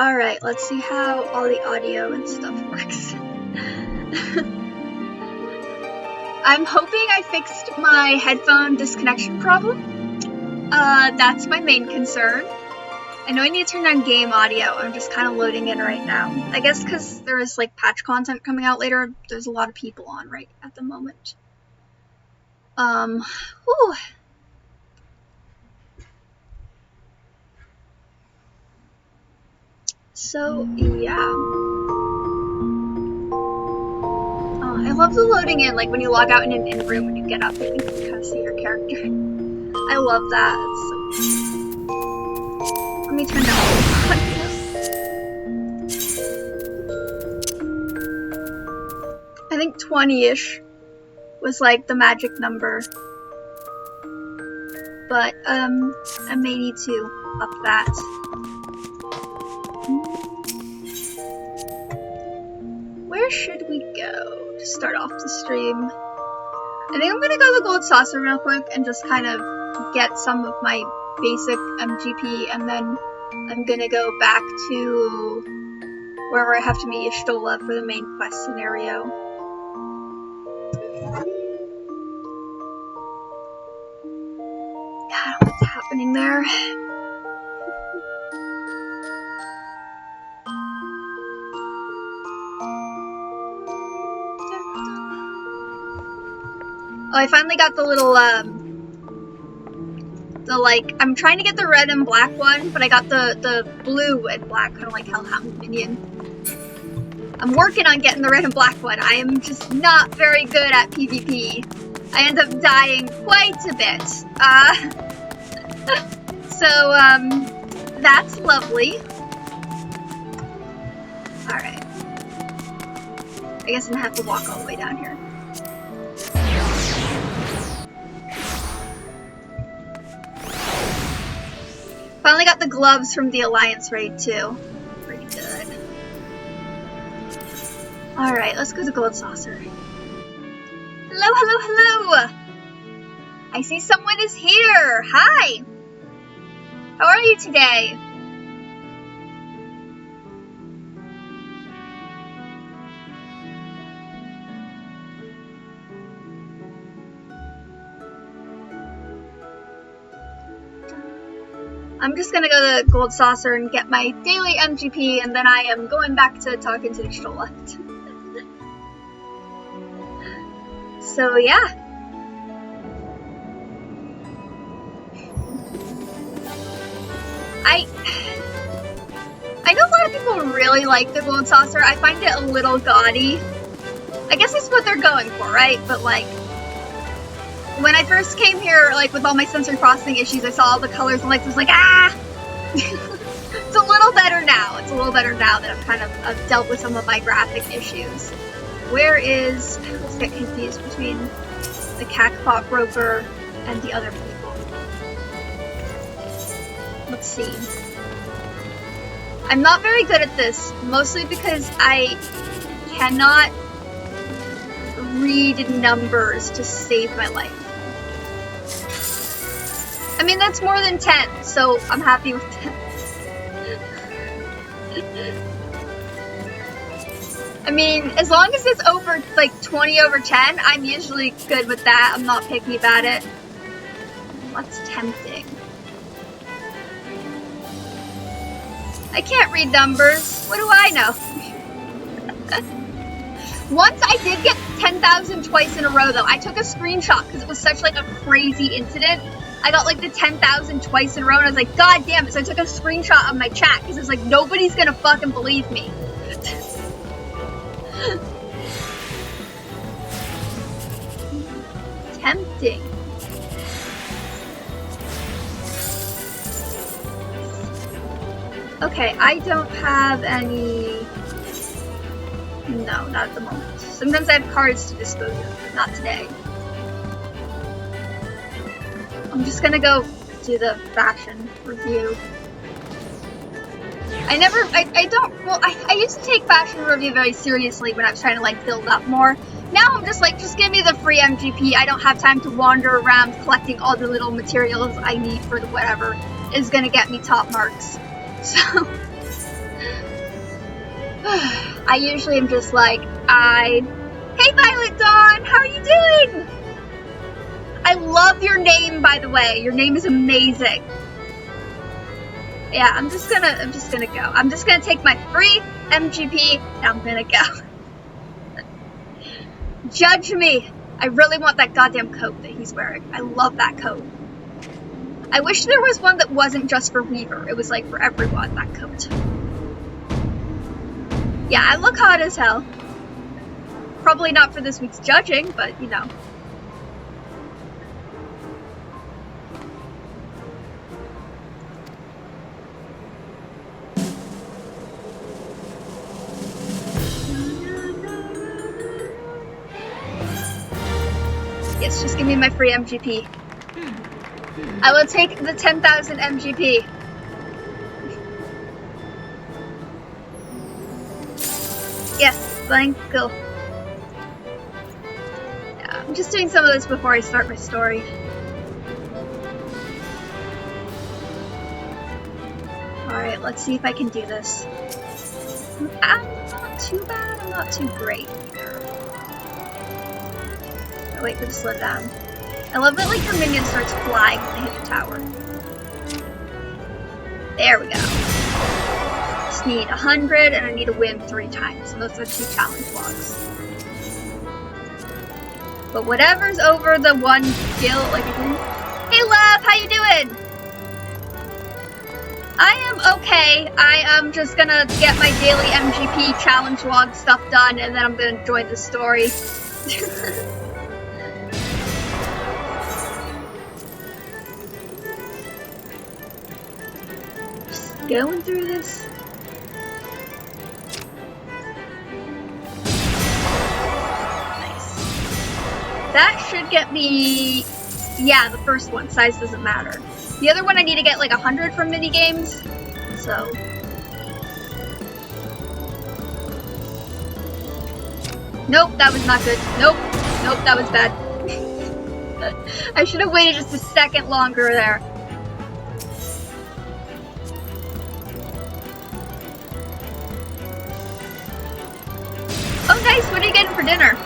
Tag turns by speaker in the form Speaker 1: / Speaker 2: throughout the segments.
Speaker 1: Alright, let's see how all the audio and stuff works. I'm hoping I fixed my headphone disconnection problem. That's my main concern. I know I need to turn on game audio. I'm just kind of loading in right now. I guess because there is like patch content coming out later, there's a lot of people on right at the moment. Whew. So, yeah. Oh, I love the loading in, like when you log out in an in-room when you get up, you can kind of see your character. I love that. It's so... Let me turn down the audio. I think 20-ish was like the magic number. But, I may need to up that. Where should we go to start off the stream? I think I'm gonna go to the Gold Saucer real quick and just kind of get some of my basic MGP, and then I'm gonna go back to wherever I have to meet Y'shtola for the main quest scenario. God, what's happening there? Oh, I finally got the little, I'm trying to get the red and black one, but I got the blue and black, kind of like Hellhound Minion. I'm working on getting the red and black one. I am just not very good at PvP. I end up dying quite a bit. So, that's lovely. Alright. I guess I'm gonna have to walk all the way down here. Finally got the gloves from the Alliance raid too. Pretty good. Alright, let's go to Gold Saucer. Hello, hello, hello! I see someone is here! Hi! How are you today? I'm just gonna go to Gold Saucer and get my daily MGP, and then I am going back to talking to Y'shtola. So yeah. I know a lot of people really like the Gold Saucer. I find it a little gaudy. I guess that's what they're going for, right? But like, when I first came here, like with all my sensory processing issues, I saw all the colors and lights. I was like, ah! It's a little better now. It's a little better now that I've dealt with some of my graphic issues. Where is... I always get confused between the Cackpot Broker and the other people. Let's see. I'm not very good at this, mostly because I cannot read numbers to save my life. I mean, that's more than 10, so I'm happy with 10. I mean, as long as it's over, like, 20 over 10, I'm usually good with that. I'm not picky about it. What's tempting? I can't read numbers. What do I know? Once I did get 10,000 twice in a row, though. I took a screenshot because it was such, like, a crazy incident. I got, like, the 10,000 twice in a row, and I was like, God damn it. So I took a screenshot of my chat because it's like, nobody's gonna fucking believe me. Tempting. Okay, I don't have any... No, not at the moment. Sometimes I have cards to dispose of, but not today. I'm just gonna go do the fashion review. I used to take fashion review very seriously when I was trying to, like, build up more. Now I'm just like, just give me the free MGP. I don't have time to wander around collecting all the little materials I need for the whatever is gonna get me top marks. So, I usually am just like, hey Violet Dawn, how are you doing? I love your name, by the way. Your name is amazing. Yeah, I'm just gonna go. I'm just gonna take my free MGP and I'm gonna go. Judge me. I really want that goddamn coat that he's wearing. I love that coat. I wish there was one that wasn't just for Weaver. It was like for everyone, that coat. Yeah, I look hot as hell. Probably not for this week's judging, but you know. Yes, just give me my free MGP. I will take the 10,000 MGP. Yes, thank you. Yeah, I'm just doing some of this before I start my story. Alright, let's see if I can do this. I'm not too bad, I'm not too great either. Oh, wait for the slow down. I love that like your minion starts flying when they hit the tower. There we go. Just need 100 and I need to win 3 times. And those are 2 challenge logs. But whatever's over the 1 guild, like hey Lab, how you doing? I am okay. I am just gonna get my daily MGP challenge log stuff done and then I'm gonna enjoy the story. Just going through this. Nice. That should get me, yeah, the first one. Size doesn't matter. The other one I need to get like 100 from mini games, so. Nope, that was not good. Nope, that was bad. I should have waited just a second longer there. Oh nice, what are you getting for dinner?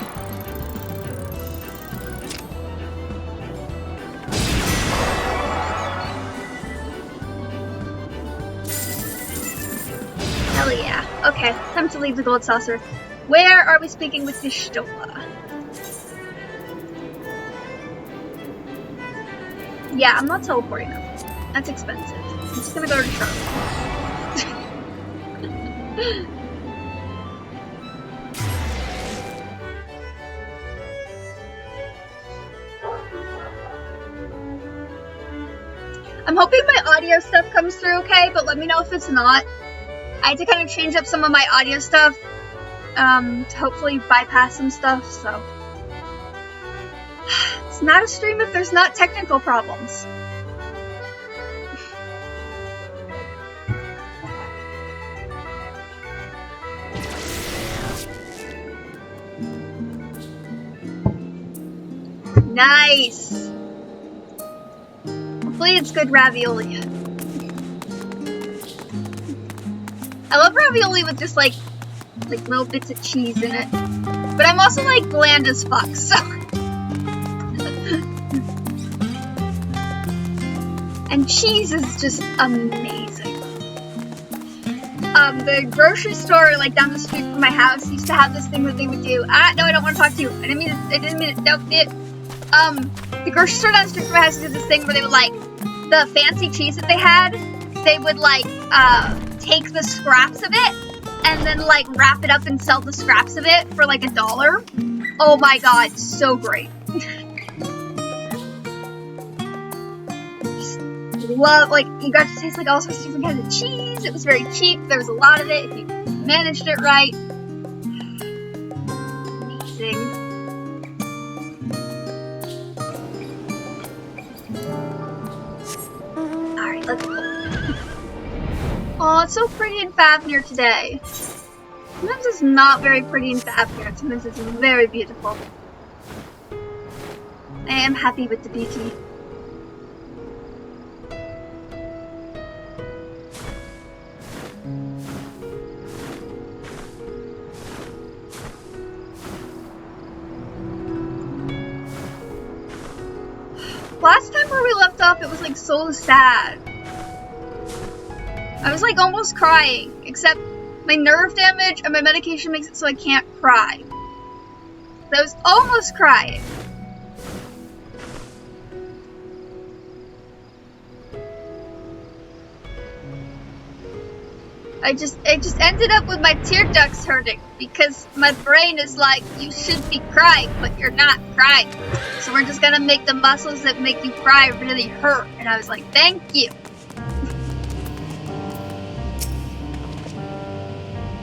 Speaker 1: Hell yeah. Okay, time to leave the gold saucer. Where are we speaking with Vishtola? Yeah, I'm not teleporting them. That's expensive. I'm just gonna go to Charlotte. I'm hoping my audio stuff comes through okay, but let me know if it's not. I had to kind of change up some of my audio stuff to hopefully bypass some stuff, so. It's not a stream if there's not technical problems. Nice! Hopefully it's good ravioli. I love ravioli with just like little bits of cheese in it. But I'm also like bland as fuck, so. And cheese is just amazing. The grocery store like down the street from my house used to have this thing that they would do. No, I don't want to talk to you. I didn't mean it. No, the grocery store down the street from my house did this thing where they would like, the fancy cheese that they had, they would like, take the scraps of it and then like wrap it up and sell the scraps of it for like $1. Oh my god, so great. Just love, like, you got to taste like all sorts of different kinds of cheese. It was very cheap. There was a lot of it if you managed it right. Amazing. Alright, let's go. Oh, it's so pretty in Fafnir today. Sometimes it's not very pretty in Fafnir, sometimes it's very beautiful. I am happy with the beauty. like so sad. I was like almost crying, except my nerve damage and my medication makes it so I can't cry. I was almost crying. It just ended up with my tear ducts hurting because my brain is like, you should be crying, but you're not crying. So we're just gonna make the muscles that make you cry really hurt. And I was like, thank you.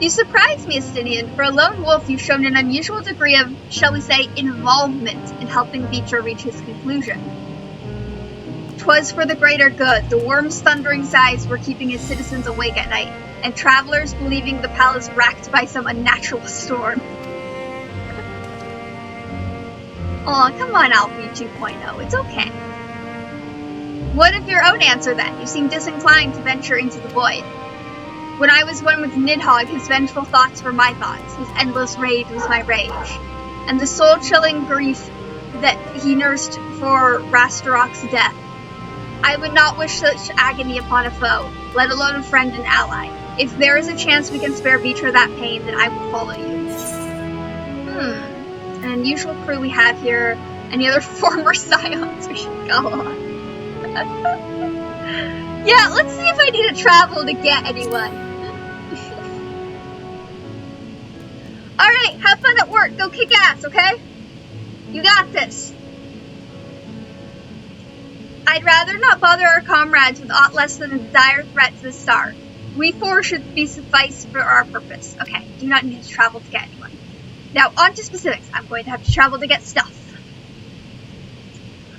Speaker 1: You surprised me, Estinian. For a lone wolf, you've shown an unusual degree of, shall we say, involvement in helping Beecher reach his conclusion. 'Twas for the greater good. The worm's thundering sighs were keeping his citizens awake at night, and travelers believing the palace racked by some unnatural storm. Aw, come on, Alfie 2.0. It's okay. What of your own answer, then? You seem disinclined to venture into the void. When I was one with Nidhogg, his vengeful thoughts were my thoughts, his endless rage was my rage, and the soul-chilling grief that he nursed for Rastarok's death. I would not wish such agony upon a foe, let alone a friend and ally. If there is a chance we can spare Beecher that pain, then I will follow you. An unusual crew we have here. Any other former scions we should go on? Yeah, let's see if I need to travel to get anyone. Alright, have fun at work. Go kick ass, okay? You got this. I'd rather not bother our comrades with aught less than a dire threat to the star. We four should be suffice for our purpose. Okay, do not need to travel to get anyone. Now, on to specifics. I'm going to have to travel to get stuff.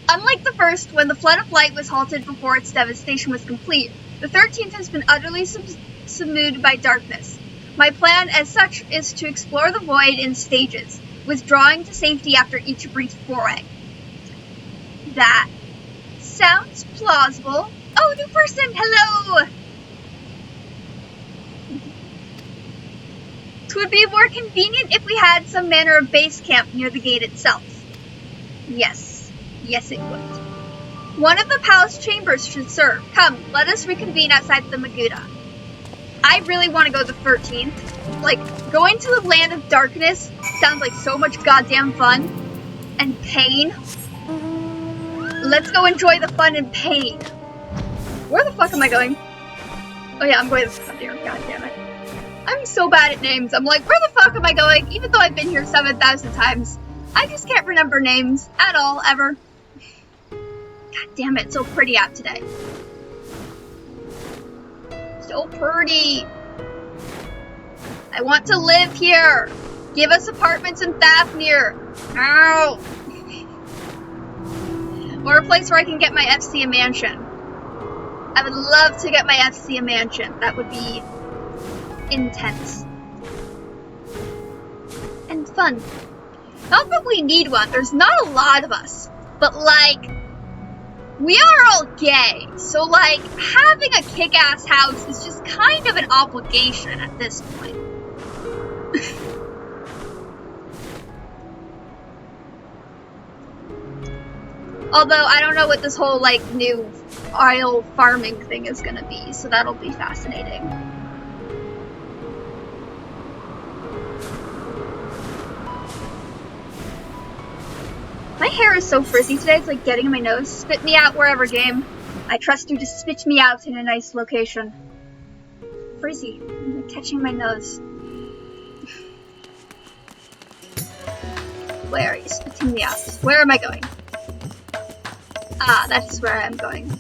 Speaker 1: Unlike the first, when the flood of light was halted before its devastation was complete, the 13th has been utterly subdued by darkness. My plan, as such, is to explore the void in stages, withdrawing to safety after each brief foray. That sounds plausible. Oh, new person! Hello! It would be more convenient if we had some manner of base camp near the gate itself. Yes. Yes, it would. One of the palace chambers should serve. Come, let us reconvene outside the Maguda. I really want to go the 13th. Like, going to the land of darkness sounds like so much goddamn fun. And pain. Let's go enjoy the fun and pain. Where the fuck am I going? Oh yeah, I'm going up there. God damn it. I'm so bad at names. I'm like, where the fuck am I going? Even though I've been here 7,000 times. I just can't remember names at all, ever. God damn it, it's so pretty out today. So pretty. I want to live here. Give us apartments in Fafnir. No. Or a place where I can get my FC a mansion. I would love to get my FC a mansion. That would be intense. And fun. Not that we need one. There's not a lot of us. But, like, we are all gay. So, like, having a kick-ass house is just kind of an obligation at this point. Although, I don't know what this whole, like, new oil farming thing is gonna be. So that'll be fascinating. My hair is so frizzy today, it's like getting in my nose. Spit me out wherever, game. I trust you to spit me out in a nice location. Frizzy. I'm like catching my nose. Where are you spitting me out? Where am I going? Ah, that's where I'm going.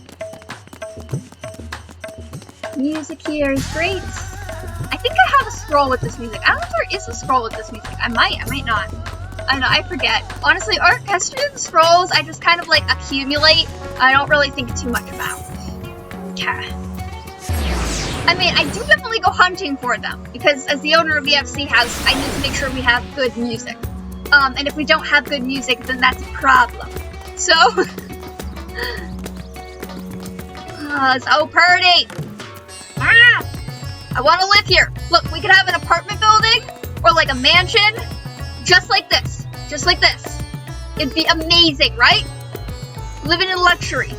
Speaker 1: Music here is great. I think I have a scroll with this music. I don't know if there is a scroll with this music. I might not. I don't know, I forget. Honestly, orchestrated scrolls, I just kind of like accumulate. I don't really think too much about. Okay. I mean, I do definitely go hunting for them, because as the owner of the FC house, I need to make sure we have good music. And if we don't have good music, then that's a problem. So, so pretty. Ah, I want to live here. Look, we could have an apartment building, or like a mansion. Just like this. Just like this. It'd be amazing, right? Living in luxury.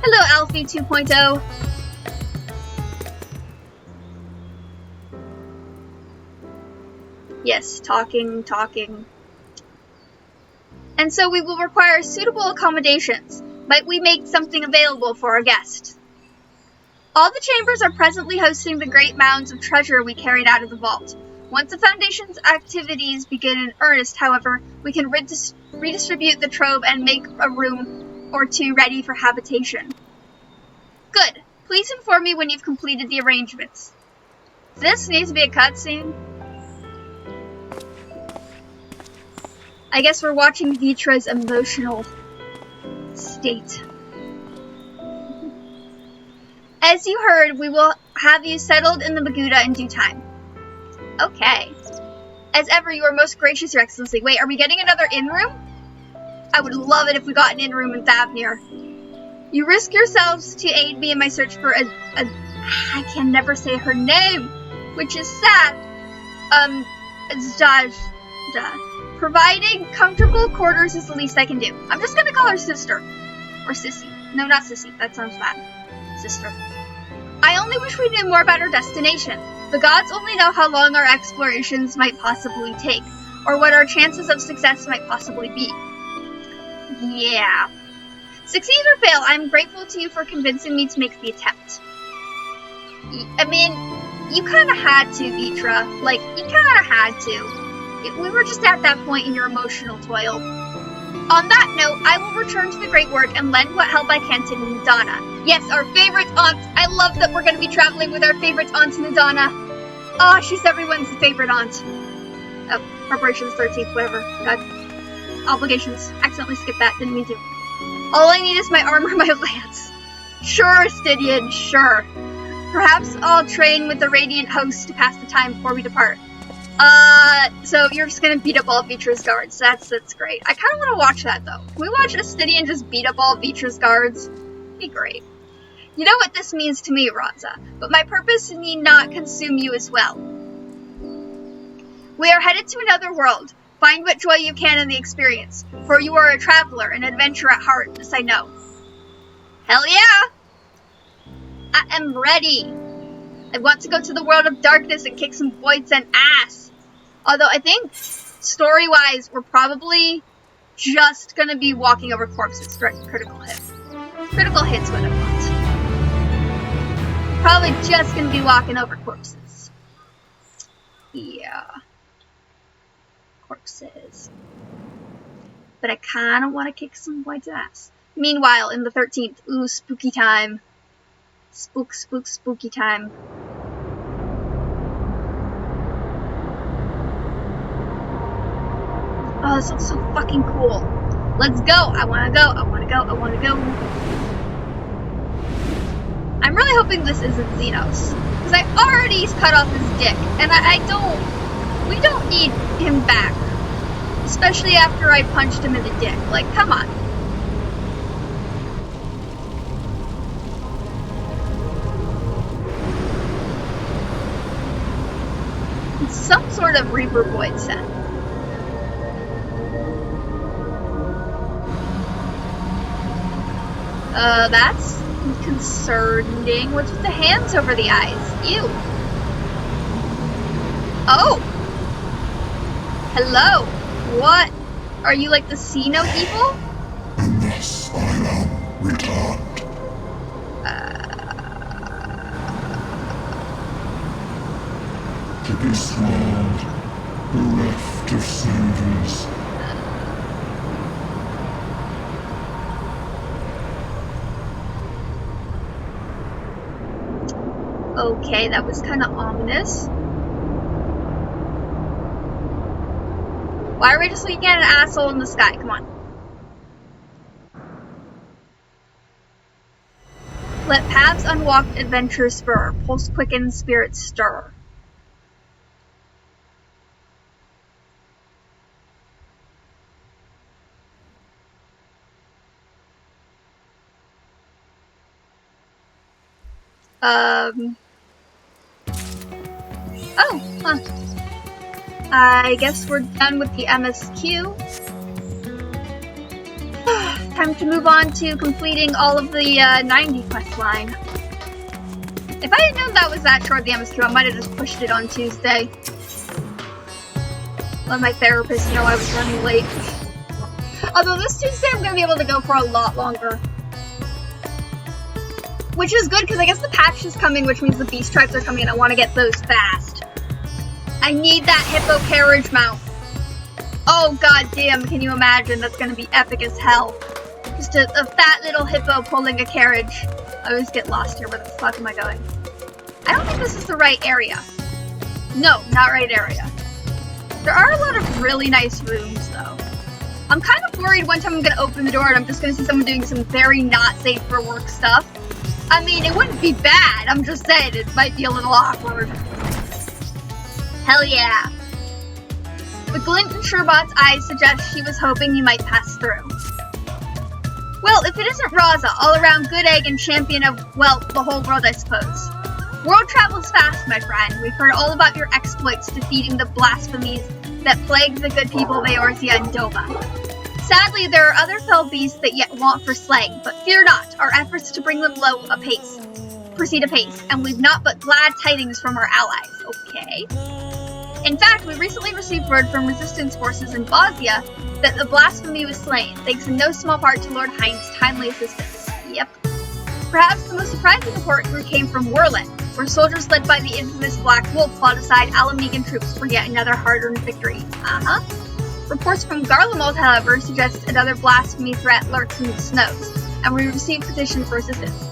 Speaker 1: Hello, Alfie 2.0. Yes, talking. And so we will require suitable accommodations. Might we make something available for our guest? All the chambers are presently hosting the great mounds of treasure we carried out of the vault. Once the Foundation's activities begin in earnest, however, we can redistribute the trove and make a room or two ready for habitation. Good. Please inform me when you've completed the arrangements. This needs to be a cutscene. I guess we're watching Vitra's emotional state. As you heard, we will have you settled in the Maguda in due time. Okay. As ever, you are most gracious, Your Excellency. Wait, are we getting another inn room? I would love it if we got an inn room in Thavnir. You risk yourselves to aid me in my search for I can never say her name, which is sad. Providing comfortable quarters is the least I can do. I'm just gonna call her sister. Or sissy. No, not sissy. That sounds bad. Sister. I only wish we knew more about our destination. The gods only know how long our explorations might possibly take, or what our chances of success might possibly be. Yeah. Succeed or fail, I'm grateful to you for convincing me to make the attempt. I mean, you kinda had to, Vitra. Like, you kinda had to. We were just at that point in your emotional toil. On that note, I will return to the great work and lend what help I can to Nadana. Yes, our favorite aunt. I love that we're going to be traveling with our favorite aunt Nadana. Oh, she's everyone's favorite aunt. Oh, preparations 13th, whatever. God. Obligations. Accidentally skipped that, didn't mean to. All I need is my armor, my lance. Sure, Stydian, sure. Perhaps I'll train with the Radiant Host to pass the time before we depart. So you're just gonna beat up all Vitra's guards. That's great. I kinda wanna watch that, though. Can we watch Stydian just beat up all Vitra's guards? Be great. You know what this means to me, Ranza, but my purpose need not consume you as well. We are headed to another world. Find what joy you can in the experience, for you are a traveler, an adventurer at heart, this I know. Hell yeah! I am ready. I want to go to the world of darkness and kick some voids and ass. Although I think, story-wise, we're probably just gonna be walking over corpses. Direct critical hit. Critical hit's what I want. Probably just gonna be walking over corpses. Yeah. Corpses. But I kinda wanna kick some voids and ass. Meanwhile, in the 13th, ooh, spooky time. Spooky time. Oh, this looks so fucking cool. Let's go. I wanna go. I'm really hoping this isn't Xenos. Because I already cut off his dick. And we don't need him back. Especially after I punched him in the dick. Like, come on. It's some sort of Reaper Void set. That's concerning. What's with the hands over the eyes? Ew. Oh! Hello. What? Are you like the Xeno evil?
Speaker 2: And thus I am returned. To this world, bereft of saviors.
Speaker 1: Okay, that was kind of ominous. Why are we just looking at an asshole in the sky? Come on. Let paths unwalked adventure spur, pulse quicken, spirits stir. Oh, huh. I guess we're done with the MSQ. time to move on to completing all of the 90 quest line. If I had known that was that short, the MSQ, I might have just pushed it on Tuesday. Let my therapist know I was running late. Although this Tuesday I'm going to be able to go for a lot longer. Which is good, because I guess the patch is coming, which means the beast tribes are coming, and I want to get those fast. I need that hippo carriage mount. Oh god damn, can you imagine? That's going to be epic as hell. Just a fat little hippo pulling a carriage. I always get lost here. Where the fuck am I going? I don't think this is the right area. No, not right area. There are a lot of really nice rooms, though. I'm kind of worried one time I'm going to open the door and I'm just going to see someone doing some very not safe for work stuff. I mean, it wouldn't be bad. I'm just saying it might be a little awkward. Hell yeah. With glint in Sherbot's eyes suggests she was hoping you might pass through. Well, if it isn't Raza, all-around good egg and champion of, well, the whole world, I suppose. World travels fast, my friend. We've heard all about your exploits defeating the blasphemies that plague the good people of Eorzea and Doma. Sadly, there are other fell beasts that yet want for slaying, but fear not, our efforts to bring them low proceed apace, and we've not but glad tidings from our allies. Okay. In fact, we recently received word from resistance forces in Bosnia that the blasphemy was slain, thanks in no small part to Lord Heinz's timely assistance. Yep. Perhaps the most surprising report came from Werlin, where soldiers led by the infamous Black Wolf fought aside Alamegan troops for yet another hard-earned victory. Reports from Garlemald, however, suggest another blasphemy threat lurks in the snows, and we received petition for assistance.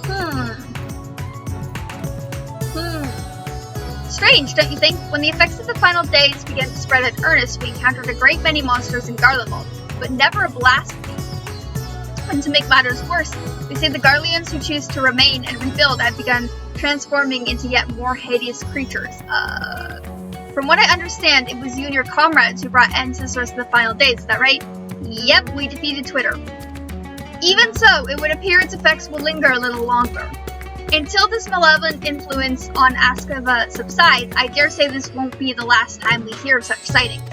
Speaker 1: Strange, don't you think? When the effects of the final days began to spread in earnest, we encountered a great many monsters in Garlemald, but never a blasphemy. And to make matters worse, they say the Garleans who choose to remain and rebuild have begun transforming into yet more hideous creatures. From what I understand, it was you and your comrades who brought end to the source of the final days, is that right? Yep, we defeated Twitter. Even so, it would appear its effects will linger a little longer. Until this malevolent influence on Askava subsides, I dare say this won't be the last time we hear of such sightings.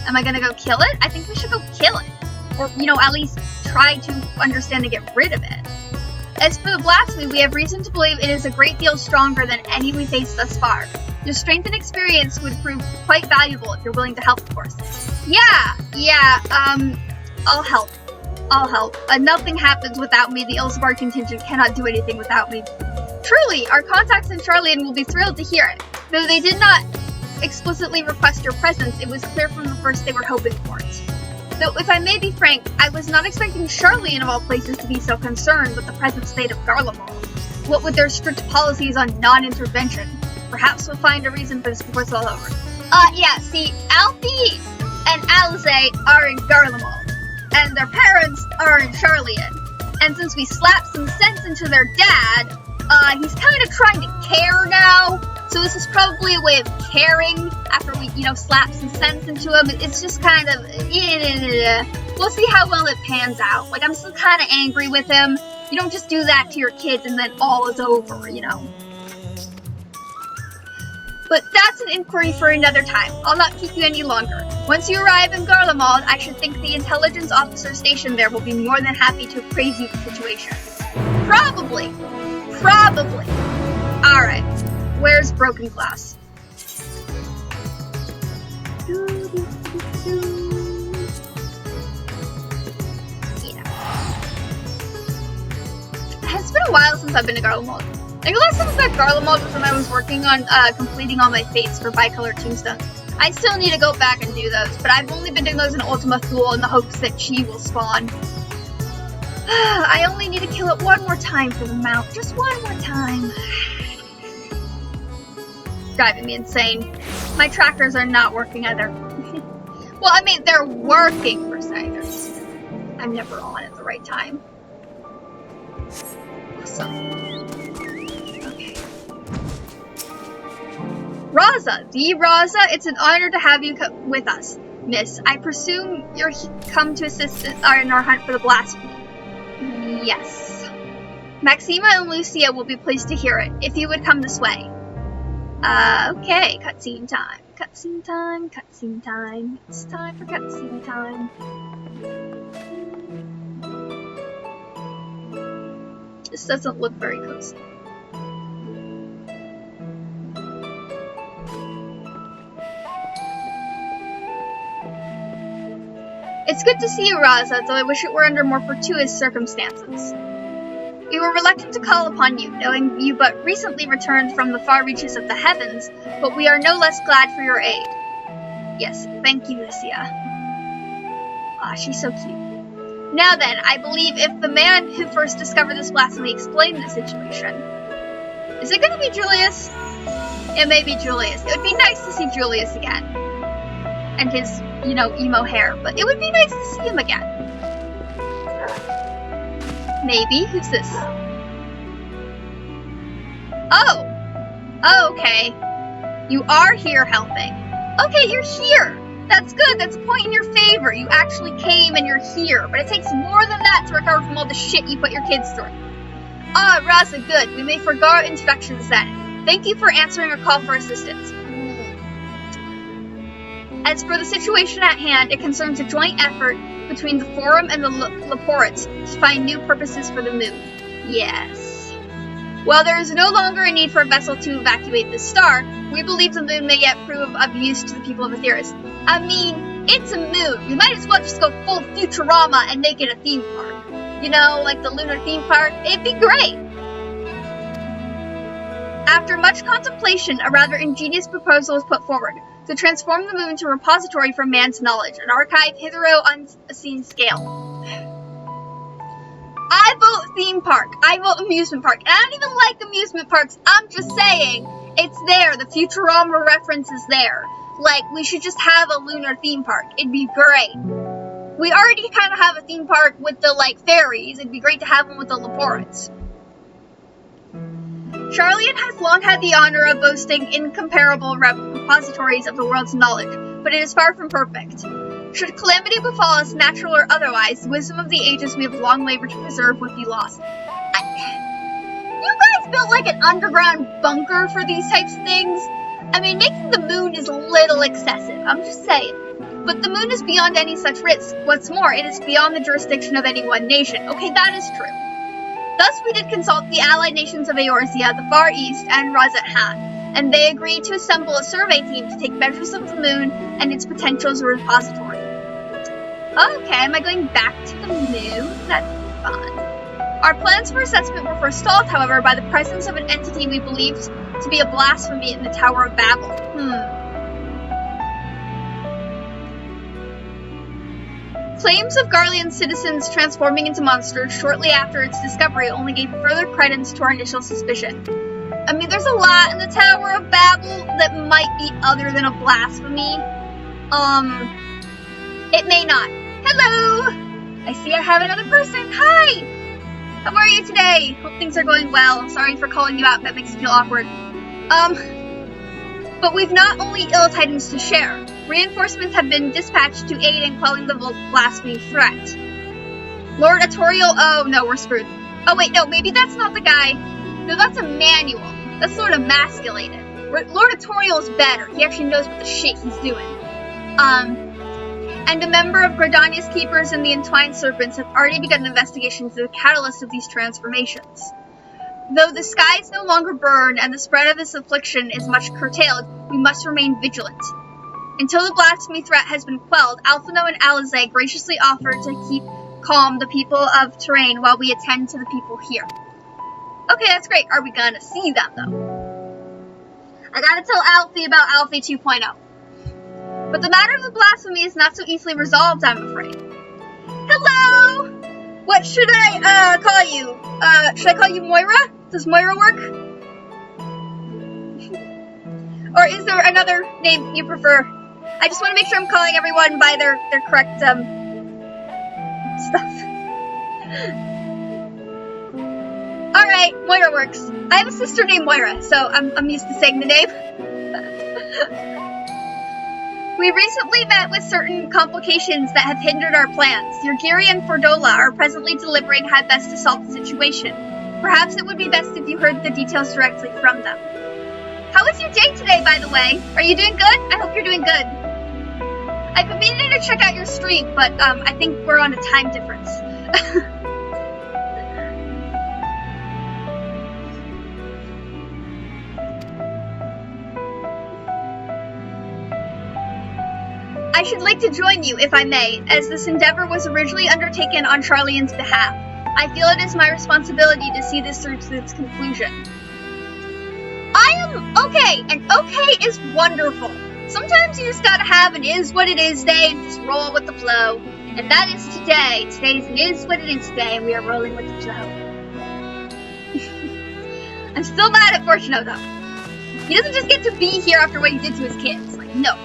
Speaker 1: Am I gonna go kill it? I think we should go kill it. Or, you know, at least try to understand and get rid of it. As for the blasphemy, we have reason to believe it is a great deal stronger than any we faced thus far. Your strength and experience would prove quite valuable if you're willing to help, of course. I'll help. Nothing happens without me. The Ilsbar contingent cannot do anything without me. Truly, our contacts in Charlian will be thrilled to hear it. Though they did not explicitly request your presence, it was clear from the first they were hoping for it. Though, if I may be frank, I was not expecting Charlian of all places to be so concerned with the present state of Garlemald. What with their strict policies on non-intervention? Perhaps we'll find a reason for this before it's all over. See, Alfie and Alize are in Garlemald, and their parents are in Charlian. And since we slapped some sense into their dad, he's kind of trying to care now. So this is probably a way of caring after we, slap some sense into him. It's just kind of, we'll see how well it pans out. Like, I'm still kind of angry with him. You don't just do that to your kids and then all is over, But that's an inquiry for another time. I'll not keep you any longer. Once you arrive in Garlemald, I should think the intelligence officer stationed there will be more than happy to appraise you the situation. Probably. Alright. Where's Broken Glass? Yeah. It's been a while since I've been to Garlemald. I think the last time I was at Garlemald was when I was working on completing all my fates for bicolor tombstones. I still need to go back and do those, but I've only been doing those in Ultima Thule in the hopes that Chi will spawn. I only need to kill it one more time for the mount. Just one more time. Driving me insane. My trackers are not working either. Well, I mean, they're working per se. I'm never on at the right time. Awesome. Okay. Raza, the Raza, it's an honor to have you with us, Miss. I presume you're come to assist in our hunt for the blasphemy. Yes. Maxima and Lucia will be pleased to hear it, if you would come this way. Okay, cutscene time. Cutscene time, cutscene time. It's time for cutscene time. This doesn't look very cozy. It's good to see you, Raza, though I wish it were under more fortuitous circumstances. We were reluctant to call upon you, knowing you but recently returned from the far reaches of the heavens, but we are no less glad for your aid. Yes, thank you, Lucia. Ah, she's so cute. Now then, I believe if the man who first discovered this blasphemy explained the situation... Is it gonna be Julius? It may be Julius. It would be nice to see Julius again. And his, emo hair, but it would be nice to see him again. Maybe? Who's this? Oh! Oh, okay. You are here helping. Okay, you're here! That's good, that's a point in your favor. You actually came and you're here, but it takes more than that to recover from all the shit you put your kids through. Ah, Raza, good. We may forgo our introductions then. Thank you for answering our call for assistance. As for the situation at hand, it concerns a joint effort between the Forum and the Laportes to find new purposes for the moon. Yes. While there is no longer a need for a vessel to evacuate the star, we believe the moon may yet prove of use to the people of Aetheris. I mean, it's a moon. We might as well just go full Futurama and make it a theme park. Like the lunar theme park. It'd be great. After much contemplation, a rather ingenious proposal was put forward. To transform the moon into a repository for man's knowledge, an archive hitherto unseen scale. I vote theme park. I vote amusement park. And I don't even like amusement parks. I'm just saying, it's there. The Futurama reference is there. Like, we should just have a lunar theme park. It'd be great. We already kind of have a theme park with the, fairies. It'd be great to have one with the Laportes. Charlian has long had the honor of boasting incomparable repositories of the world's knowledge, but it is far from perfect. Should calamity befall us, natural or otherwise, the wisdom of the ages we have long labored to preserve would be lost. You guys built an underground bunker for these types of things? I mean, making the moon is a little excessive, I'm just saying. But the moon is beyond any such risk. What's more, it is beyond the jurisdiction of any one nation. Okay, that is true. Thus, we did consult the allied nations of Eorzea, the Far East, and Razat Han, and they agreed to assemble a survey team to take measures of the moon and its potential as a repository. Okay, am I going back to the moon? That's fun. Our plans for assessment were first stalled, however, by the presence of an entity we believed to be a blasphemy in the Tower of Babel. Claims of Garlean citizens transforming into monsters shortly after its discovery only gave further credence to our initial suspicion. I mean, there's a lot in the Tower of Babel that might be other than a blasphemy. It may not. Hello! I see I have another person. Hi! How are you today? Hope things are going well. I'm sorry for calling you out if that makes you feel awkward. But we've not only ill tidings to share. Reinforcements have been dispatched to aid in quelling the blasphemy threat. Lord Atorial, oh no, we're screwed. Oh wait, no, maybe that's not the guy. No, that's Emmanuel. That's sort of emasculated. Lord Atorial is better. He actually knows what the shit he's doing. And a member of Gradania's Keepers and the Entwined Serpents have already begun an investigation into the catalyst of these transformations. Though the skies no longer burn and the spread of this affliction is much curtailed, we must remain vigilant. Until the blasphemy threat has been quelled, Alphino and Alizé graciously offer to keep calm the people of Terrain while we attend to the people here. Okay, that's great. Are we gonna see them, though? I gotta tell Alfie about Alfie 2.0. But the matter of the blasphemy is not so easily resolved, I'm afraid. Hello! What should I, call you? Should I call you Moira? Does Moira work? Or is there another name you prefer? I just want to make sure I'm calling everyone by their correct, stuff. Alright, Moira works. I have a sister named Moira, so I'm used to saying the name. We recently met with certain complications that have hindered our plans. Yurgiri and Fordola are presently deliberating how best to solve the situation. Perhaps it would be best if you heard the details directly from them. How was your day today, by the way? Are you doing good? I hope you're doing good. I've been meaning to check out your stream, but I think we're on a time difference. I should like to join you, if I may, as this endeavor was originally undertaken on Charlian's behalf. I feel it is my responsibility to see this through to its conclusion. I am okay, and okay is wonderful. Sometimes you just gotta have an is what it is day and just roll with the flow. And that is today. Today's an is what it is day, and we are rolling with the flow. I'm still mad at Fortuno, though. He doesn't just get to be here after what he did to his kids. Like, no.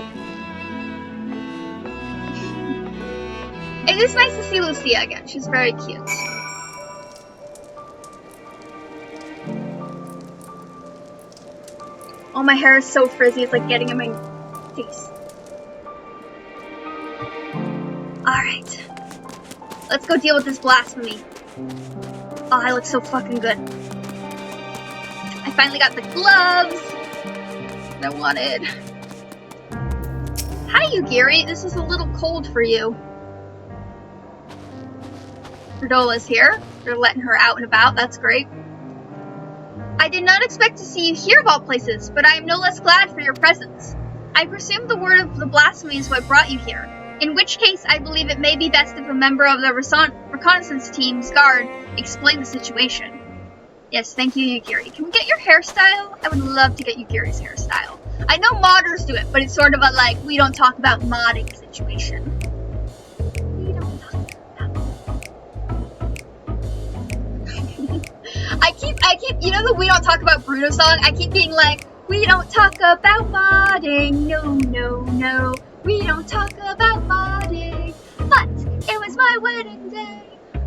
Speaker 1: It is nice to see Lucia again. She's very cute. Oh, my hair is so frizzy. It's like getting in my face. Alright. Let's go deal with this blasphemy. Oh, I look so fucking good. I finally got the gloves that I wanted. Hi, Yugiri. This is a little cold for you. Verdola's here. They're letting her out and about. That's great. I did not expect to see you here of all places, but I am no less glad for your presence. I presume the word of the blasphemy is what brought you here, in which case I believe it may be best if a member of the reconnaissance team's guard explain the situation. Yes, thank you, Yugiri. Can we get your hairstyle? I would love to get Yugiri's hairstyle. I know modders do it, but it's sort of a like, we don't talk about modding situation. We don't talk about I keep, you know the We Don't Talk About Bruno song? I keep being like, we don't talk about modding, no, no, no. We don't talk about modding, but it was my wedding day.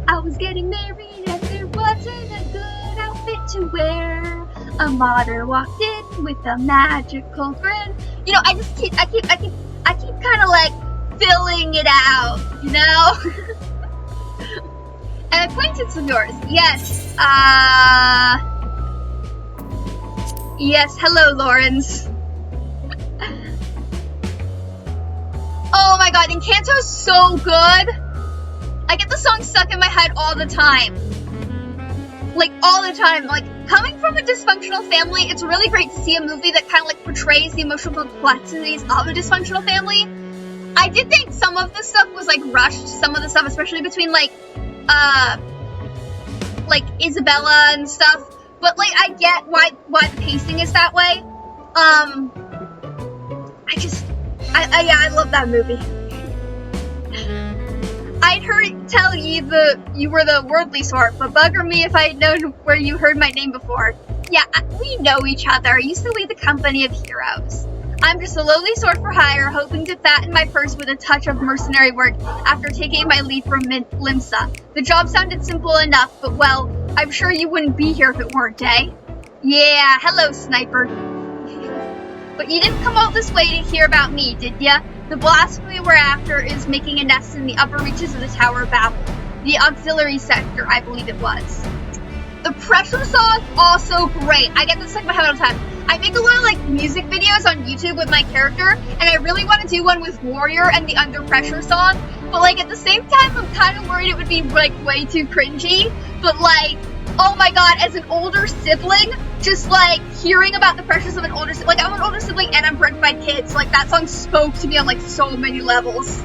Speaker 1: I was getting married and there wasn't a good outfit to wear. A modder walked in with a magical grin. You know, I keep kind of like filling it out, you know? An acquaintance of yours, yes, yes, hello, Lawrence. Oh my god, Encanto's so good! I get the song stuck in my head all the time. Like, all the time. Like, coming from a dysfunctional family, it's really great to see a movie that kind of, like, portrays the emotional complexities of a dysfunctional family. I did think some of the stuff was, like, rushed. Some of the stuff, especially between, like Isabella and stuff. But, like, I get why the pacing is that way. I love that movie. I'd tell you you were the worldly sort, but bugger me if I had known where you heard my name before. Yeah, we know each other. I used to lead the company of heroes. I'm just a lowly sort for hire, hoping to fatten my purse with a touch of mercenary work after taking my leave from Limsa. The job sounded simple enough, but well, I'm sure you wouldn't be here if it weren't, eh? Yeah, hello, sniper. But you didn't come all this way to hear about me, did ya? The blasphemy we're after is making a nest in the upper reaches of the Tower of Babel. The auxiliary sector, I believe it was. The pressure song, also great. I get this stuck in my head all the time. I make a lot of like music videos on YouTube with my character, and I really want to do one with Warrior and the Under Pressure song, but like at the same time, I'm kind of worried it would be like way too cringy, but like, oh my god, as an older sibling, just like hearing about the pressures of an older sibling, like I'm an older sibling and I'm bred by kids, like that song spoke to me on like so many levels.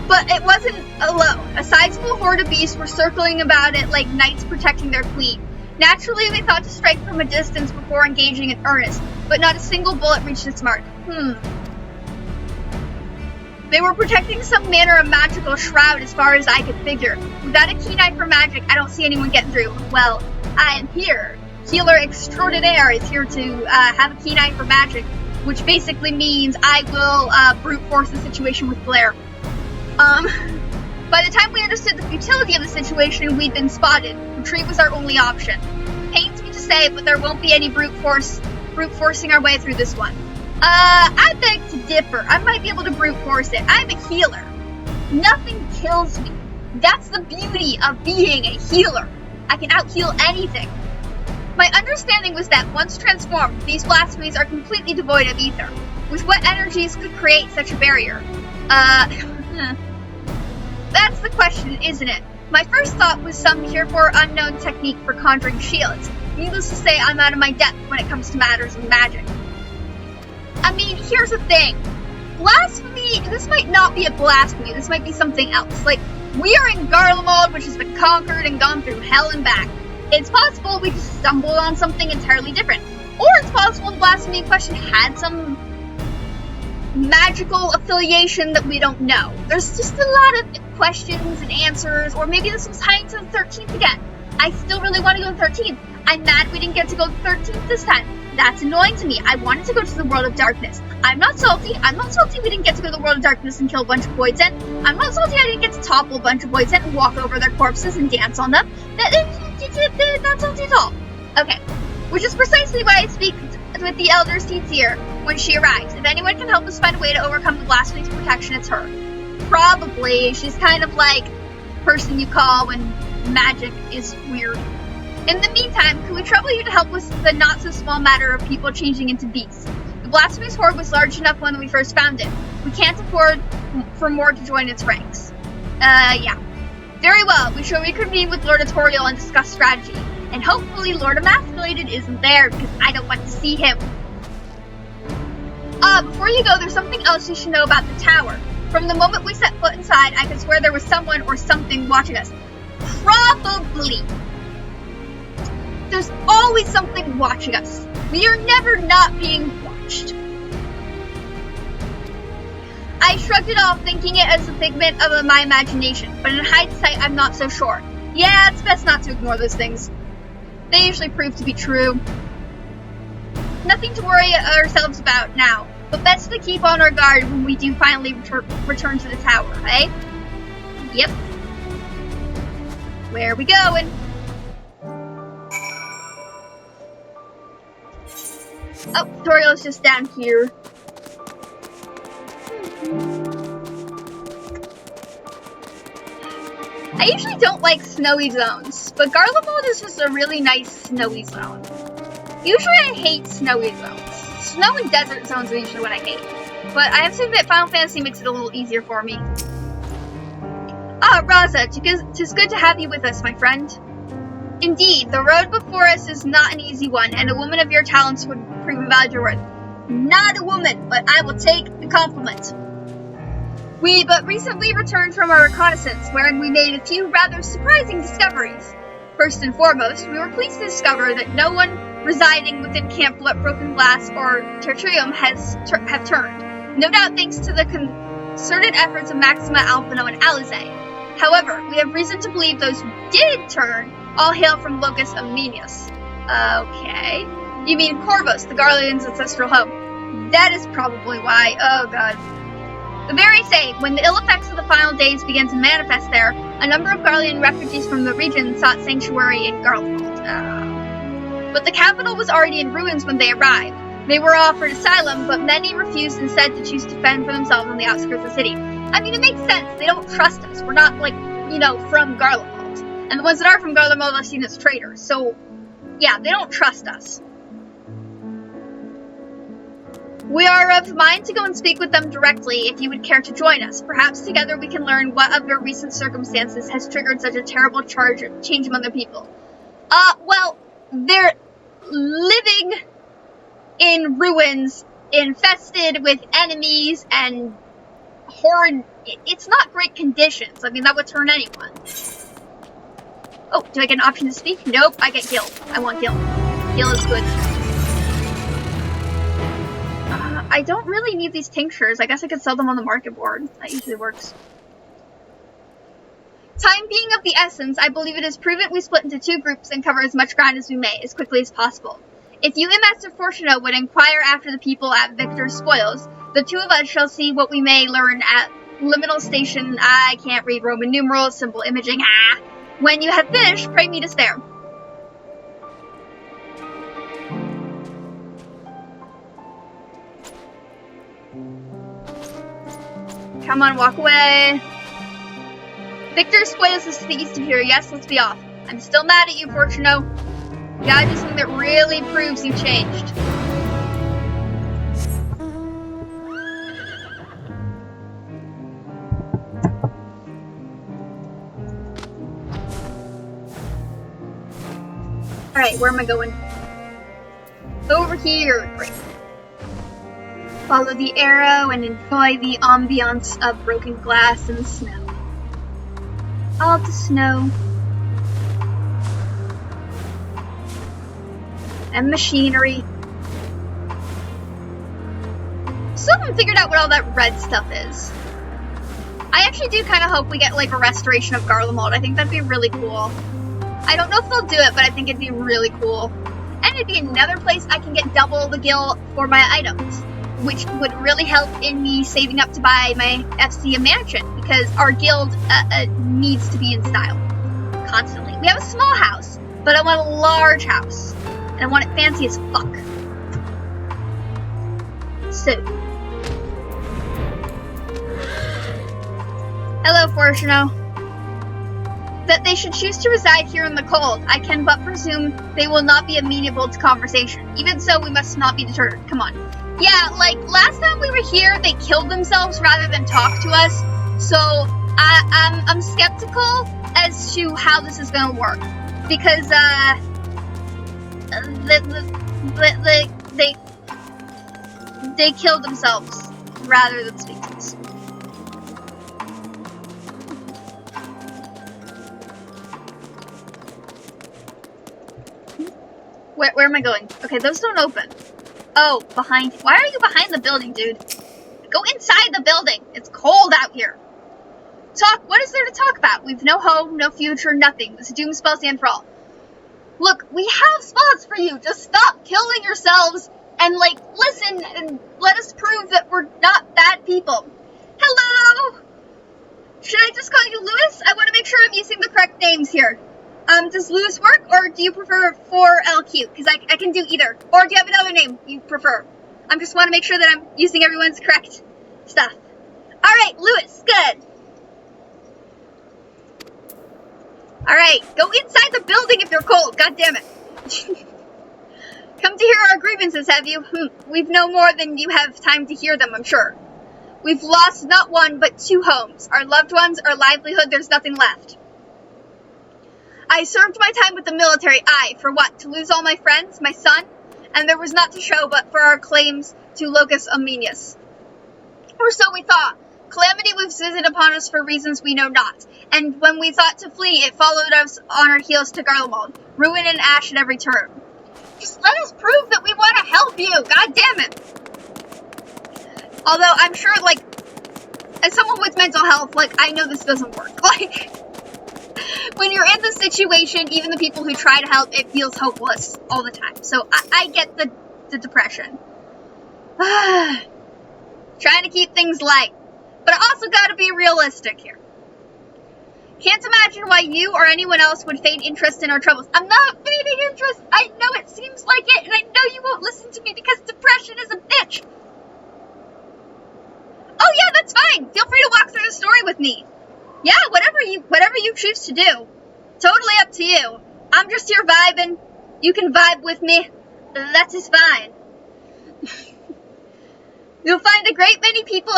Speaker 1: But it wasn't alone. A sizable horde of beasts were circling about it like knights protecting their queen. Naturally, we thought to strike from a distance before engaging in earnest, but not a single bullet reached its mark. They were protecting some manner of magical shroud as far as I could figure. Without a keen eye for magic, I don't see anyone getting through. Well, I am here. Healer extraordinaire is here to have a keen eye for magic, which basically means I will brute force the situation with Blair. By the time we understood the futility of the situation, we'd been spotted. Retreat was our only option. Pains me to say, but there won't be any brute forcing our way through this one. I beg to differ. I might be able to brute force it. I'm a healer. Nothing kills me. That's the beauty of being a healer. I can out-heal anything. My understanding was that once transformed, these blasphemies are completely devoid of ether. With what energies could create such a barrier? That's the question, isn't it? My first thought was some heretofore unknown technique for conjuring shields. Needless to say, I'm out of my depth when it comes to matters of magic. I mean, here's the thing. Blasphemy, this might not be a blasphemy, this might be something else. Like, we are in Garlemald, which has been conquered and gone through hell and back. It's possible we just stumbled on something entirely different. Or it's possible the blasphemy in question had some magical affiliation that we don't know. There's just a lot of questions and answers, or maybe this was tying to the 13th again. I still really want to go to 13th. I'm mad we didn't get to go to 13th this time. That's annoying to me. I wanted to go to the World of Darkness. I'm not salty. I'm not salty we didn't get to go to the World of Darkness and kill a bunch of Voidsent. I'm not salty I didn't get to topple a bunch of Voidsent and walk over their corpses and dance on them. Not salty at all. Okay. Which is precisely why I speak with the Elder Seetsier when she arrives. If anyone can help us find a way to overcome the blasphemy's protection, it's her. Probably. She's kind of like person you call when magic is weird. In the meantime, could we trouble you to help with the not-so-small matter of people changing into beasts? The blasphemous horde was large enough when we first found it. We can't afford for more to join its ranks. Yeah. Very well, we shall reconvene with Lord Atorial and discuss strategy. And hopefully Lord Emasculated isn't there, because I don't want to see him. Before you go, there's something else you should know about the tower. From the moment we set foot inside, I could swear there was someone or something watching us. Probably. There's always something watching us. We are never not being watched. I shrugged it off, thinking it as a figment of my imagination, but in hindsight, I'm not so sure. Yeah, it's best not to ignore those things. They usually prove to be true. Nothing to worry ourselves about now, but best to keep on our guard when we do finally return to the tower, eh? Yep. Where are we going? Oh, Toriel's just down here. I usually don't like snowy zones, but Garlemald is just a really nice snowy zone. Usually I hate snowy zones. Snow and desert zones are usually what I hate. But I have to admit Final Fantasy makes it a little easier for me. Ah, Raza, 'tis good to have you with us, my friend. Indeed, the road before us is not an easy one, and a woman of your talents would prove invaluable your worth. Not a woman, but I will take the compliment. We but recently returned from our reconnaissance, wherein we made a few rather surprising discoveries. First and foremost, we were pleased to discover that no one residing within Camp Broken Glass or Tertium have turned, no doubt thanks to the concerted efforts of Maxima, Alphino, and Alize. However, we have reason to believe those who did turn all hail from Locus Amenius. Okay. You mean Corvus, the Garlean's ancestral home. That is probably why. Oh god. The very same, when the ill effects of the final days began to manifest there, a number of Garlean refugees from the region sought sanctuary in Garlemald. But the capital was already in ruins when they arrived. They were offered asylum, but many refused instead to choose to fend for themselves on the outskirts of the city. I mean, it makes sense. They don't trust us. We're not, like, from Garlemald. And the ones that are from Garlemald are seen as traitors. So, yeah, they don't trust us. We are of mind to go and speak with them directly if you would care to join us. Perhaps together we can learn what of their recent circumstances has triggered such a terrible change among their people. Well, they're living in ruins, infested with enemies and horrid... It's not great conditions. I mean, that would turn anyone. Oh, do I get an option to speak? Nope, I get Gil. I want Gil. Gil is good. I don't really need these tinctures. I guess I could sell them on the market board. That usually works. Time being of the essence, I believe it is prudent we split into two groups and cover as much ground as we may, as quickly as possible. If you and Master Fortuno would inquire after the people at Victor's Spoils, the two of us shall see what we may learn at Liminal Station. I can't read Roman numerals, simple imaging. When you have finished, pray meet us there. Come on, walk away. Victor's Spoils is to the east of here. Yes, let's be off. I'm still mad at you, Fortuno. You gotta do something that really proves you changed. Alright, where am I going? Over here. Great. Follow the arrow and enjoy the ambiance of broken glass and snow. All the snow. And machinery. Still haven't figured out what all that red stuff is. I actually do kind of hope we get like a restoration of Garlemald. I think that'd be really cool. I don't know if they'll do it, but I think it'd be really cool. And it'd be another place I can get double the gil for my items, which would really help in me saving up to buy my FC mansion, because our guild needs to be in style constantly. We have a small house, but I want a large house, and I want it fancy as fuck. So, hello, Fortuno. That they should choose to reside here in the cold, I can but presume they will not be amenable to conversation. Even so, we must not be deterred. Come on. Yeah, like, last time we were here, they killed themselves rather than talk to us, so I'm skeptical as to how this is gonna work. Because, they killed themselves rather than speak to us. Where am I going? Okay, those don't open. Oh, behind. Why are you behind the building, dude? Go inside the building. It's cold out here. Talk. What is there to talk about? We've no home, no future, nothing. This doom spells the end for all. Look, we have spots for you. Just stop killing yourselves and, like, listen and let us prove that we're not bad people. Hello? Should I just call you Lewis? I want to make sure I'm using the correct names here. Does Lewis work, or do you prefer 4LQ? Because I can do either. Or do you have another name you prefer? I just want to make sure that I'm using everyone's correct stuff. Alright, Lewis, good. Alright, go inside the building if you're cold, god damn it. Come to hear our grievances, have you? We've no more than you have time to hear them, I'm sure. We've lost not one, but 2 homes. Our loved ones, our livelihood, there's nothing left. I served my time with the military, for what? To lose all my friends, my son? And there was not to show but for our claims to Locus Omnius. Or so we thought. Calamity was visited upon us for reasons we know not, and when we thought to flee, it followed us on our heels to Garlemald, ruin and ash at every turn. Just let us prove that we want to help you, god damn it! Although, I'm sure, like, as someone with mental health, like, I know this doesn't work. Like, when you're in this situation, even the people who try to help, it feels hopeless all the time. So, I get the depression. Trying to keep things light. But I also gotta be realistic here. Can't imagine why you or anyone else would feign interest in our troubles. I'm not feigning interest! I know it seems like it, and I know you won't listen to me because depression is a bitch! Oh yeah, that's fine! Feel free to walk through the story with me. Yeah, whatever you choose to do. Totally up to you. I'm just here vibing. You can vibe with me. That is fine. You'll find a great many people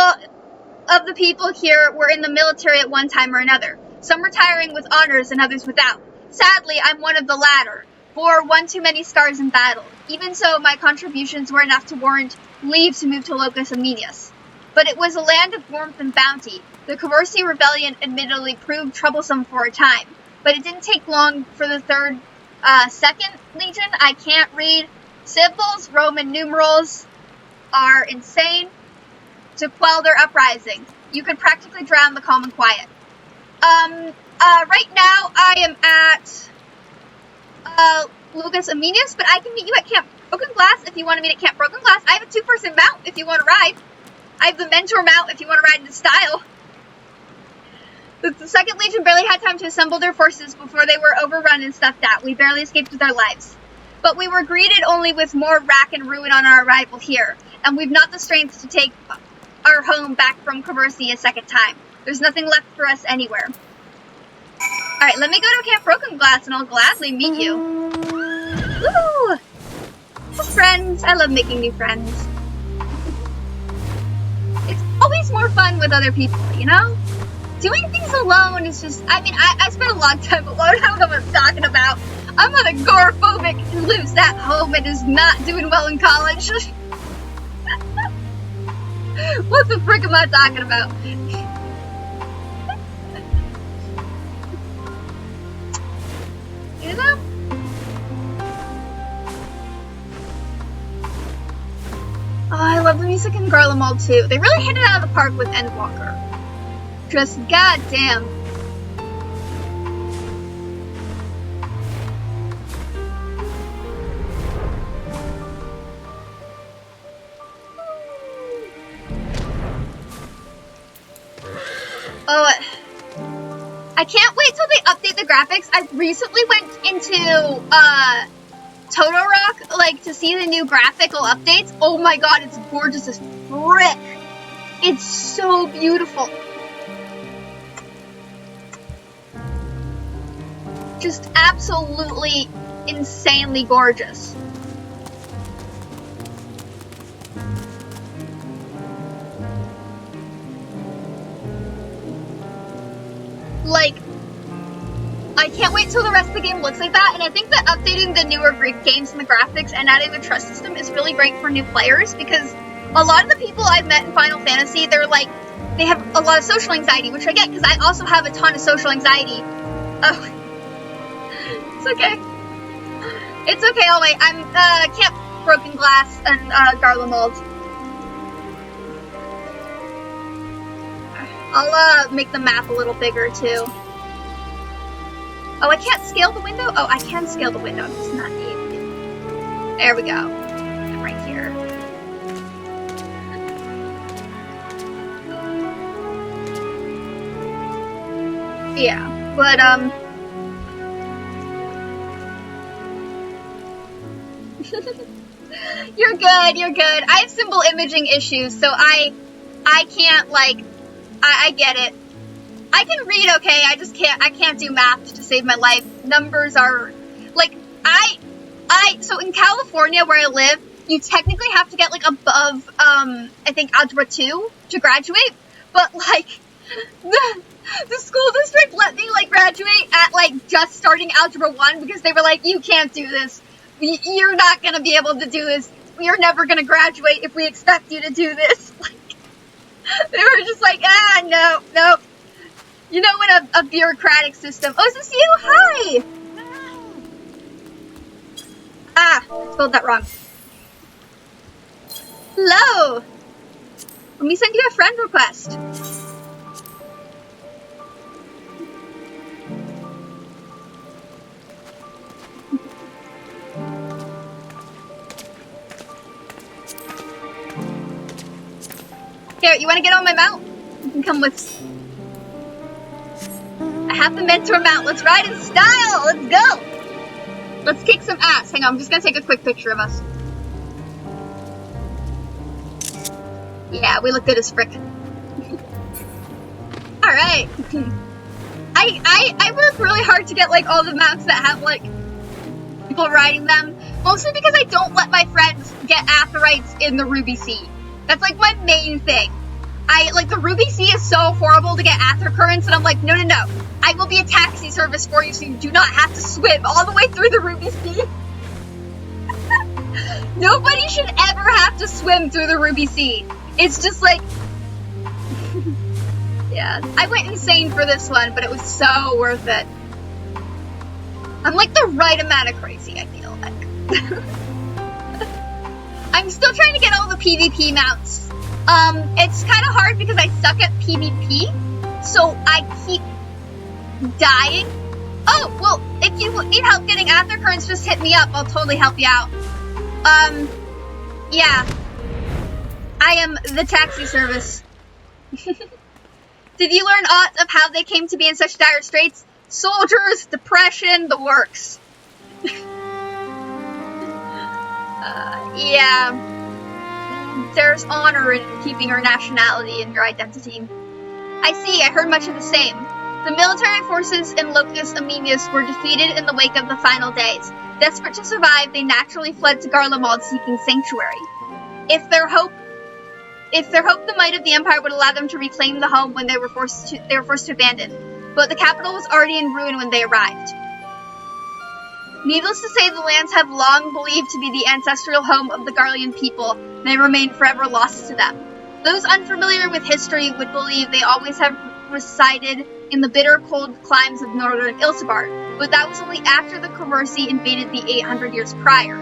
Speaker 1: of the people here were in the military at one time or another. Some retiring with honors and others without. Sadly, I'm one of the latter. Bore one too many scars in battle. Even so, my contributions were enough to warrant leave to move to Locus Omnius. But it was a land of warmth and bounty. The Cavorsi rebellion admittedly proved troublesome for a time, but it didn't take long for the second legion. I can't read symbols. Roman numerals are insane. To quell their uprising. You could practically drown the calm and quiet. Right now I am at Locus Omnius, but I can meet you at Camp Broken Glass if you want to meet at Camp Broken Glass. I have a 2-person mount if you want to ride. I have the Mentor mount if you want to ride in style. The 2nd Legion barely had time to assemble their forces before they were overrun and stuffed out. We barely escaped with our lives. But we were greeted only with more rack and ruin on our arrival here, and we've not the strength to take our home back from Cavorsi a second time. There's nothing left for us anywhere. Alright, let me go to Camp Broken Glass and I'll gladly meet you. Woo! Friends. I love making new friends. It's always more fun with other people, you know? Doing things alone is just, I mean, I spent a long time alone. I don't know what I'm talking about. I'm not agoraphobic and lives at home and is not doing well in college. What the frick am I talking about? You know? Oh, I love the music in Garlemald too. They really hit it out of the park with Endwalker. Just goddamn. Oh, I can't wait till they update the graphics. I recently went into Totorock, like, to see the new graphical updates. Oh my god, it's gorgeous as frick. It's so beautiful. Just absolutely insanely gorgeous. Like, I can't wait till the rest of the game looks like that, and I think that updating the newer Greek games and the graphics and adding the trust system is really great for new players, because a lot of the people I've met in Final Fantasy, they're like, they have a lot of social anxiety, which I get, because I also have a ton of social anxiety. Oh. It's okay. It's okay, I'll wait. I'm, Camp Broken Glass and, Garlemald. I'll, make the map a little bigger, too. Oh, I can't scale the window? Oh, I can scale the window. I'm just not able to. There we go. I'm right here. Yeah, but, You're good, you're good. I have symbol imaging issues, so I can't, like, I get it. I can read okay, I can't do math to save my life. Numbers are, like, so in California where I live, you technically have to get, like, above, I think Algebra 2 to graduate, but, like, the school district let me, like, graduate at, like, just starting Algebra 1 because they were like, you can't do this. You're not gonna be able to do this. You're never gonna graduate if we expect you to do this. Like, they were just like, no. You know, in a bureaucratic system. Oh, is this you? Hi! Ah, I spelled that wrong. Hello! Let me send you a friend request. Here, you want to get on my mount? You can come with. I have the mentor mount. Let's ride in style. Let's go. Let's kick some ass. Hang on, I'm just gonna take a quick picture of us. Yeah, we look good as frick. Alright. I work really hard to get, like, all the mounts that have, like, people riding them. Mostly because I don't let my friends get atherites in the Ruby Sea. That's, like, my main thing. The Ruby Sea is so horrible to get Aether Currents, and I'm like, no. I will be a taxi service for you so you do not have to swim all the way through the Ruby Sea. Nobody should ever have to swim through the Ruby Sea. It's just like... Yeah, I went insane for this one, but it was so worth it. I'm like the right amount of crazy, I feel like. I'm still trying to get all the PvP mounts. It's kind of hard because I suck at PvP, so I keep dying. Oh, well, if you need help getting Aether Currents, just hit me up. I'll totally help you out. Yeah. I am the taxi service. Did you learn aught of how they came to be in such dire straits? Soldiers, depression, the works. Yeah. There's honor in keeping your nationality and your identity. I see, I heard much of the same. The military forces in Locus Amenius were defeated in the wake of the final days. Desperate to survive, they naturally fled to Garlemald seeking sanctuary. If their hope the might of the Empire would allow them to reclaim the home when they were forced to abandon. But the capital was already in ruin when they arrived. Needless to say, the lands have long believed to be the ancestral home of the Garlean people, and they remain forever lost to them. Those unfamiliar with history would believe they always have resided in the bitter cold climes of northern Ilsebard, but that was only after the Conversi invaded the 800 years prior.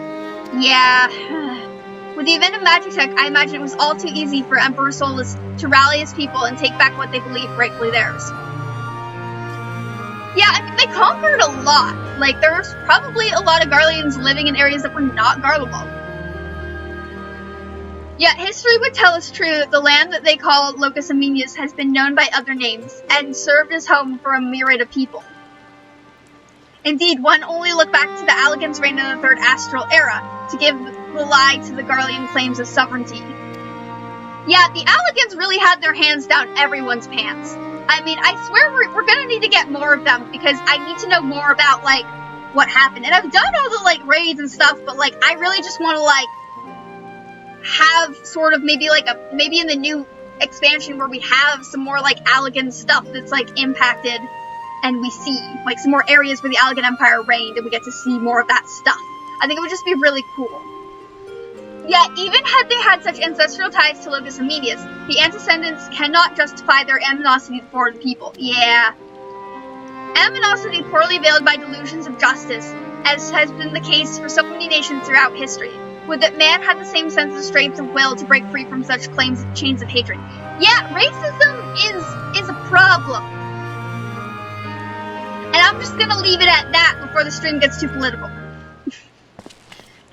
Speaker 1: Yeah. With the event of Magitech, I imagine it was all too easy for Emperor Solus to rally his people and take back what they believed rightfully theirs. Yeah, I mean, they conquered a lot. Like, there's probably a lot of Garleans living in areas that were not Garlemald. Yet history would tell us true that the land that they call Locus Amenius has been known by other names and served as home for a myriad of people. Indeed, one only look back to the Allegans' reign in the Third Astral Era to give the lie to the Garlean claims of sovereignty. Yeah, the Allegans really had their hands down everyone's pants. I mean, I swear we're gonna need to get more of them because I need to know more about, like, what happened. And I've done all the, like, raids and stuff, but, like, I really just want to, like, have sort of maybe in the new expansion where we have some more, like, Allegan stuff that's, like, impacted and we see, like, some more areas where the Allegan Empire reigned and we get to see more of that stuff. I think it would just be really cool. Yet, even had they had such ancestral ties to Locus Amenius, the antecedents cannot justify their animosity to foreign people. Yeah. Animosity poorly veiled by delusions of justice, as has been the case for so many nations throughout history. Would that man have the same sense of strength of will to break free from such chains of hatred? Yeah, racism is a problem. And I'm just gonna leave it at that before the stream gets too political.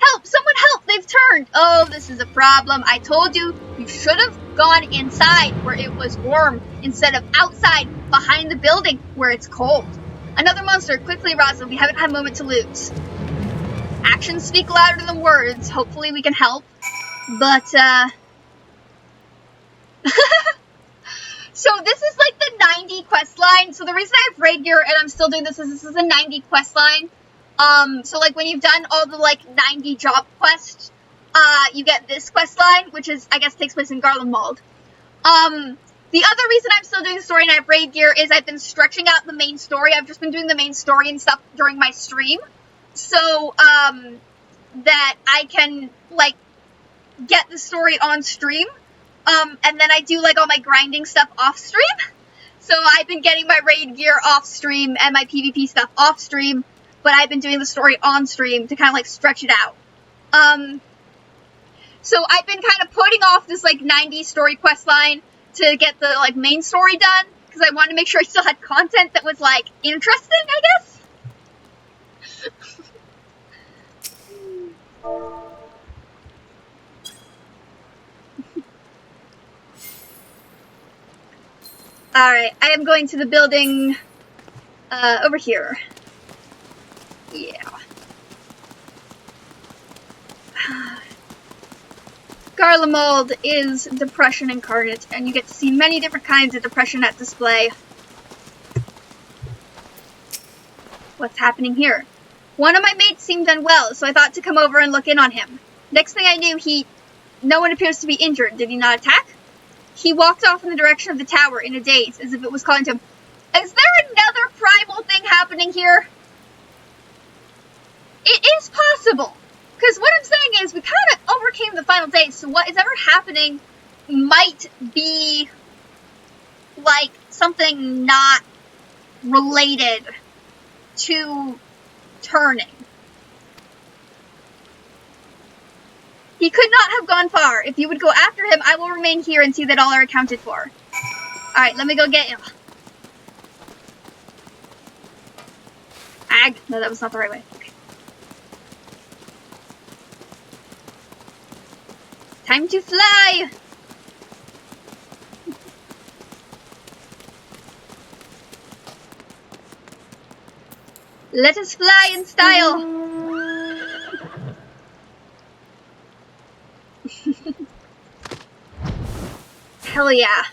Speaker 1: Help! Someone help! They've turned! Oh, this is a problem. I told you, you should have gone inside where it was warm instead of outside behind the building where it's cold. Another monster! Quickly, Rosalind, we haven't had a moment to lose. Actions speak louder than words. Hopefully we can help. But, so this is like the 90 quest line. So the reason I have raid gear and I'm still doing this is this is a 90 quest line. So like when you've done all the like 90 job quests, you get this quest line, which is, I guess, takes place in Garlemald. The other reason I'm still doing the story and I have raid gear is I've been stretching out the main story. I've just been doing the main story and stuff during my stream. So, that I can, like, get the story on stream. And then I do, like, all my grinding stuff off stream. So I've been getting my raid gear off stream and my PvP stuff off stream. But I've been doing the story on stream to kind of, like, stretch it out. So I've been kind of putting off this, like, 90 story quest line to get the, like, main story done. Because I wanted to make sure I still had content that was, like, interesting, I guess. Alright, I am going to the building, over here. Yeah. Garlemald is depression incarnate, and you get to see many different kinds of depression at display. What's happening here? One of my mates seemed unwell, so I thought to come over and look in on him. Next thing I knew, no one appears to be injured. Did he not attack? He walked off in the direction of the tower in a daze, as if it was calling to him. Is there another primal thing happening here? It is possible. Because what I'm saying is, we kind of overcame the final daze, so what is ever happening might be, like, something not related to turning. He could not have gone far. If you would go after him, I will remain here and see that all are accounted for. Alright, let me go get him. Ag. No, that was not the right way. Okay. Time to fly! Let us fly in style! Hell yeah.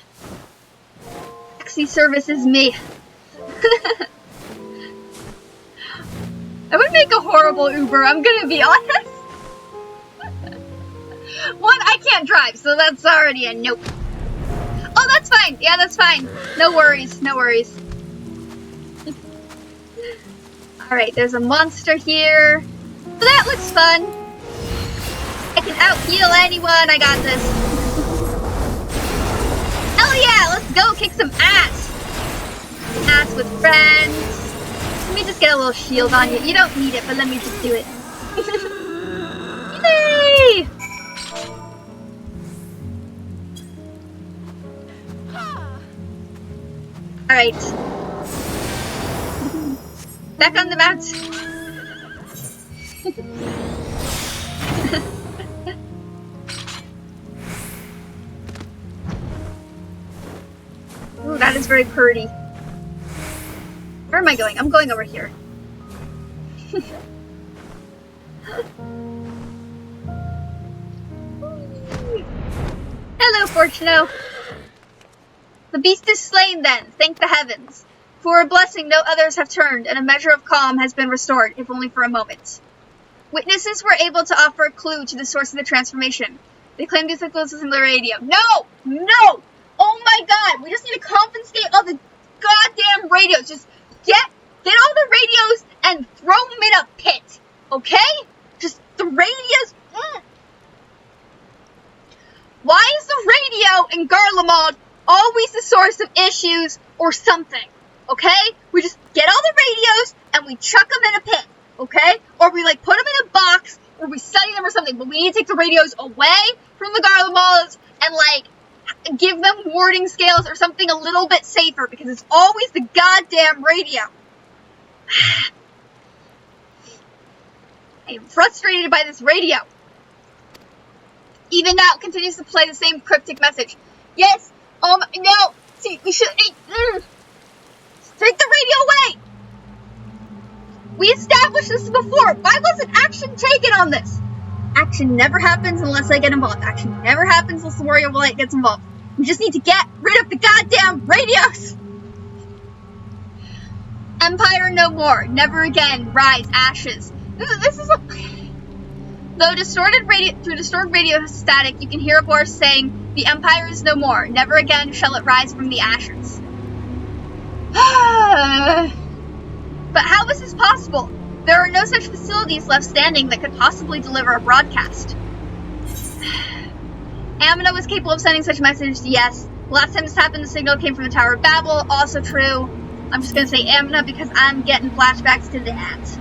Speaker 1: Taxi service is me. I would make a horrible Uber, I'm gonna be honest. One, I can't drive, so that's already a nope. Oh, that's fine. Yeah, that's fine. No worries, no worries. Alright, there's a monster here. So that looks fun. I can out-heal anyone, I got this. Hell yeah, let's go kick some ass. Ass with friends. Let me just get a little shield on you. You don't need it, but let me just do it. Yay! Alright. Back on the mount. Ooh, that is very pretty. Where am I going? I'm going over here. Hello, Fortuno. The beast is slain then, thank the heavens. For a blessing no others have turned, and a measure of calm has been restored, if only for a moment. Witnesses were able to offer a clue to the source of the transformation. They claimed these clues in the radio. No! No! Oh my god! We just need to confiscate all the goddamn radios. Just get all the radios and throw them in a pit. Okay? Just the radios. Why is the radio in Garlemald always the source of issues or something? Okay? We just get all the radios and we chuck them in a pit. Okay? Or we like put them in a box or we study them or something. But we need to take the radios away from the Garlemalds and like give them warding scales or something a little bit safer because it's always the goddamn radio. I am frustrated by this radio. Even now, it continues to play the same cryptic message. Yes, no, see, we should, take the radio away. We established this before. Why wasn't action taken on this? Action never happens unless I get involved. Action never happens unless the Warrior of Light gets involved. We just need to get rid of the goddamn radios. Empire no more. Never again. Rise, ashes. This is a... Though through distorted radio static, you can hear a voice saying, "The Empire is no more. Never again shall it rise from the ashes." But how is this possible? There are no such facilities left standing that could possibly deliver a broadcast. Amina was capable of sending such messages, yes. Last time this happened, the signal came from the Tower of Babel, also true. I'm just gonna say Amina because I'm getting flashbacks to that.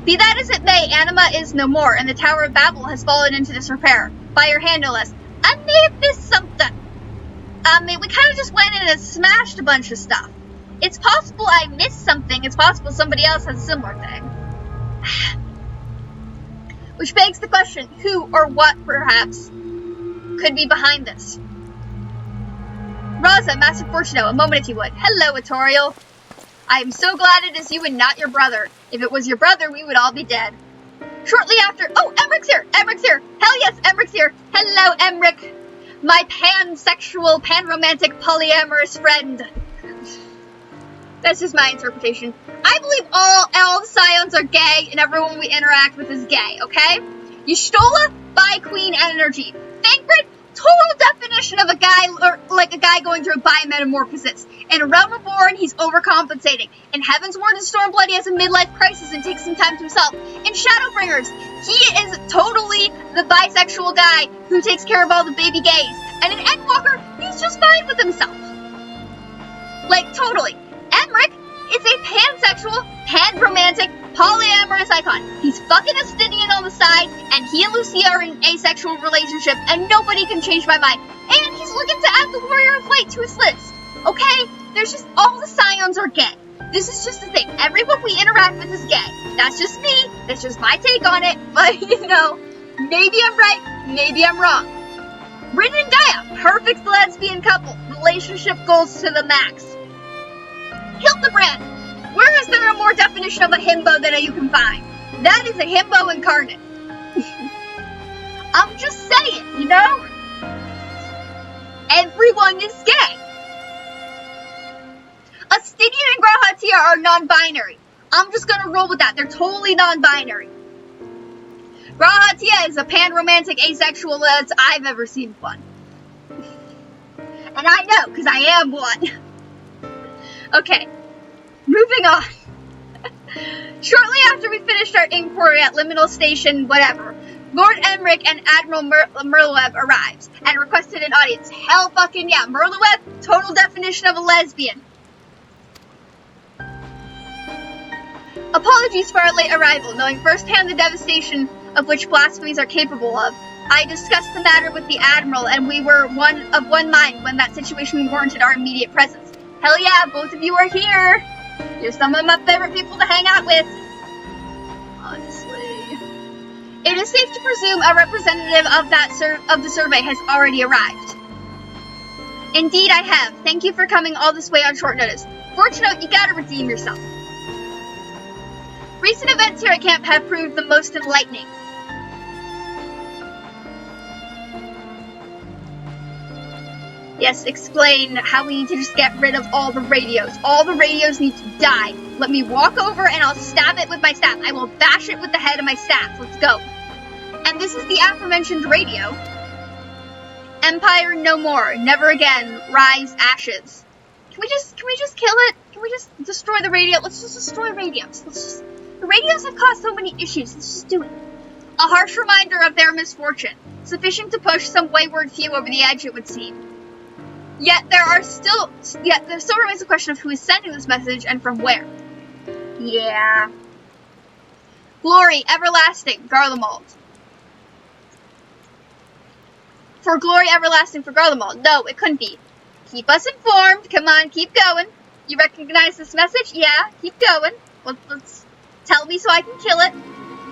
Speaker 1: Be that as it may, Anima is no more, and the Tower of Babel has fallen into disrepair. By your hand, no less. I may have missed something. We kind of just went in and smashed a bunch of stuff. It's possible I missed something. It's possible somebody else has a similar thing. Which begs the question, who or what, perhaps, could be behind this? Raza, Master Fortuno, a moment if you would. Hello, Etorial. I am so glad it is you and not your brother. If it was your brother, we would all be dead. Shortly after... Oh, Emrick's here! Emrick's here! Hell yes, Emrick's here! Hello, Emrick! My pansexual, panromantic, polyamorous friend. That's just my interpretation. I believe all the Scions are gay and everyone we interact with is gay, okay? Y'shtola, bi-queen energy. Thancred, total definition of a guy, or like a guy going through a bi-metamorphosis. In a Realm Reborn, he's overcompensating. In Heaven's Word and Stormblood, he has a midlife crisis and takes some time to himself. In Shadowbringers, he is totally the bisexual guy who takes care of all the baby gays. And in Endwalker, he's just fine with himself. Like, totally. Emrick is a pansexual, pan-romantic, polyamorous icon. He's fucking Estinian on the side, and he and Lucia are in an asexual relationship, and nobody can change my mind. And he's looking to add the Warrior of Light to his list. Okay? There's just, all the Scions are gay. This is just the thing. Everyone we interact with is gay. That's just me. That's just my take on it. But, you know, maybe I'm right, maybe I'm wrong. Rin and Gaia, perfect lesbian couple. Relationship goals to the max. Hildebrand, where is there a more definition of a himbo than you can find? That is a himbo incarnate. I'm just saying, you know? Everyone is gay. Estinian and Grahatia are non-binary. I'm just gonna roll with that. They're totally non-binary. Grahatia is a pan-romantic asexual as I've ever seen one. And I know, because I am one. Okay, moving on. Shortly after we finished our inquiry at Liminal Station, whatever, Lord Emmerich and Admiral Merleweb arrives and requested an audience. Hell fucking yeah. Merleweb, total definition of a lesbian. Apologies for our late arrival. Knowing firsthand the devastation of which blasphemies are capable of, I discussed the matter with the Admiral, and we were of one mind when that situation warranted our immediate presence. Hell yeah, both of you are here! You're some of my favorite people to hang out with. Honestly. It is safe to presume a representative of the survey has already arrived. Indeed I have. Thank you for coming all this way on short notice. Fortunate, you gotta redeem yourself. Recent events here at camp have proved the most enlightening. Yes, explain how we need to just get rid of all the radios. All the radios need to die. Let me walk over and I'll stab it with my staff. I will bash it with the head of my staff. Let's go. And this is the aforementioned radio. Empire no more. Never again. Rise ashes. Can we just kill it? Can we just destroy the radio? Let's just destroy radios. The radios have caused so many issues. Let's just do it. A harsh reminder of their misfortune. Sufficient to push some wayward few over the edge, it would seem. Yet there still remains the question of who is sending this message and from where. Yeah. Glory everlasting, Garlemald. For glory everlasting for Garlemald. No, it couldn't be. Keep us informed. Come on, keep going. You recognize this message? Yeah, keep going. Let's tell me so I can kill it.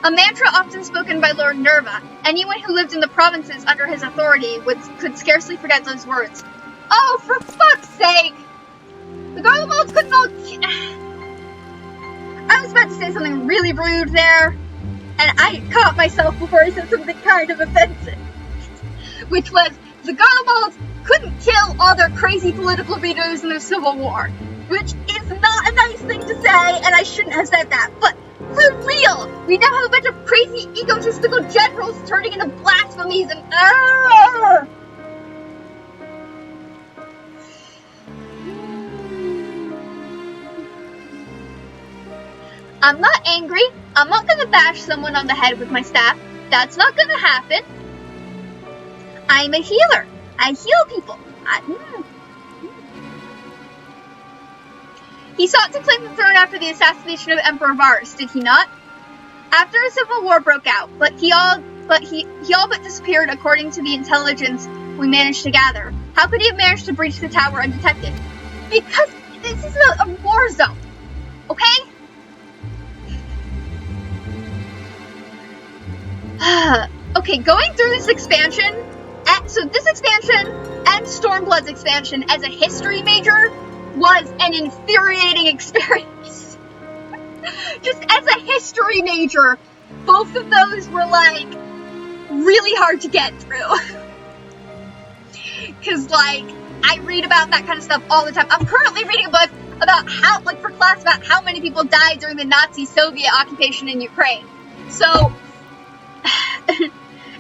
Speaker 1: A mantra often spoken by Lord Nerva. Anyone who lived in the provinces under his authority could scarcely forget those words. Oh, for fuck's sake! The Garlemalds couldn't all... I was about to say something really rude there, and I caught myself before I said something kind of offensive. Which was, the Garlemalds couldn't kill all their crazy political leaders in the Civil War. Which is not a nice thing to say, and I shouldn't have said that, but for real! We now have a bunch of crazy, egotistical generals turning into blasphemies and... I'm not angry. I'm not gonna bash someone on the head with my staff. That's not gonna happen. I'm a healer. I heal people. He sought to claim the throne after the assassination of Emperor Varus, did he not? After a civil war broke out, he all but disappeared according to the intelligence we managed to gather. How could he have managed to breach the tower undetected? Because this is a war zone. Okay? Okay, going through this expansion, so this expansion and Stormblood's expansion as a history major was an infuriating experience. Just as a history major, both of those were like really hard to get through. Cause like, I read about that kind of stuff all the time. I'm currently reading a book about how, like for class, about how many people died during the Nazi-Soviet occupation in Ukraine. So,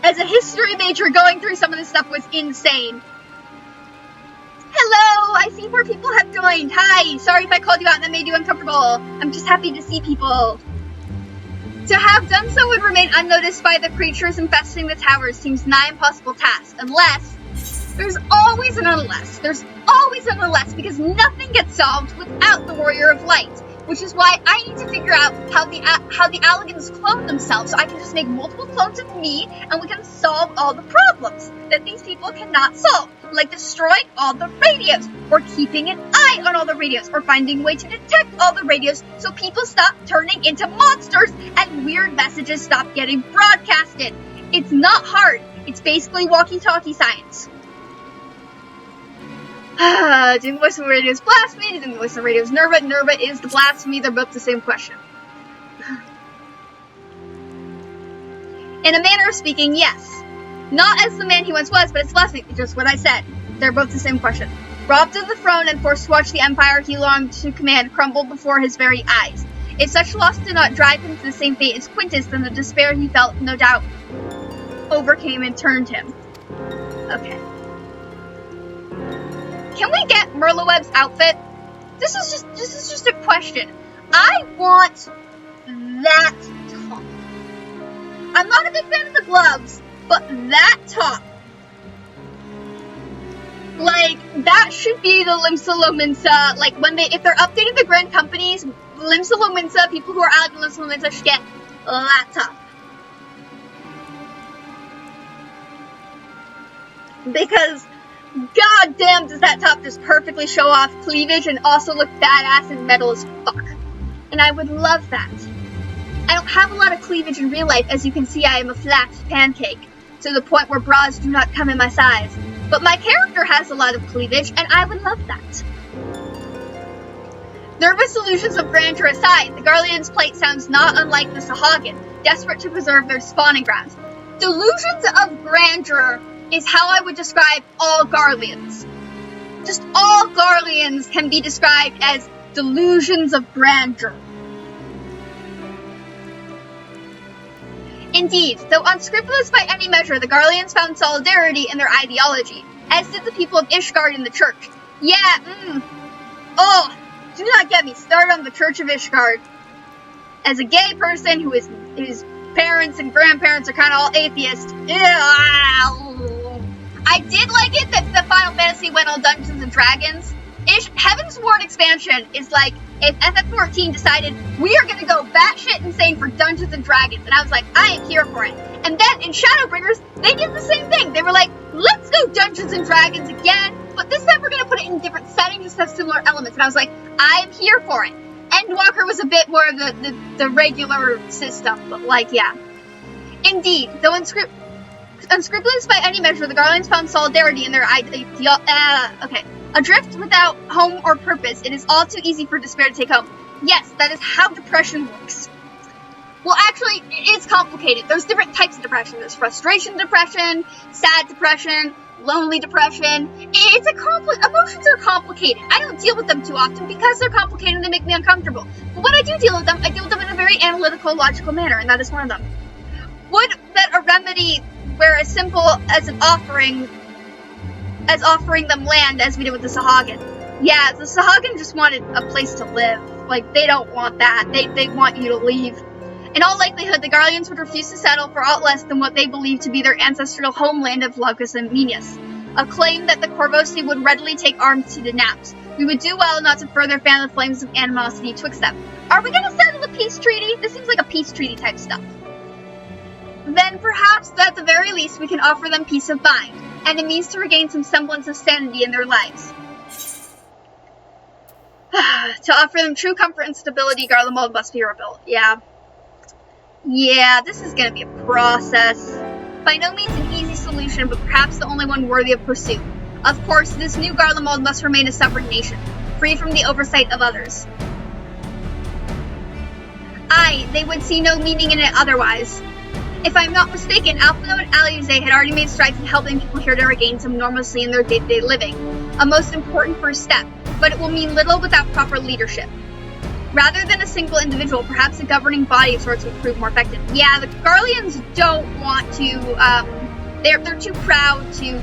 Speaker 1: as a history major, going through some of this stuff was insane. Hello! I see more people have joined. Hi! Sorry if I called you out and that made you uncomfortable. I'm just happy to see people. To have done so would remain unnoticed by the creatures infesting the towers seems nigh impossible task, unless... There's always an unless. There's always an unless, because nothing gets solved without the Warrior of Light. Which is why I need to figure out how the Alligans clone themselves, so I can just make multiple clones of me, and we can solve all the problems that these people cannot solve. Like destroying all the radios, or keeping an eye on all the radios, or finding a way to detect all the radios so people stop turning into monsters and weird messages stop getting broadcasted. It's not hard. It's basically walkie-talkie science. Doing the voice of the radio is blasphemy, doing the voice of the radio is Nerva. Nerva is the blasphemy, they're both the same question. In a manner of speaking, yes. Not as the man he once was, but it's blasphemy, just what I said. They're both the same question. Robbed of the throne and forced to watch the empire he longed to command crumble before his very eyes. If such loss did not drive him to the same fate as Quintus, then the despair he felt, no doubt, overcame and turned him. Okay. Can we get Merleweb's outfit? This is just a question. I want that top. I I'm not a big fan of the gloves, but that top, like, that should be the Limsa Lominsa, like, if they're updating the Grand Companies, Limsa Lominsa, people who are allied with Limsa Lominsa should get that top. Because, goddamn, does that top just perfectly show off cleavage and also look badass and metal as fuck. And I would love that. I don't have a lot of cleavage in real life, as you can see I am a flat pancake, to the point where bras do not come in my size. But my character has a lot of cleavage, and I would love that. Nervous illusions of grandeur aside, the Garlean's plight sounds not unlike the Sahagin, desperate to preserve their spawning grounds. Delusions of grandeur is how I would describe all Garleans. Just all Garleans can be described as delusions of grandeur. Indeed, though unscrupulous by any measure, the Garleans found solidarity in their ideology, as did the people of Ishgard in the church. Oh, do not get me started on the Church of Ishgard. As a gay person whose parents and grandparents are kind of all atheists, I did like it that the Final Fantasy went all Dungeons and Dragons. Heaven's Ward expansion is like if FF14 decided we are gonna go batshit insane for Dungeons and Dragons, and I was like, I am here for it. And then in Shadowbringers, they did the same thing. They were like, let's go Dungeons and Dragons again, but this time we're gonna put it in different settings, just have similar elements. And I was like, I am here for it. Endwalker was a bit more of the regular system, but like, yeah. Indeed, though unscrupulous by any measure, the Garleans found solidarity in their Adrift without home or purpose, it is all too easy for despair to take home. Yes, that is how depression works. Well, actually, it's complicated. There's different types of depression. There's frustration depression, sad depression, lonely depression. Emotions are complicated. I don't deal with them too often because they're complicated and they make me uncomfortable. But when I do deal with them, I deal with them in a very analytical, logical manner, and that is one of them. Would that a remedy were as simple as offering them land as we did with the Sahagin. Yeah, the Sahagin just wanted a place to live. Like, they don't want that. They want you to leave. In all likelihood, the Garleans would refuse to settle for aught less than what they believed to be their ancestral homeland of Laucus and Menius, a claim that the Corvosi would readily take arms to denounce. We would do well not to further fan the flames of animosity twixt them. Are we gonna settle a peace treaty? This seems like a peace treaty type stuff. Then perhaps, at the very least, we can offer them peace of mind, and a means to regain some semblance of sanity in their lives. To offer them true comfort and stability, Garlemald must be rebuilt. Yeah, this is gonna be a process. By no means an easy solution, but perhaps the only one worthy of pursuit. Of course, this new Garlemald must remain a separate nation, free from the oversight of others. Aye, they would see no meaning in it otherwise. If I'm not mistaken, Alphino and Aliuze had already made strides in helping people here to regain some normalcy in their day-to-day living, a most important first step, but it will mean little without proper leadership. Rather than a single individual, perhaps a governing body of sorts would prove more effective. Yeah, the Garleans don't want to, they're too proud to,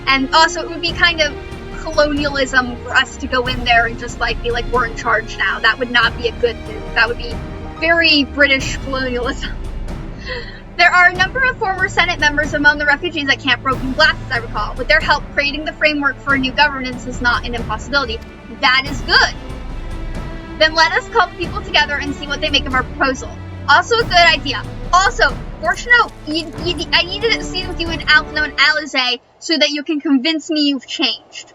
Speaker 1: and also it would be kind of colonialism for us to go in there and just be like, we're in charge now. That would not be a good move. That would be very British colonialism. There are a number of former Senate members among the refugees at Camp Broken Glass, as I recall. With their help, creating the framework for a new governance is not an impossibility. That is good. Then let us call people together and see what they make of our proposal. Also a good idea. Also, Fortuno, I needed to see with you in Alphino and Aliuze so that you can convince me you've changed.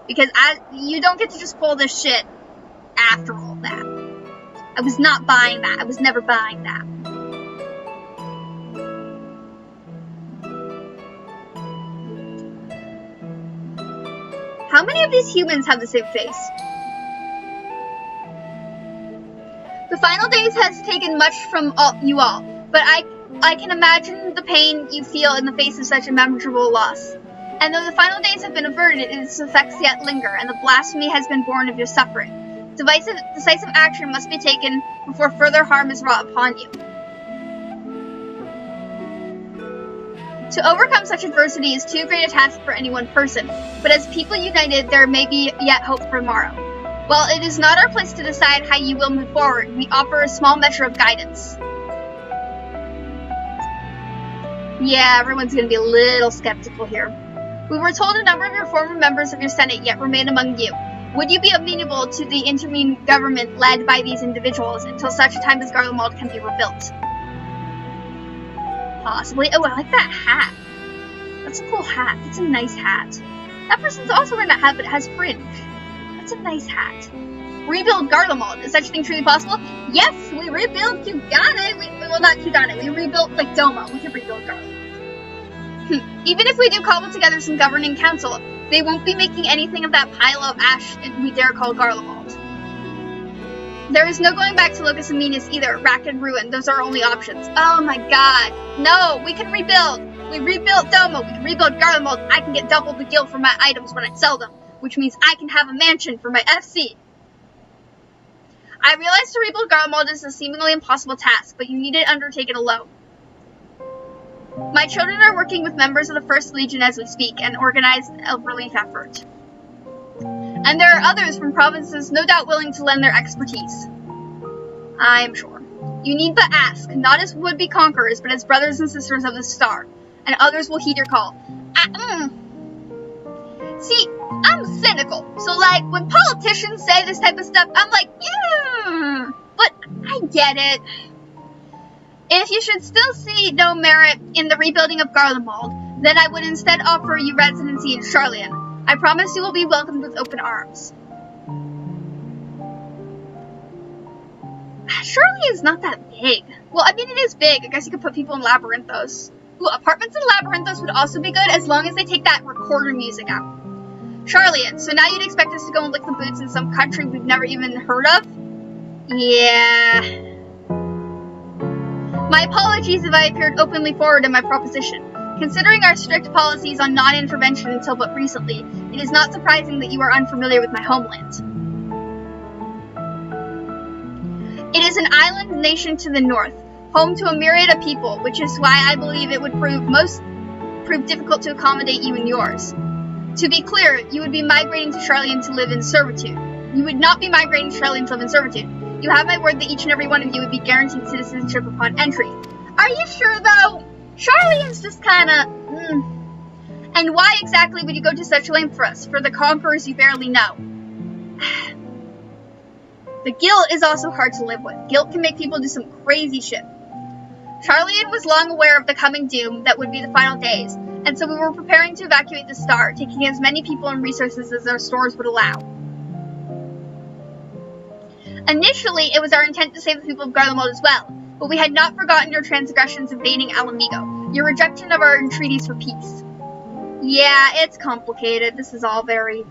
Speaker 1: Because you don't get to just pull this shit after all that. I was not buying that. I was never buying that. How many of these humans have the same face? The final days has taken much from you all, but I can imagine the pain you feel in the face of such immeasurable loss. And though the final days have been averted, its effects yet linger, and the blasphemy has been born of your suffering. Decisive action must be taken before further harm is wrought upon you. To overcome such adversity is too great a task for any one person, but as people united, there may be yet hope for tomorrow. While it is not our place to decide how you will move forward, we offer a small measure of guidance. Yeah, everyone's gonna be a little skeptical here. We were told a number of your former members of your Senate yet remain among you. Would you be amenable to the interim government led by these individuals until such a time as Garlemald can be rebuilt? Possibly. Oh, I like that hat. That's a cool hat. That's a nice hat. That person's also wearing that hat, but it has fringe. That's a nice hat. Rebuild Garlemald. Is such a thing truly possible? Yes, we rebuilt Kugane. Well, not Kugane. We rebuilt, like, Doma. We can rebuild Garlemald. Even if we do cobble together some governing council, they won't be making anything of that pile of ash we dare call Garlemald. There is no going back to Locus and Minas either. Rack and Ruin. Those are our only options. Oh my god. No, we can rebuild. We rebuilt Doma. We can rebuild Garlemald. I can get double the gil for my items when I sell them, which means I can have a mansion for my FC. I realize to rebuild Garlemald is a seemingly impossible task, but you need to undertake it alone. My children are working with members of the First Legion as we speak and organize a relief effort. And there are others from provinces no doubt willing to lend their expertise. I am sure. You need but ask, not as would-be conquerors, but as brothers and sisters of the Star, and others will heed your call. See, I'm cynical, so like, when politicians say this type of stuff, I'm like, yeah, but I get it. If you should still see no merit in the rebuilding of Garlemald, then I would instead offer you residency in Charlian. I promise you will be welcomed with open arms. Charlian's not that big. Well, I mean, it is big. I guess you could put people in Labyrinthos. Ooh, apartments in Labyrinthos would also be good as long as they take that recorder music out. Charlian, so now you'd expect us to go and lick the boots in some country we've never even heard of? Yeah. My apologies if I appeared openly forward in my proposition. Considering our strict policies on non-intervention until but recently, it is not surprising that you are unfamiliar with my homeland. It is an island nation to the north, home to a myriad of people, which is why I believe it would prove difficult to accommodate you and yours. To be clear, you would be migrating to Charlian to live in servitude. You would not be migrating to Charlian to live in servitude. You have my word that each and every one of you would be guaranteed citizenship upon entry. Are you sure, though? Charlian's just kinda, And why exactly would you go to such length for us, for the conquerors you barely know? The guilt is also hard to live with. Guilt can make people do some crazy shit. Charlian was long aware of the coming doom that would be the final days, and so we were preparing to evacuate the star, taking as many people and resources as our stores would allow. Initially, it was our intent to save the people of Garlemald as well, but we had not forgotten your transgressions invading Alamigo, your rejection of our entreaties for peace. Yeah, it's complicated. This is all very...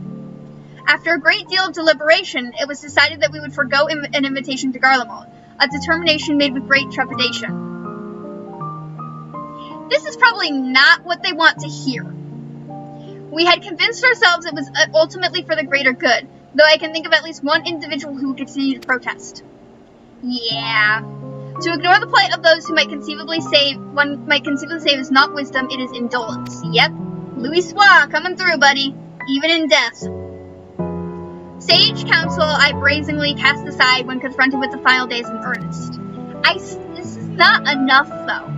Speaker 1: After a great deal of deliberation, it was decided that we would forego an invitation to Garlemald, a determination made with great trepidation. This is probably not what they want to hear. We had convinced ourselves it was ultimately for the greater good, though I can think of at least one individual who would continue to protest. Yeah. To ignore the plight of those who one might conceivably save is not wisdom, it is indolence. Yep. Louis Soir coming through, buddy. Even in death. Sage counsel I brazenly cast aside when confronted with the final days in earnest. This is not enough, though.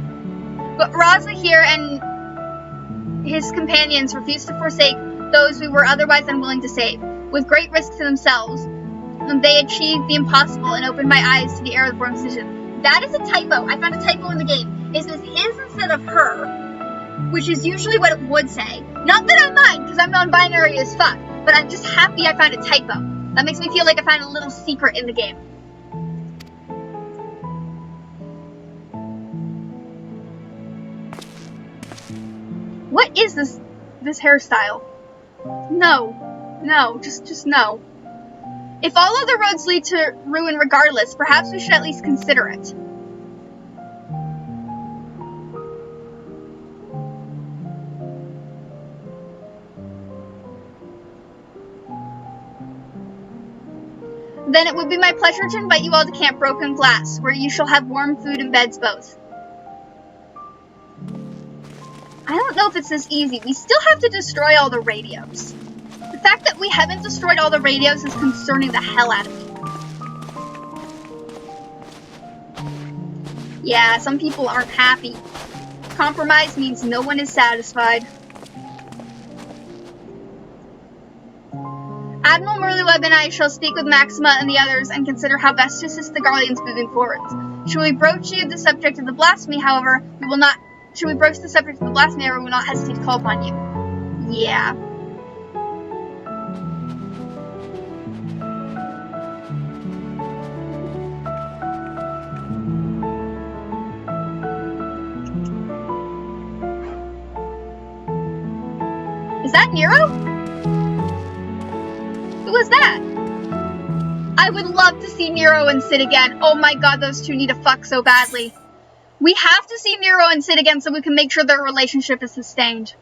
Speaker 1: But Raza here and his companions refused to forsake those we were otherwise unwilling to save. With great risk to themselves, they achieved the impossible and opened my eyes to the error of the decision. That is a typo. I found a typo in the game. It says his instead of her, which is usually what it would say. Not that I mind, because I'm non-binary as fuck, but I'm just happy I found a typo. That makes me feel like I found a little secret in the game. What is this hairstyle? No, just no. If all other roads lead to ruin regardless, perhaps we should at least consider it. Then it would be my pleasure to invite you all to Camp Broken Glass, where you shall have warm food and beds both. I don't know if it's this easy. We still have to destroy all the radios. The fact that we haven't destroyed all the radios is concerning the hell out of me. Yeah, some people aren't happy. Compromise means no one is satisfied. Admiral Merlyweb and I shall speak with Maxima and the others and consider how best to assist the Guardians moving forwards. Should we broach you the subject of the blasphemy, however, we will not hesitate to call upon you. Yeah. Is that Nero? Who was that? I would love to see Nero and Sid again. Oh my god, those two need to fuck so badly. We have to see Nero and Sid again so we can make sure their relationship is sustained.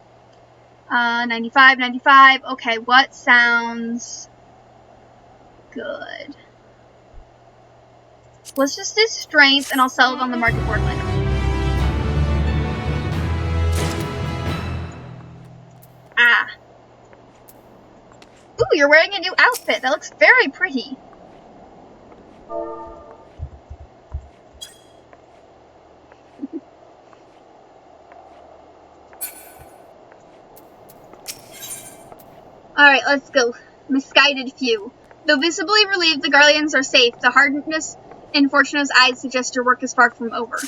Speaker 1: 95. Okay, what sounds good? Let's just do strength and I'll sell it on the market board later. Ah. Ooh, you're wearing a new outfit. That looks very pretty. Alright, let's go. Misguided few. Though visibly relieved the Guardians are safe, the hardness in Fortuna's eyes suggests your work is far from over.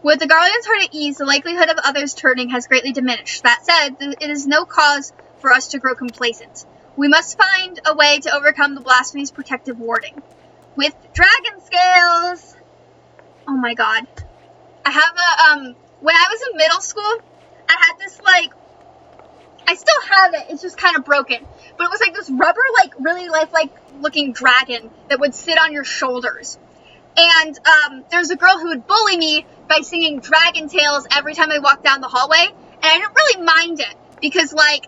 Speaker 1: With the Guardians hard at ease, the likelihood of others turning has greatly diminished. That said, it is no cause for us to grow complacent. We must find a way to overcome the blasphemy's protective warding. With dragon scales! Oh my god. I have a, when I was in middle school, I had this, like, I still have it, it's just kind of broken. But it was like this rubber, like, really lifelike looking dragon that would sit on your shoulders. And, there's a girl who would bully me by singing Dragon Tales every time I walked down the hallway. And I didn't really mind it, because, like,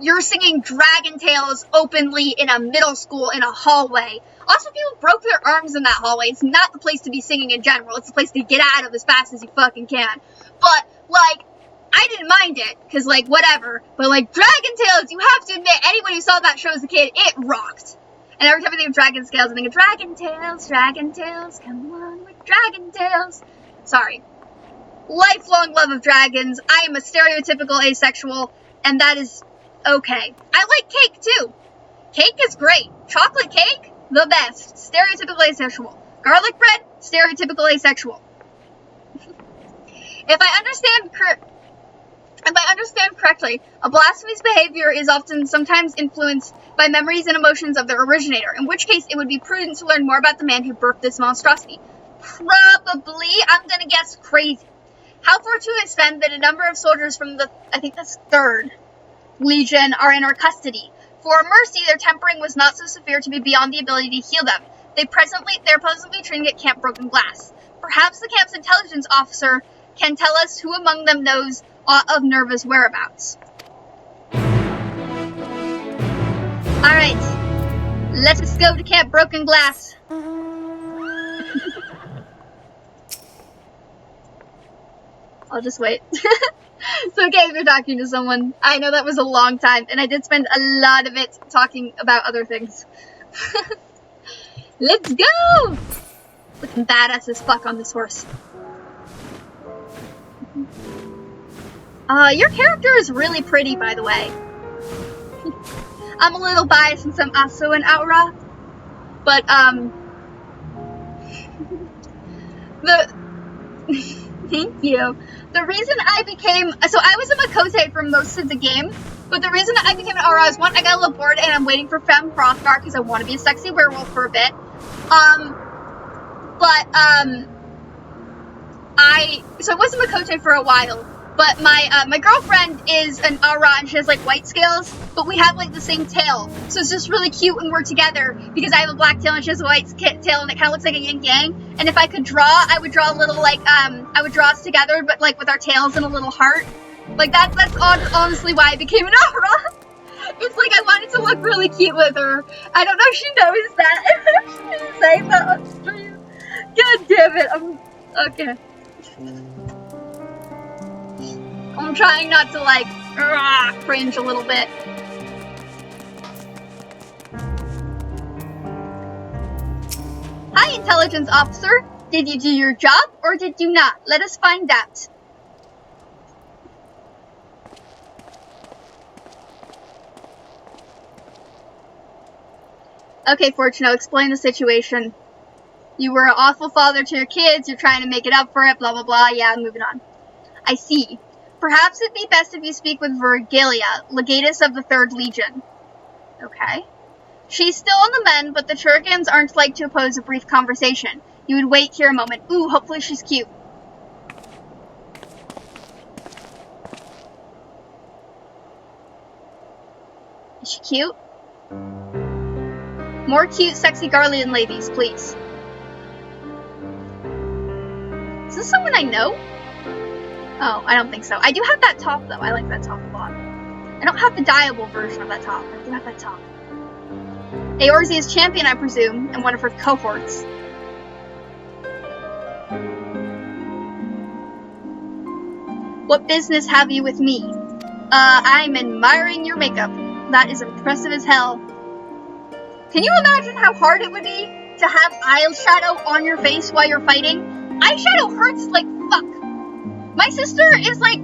Speaker 1: you're singing Dragon Tales openly in a middle school in a hallway. Also, people broke their arms in that hallway. It's not the place to be singing in general. It's the place to get out of as fast as you fucking can. But, like, I didn't mind it, because, like, whatever. But, like, Dragon Tales, you have to admit, anyone who saw that show as a kid, it rocked. And every time I think of Dragon Scales, I think of Dragon Tales, come on with Dragon Tales. Sorry. Lifelong love of dragons. I am a stereotypical asexual, and that is okay. I like cake, too. Cake is great. Chocolate cake, the best. Stereotypical asexual. Garlic bread, stereotypical asexual. If I understand correctly, a blasphemous behavior is sometimes influenced by memories and emotions of their originator, in which case it would be prudent to learn more about the man who birthed this monstrosity. Probably, I'm gonna guess crazy. How fortuitous then that a number of soldiers from the, I think that's 3rd Legion, are in our custody. For a mercy, their tempering was not so severe to be beyond the ability to heal them. They're presently training at Camp Broken Glass. Perhaps the camp's intelligence officer can tell us who among them knows aught of Nerva's whereabouts. Alright, let us go to Camp Broken Glass. I'll just wait. It's okay if you're talking to someone. I know that was a long time, and I did spend a lot of it talking about other things. Let's go! Looking badass as fuck on this horse. Your character is really pretty, by the way. I'm a little biased since I'm also an Aura, but, thank you. The reason I became, so I was a Makote for most of the game, but the reason I became an Aura is, one, I got a little bored and I'm waiting for Femme Hrothgar because I want to be a sexy werewolf for a bit. So I was a Makote for a while, but my girlfriend is an Aura and she has, like, white scales, but we have, like, the same tail. So it's just really cute when we're together because I have a black tail and she has a white tail and it kind of looks like a yin-yang. And if I could draw, I would draw a little, like, I would draw us together, but, like, with our tails and a little heart. Like, that's honestly why I became an Aura. It's like I wanted to look really cute with her. I don't know if she knows that. She didn't say that on stream. God damn it. Okay. I'm trying not to, like, cringe a little bit. Hi, intelligence officer. Did you do your job, or did you not? Let us find out. Okay, Fortuno, explain the situation. You were an awful father to your kids, you're trying to make it up for it, blah blah blah, yeah, moving on. I see. Perhaps it'd be best if you speak with Virgilia, legatus of the 3rd Legion. Okay. She's still on the mend, but the Churgans aren't like to oppose a brief conversation. You would wait here a moment. Ooh, hopefully she's cute. Is she cute? More cute, sexy Garlean ladies, please. Is this someone I know? Oh, I don't think so. I do have that top, though. I like that top a lot. I don't have the dyeable version of that top. I do have that top. Eorzea's champion, I presume, and one of her cohorts. What business have you with me? I'm admiring your makeup. That is impressive as hell. Can you imagine how hard it would be to have eyeshadow on your face while you're fighting? Eyeshadow hurts like fuck. My sister is like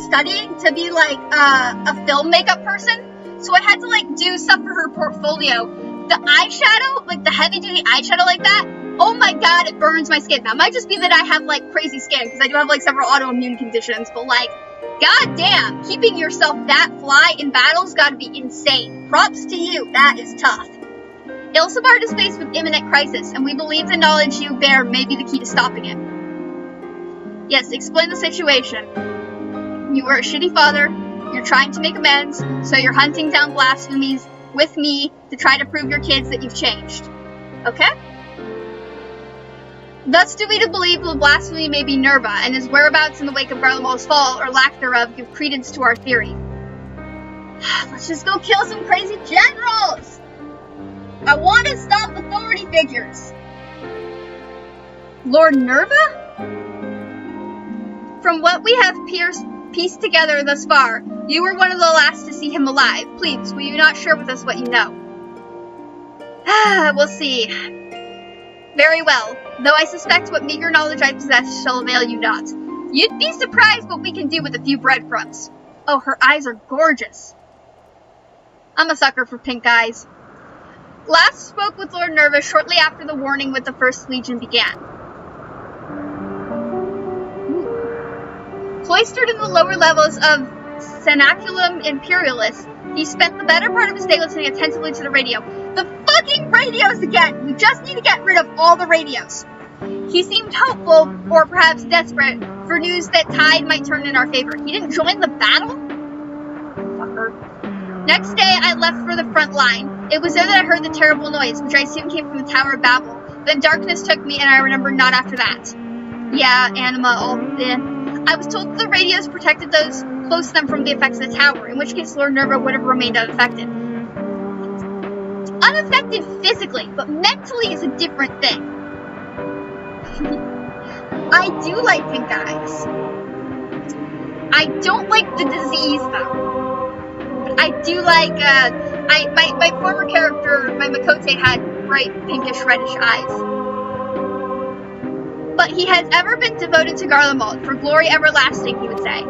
Speaker 1: studying to be like a film makeup person, so I had to like do stuff for her portfolio. The eyeshadow, like the heavy duty eyeshadow like that, oh my god, it burns my skin. Now it might just be that I have like crazy skin because I do have like several autoimmune conditions, but like god damn, keeping yourself that fly in battle's gotta be insane. Props to you, that is tough. Ilsabard is faced with imminent crisis, and we believe the knowledge you bear may be the key to stopping it. Yes, explain the situation. You were a shitty father, you're trying to make amends, so you're hunting down blasphemies with me to try to prove your kids that you've changed. Okay? Thus do we to believe the blasphemy may be Nerva, and his whereabouts in the wake of Garlemald's fall, or lack thereof, give credence to our theory. Let's just go kill some crazy generals! I want to stop authority figures! Lord Nerva? From what we have pieced together thus far, you were one of the last to see him alive. Please, will you not share with us what you know? We'll see. Very well, though I suspect what meager knowledge I possess shall avail you not. You'd be surprised what we can do with a few breadcrumbs. Oh, her eyes are gorgeous. I'm a sucker for pink eyes. Last spoke with Lord Nerva shortly after the warning with the 1st Legion began. Cloistered in the lower levels of Senaculum Imperialis, he spent the better part of his day listening attentively to the radio. The fucking radios again! We just need to get rid of all the radios. He seemed hopeful, or perhaps desperate, for news that tide might turn in our favor. He didn't join the battle? Fucker. Next day, I left for the front line. It was there that I heard the terrible noise, which I assumed came from the Tower of Babel. Then darkness took me, and I remembered not after that. Yeah, Anima, I was told that the radios protected those close to them from the effects of the tower, in which case Lord Nerva would have remained unaffected. Unaffected physically, but mentally is a different thing. I do like pink eyes. I don't like the disease, though. But I do like, my former character, my Makote, had bright pinkish reddish eyes. But he has ever been devoted to Garlemald, for glory everlasting, he would say.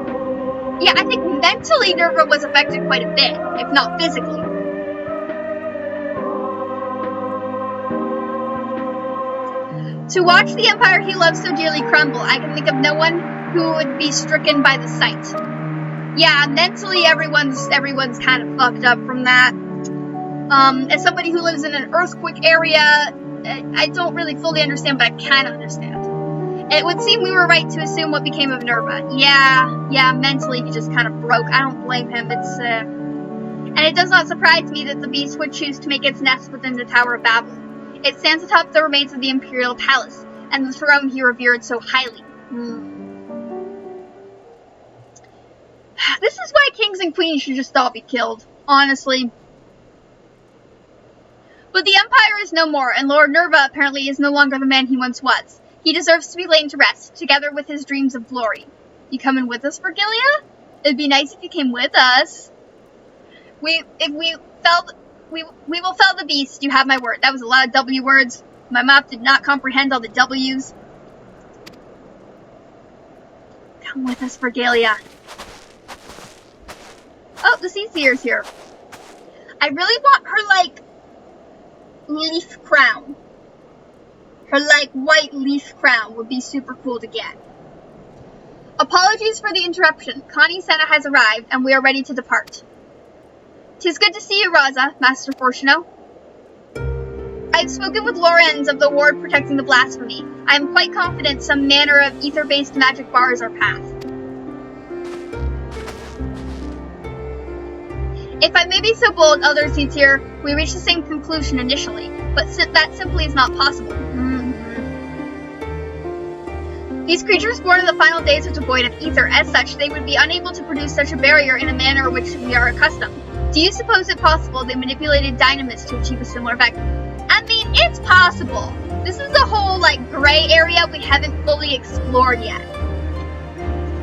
Speaker 1: Yeah, I think mentally Nerva was affected quite a bit, if not physically. To watch the empire he loves so dearly crumble, I can think of no one who would be stricken by the sight. Yeah, mentally everyone's kind of fucked up from that. As somebody who lives in an earthquake area, I don't really fully understand, but I kind of understand. It would seem we were right to assume what became of Nerva. Yeah, mentally he just kind of broke. I don't blame him. And it does not surprise me that the beast would choose to make its nest within the Tower of Babel. It stands atop the remains of the Imperial Palace, and the throne he revered so highly. This is why kings and queens should just all be killed, honestly. But the Empire is no more, and Lord Nerva apparently is no longer the man he once was. He deserves to be laid to rest, together with his dreams of glory. You coming with us, Virgilia? It'd be nice if you came with us. We will fell the beast, you have my word. That was a lot of W words. My mouth did not comprehend all the W's. Come with us, Vergalia. Oh, the Sea Seer's here. I really want her, like, leaf crown. Her, like, white leaf crown would be super cool to get. Apologies for the interruption. Connie Senna has arrived, and we are ready to depart. 'Tis good to see you, Raza, Master Fortuno. I have spoken with Lorenz of the ward protecting the blasphemy. I am quite confident some manner of ether-based magic bars our path. If I may be so bold, Elder Seateer, we reached the same conclusion initially, but that simply is not possible. These creatures born in the final days are devoid of ether. As such, they would be unable to produce such a barrier in a manner which we are accustomed. Do you suppose it possible they manipulated dynamists to achieve a similar effect? I mean, it's possible. This is a whole, like, gray area we haven't fully explored yet.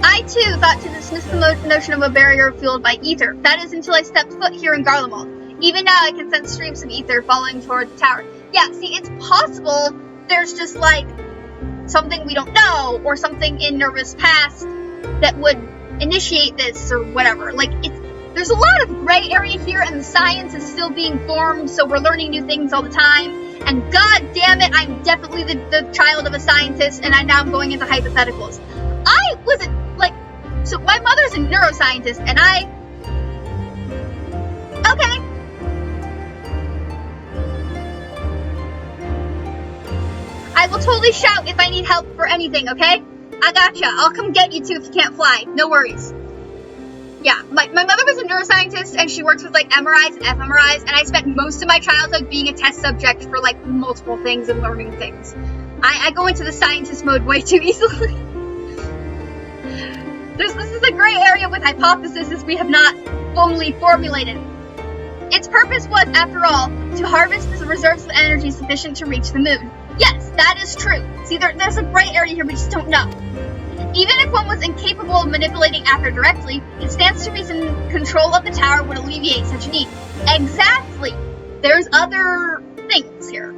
Speaker 1: I, too, thought to dismiss the notion of a barrier fueled by ether. That is until I stepped foot here in Garlemald. Even now, I can sense streams of ether falling toward the tower. Yeah, see, it's possible there's just, like, something we don't know, or something in Nerva's past that would initiate this, or whatever. Like, there's a lot of gray area here, and the science is still being formed, so we're learning new things all the time. And god damn it, I'm definitely the child of a scientist, and now I'm going into hypotheticals. I wasn't, like, so my mother's a neuroscientist, and okay. I will totally shout if I need help for anything, okay? I gotcha. I'll come get you too if you can't fly. No worries. Yeah, my mother was a neuroscientist, and she works with, like, MRIs and fMRIs, and I spent most of my childhood being a test subject for, like, multiple things and learning things. I go into the scientist mode way too easily. This is a gray area with hypotheses we have not fully formulated. Its purpose was, after all, to harvest the reserves of energy sufficient to reach the moon. Yes, that is true. See, there's a gray area here we just don't know. Even if one was incapable of manipulating Aether directly, it stands to reason control of the tower would alleviate such a need. Exactly! There's other things here.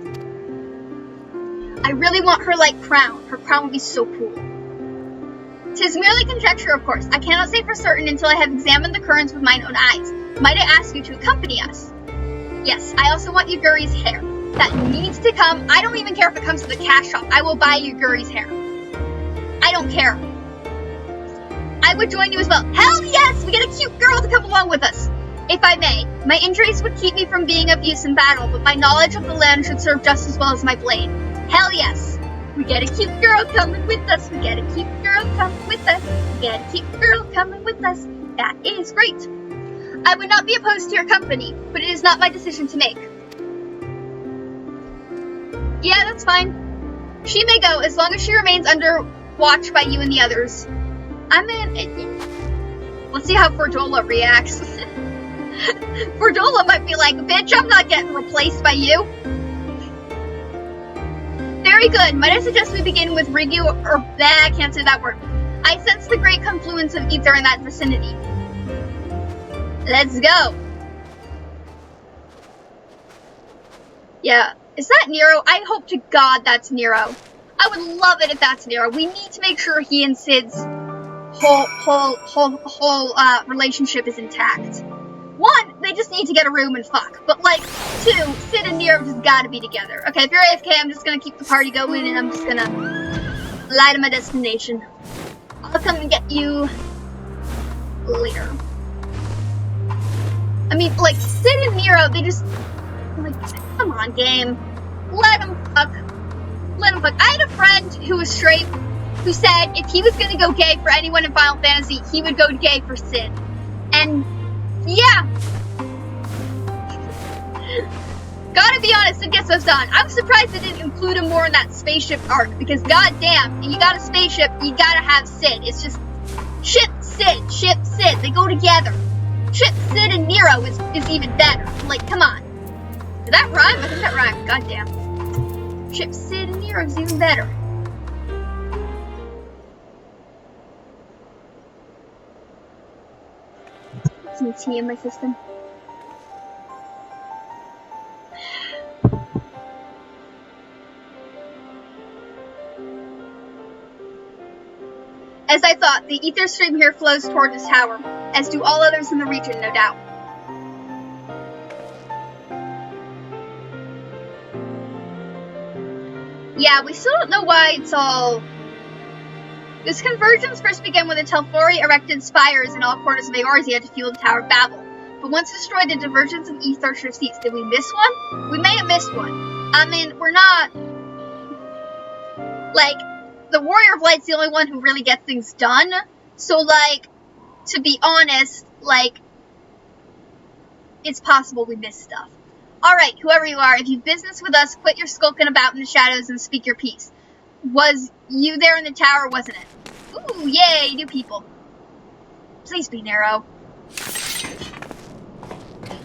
Speaker 1: I really want her, like, crown. Her crown would be so cool. 'Tis merely conjecture, of course. I cannot say for certain until I have examined the currents with mine own eyes. Might I ask you to accompany us? Yes, I also want Yuguri's hair. That needs to come. I don't even care if it comes to the cash shop. I will buy Yuguri's hair. I don't care. I would join you as well. Hell yes! We get a cute girl to come along with us. If I may, my injuries would keep me from being of use in battle, but my knowledge of the land should serve just as well as my blade. Hell yes! We get a cute girl coming with us. We get a cute girl coming with us. We get a cute girl coming with us. That is great. I would not be opposed to your company, but it is not my decision to make. Yeah, that's fine. She may go, as long as she remains under watch by you and the others. Let's see how Fordola reacts. Fordola might be like, bitch, I'm not getting replaced by you. Very good. Might I suggest we begin with Rigu, I can't say that word. I sense the great confluence of ether in that vicinity. Let's go. Yeah. Is that Nero? I hope to God that's Nero. I would love it if that's Nero. We need to make sure he and Sid's whole relationship is intact. One, they just need to get a room and fuck. But, like, two, Sid and Nero just gotta be together. Okay, if you're AFK, I'm just gonna keep the party going, and I'm just gonna lie to my destination. I'll come and get you later. I mean, like, Sid and Nero, they just, like, come on, game. Let them fuck. Let them fuck. I had a friend who was straight, who said if he was gonna go gay for anyone in Final Fantasy, he would go gay for Sid. And, yeah. Gotta be honest, Sid gets us done. I'm surprised they didn't include him more in that spaceship arc, because goddamn, you got a spaceship, you gotta have Sid. It's just, ship Sid, they go together. Ship Sid and Nero is even better. Like, come on. Did that rhyme? I think that rhymed. Goddamn. Ship Sid and Nero is even better. Some tea in my system. As I thought, the ether stream here flows toward this tower, as do all others in the region, no doubt. Yeah, we still don't know why it's all... This convergence first began when the Telfori erected spires in all corners of Eorzea to fuel the Tower of Babel. But once destroyed, the divergence of ether ceased. Did we miss one? We may have missed one. I mean, we're not... Like, the Warrior of Light's the only one who really gets things done. So, like, to be honest, like, it's possible we missed stuff. Alright, whoever you are, if you've business with us, quit your skulking about in the shadows and speak your piece. Was you there in the tower, wasn't it? Ooh, yay, new people. Please be Nero.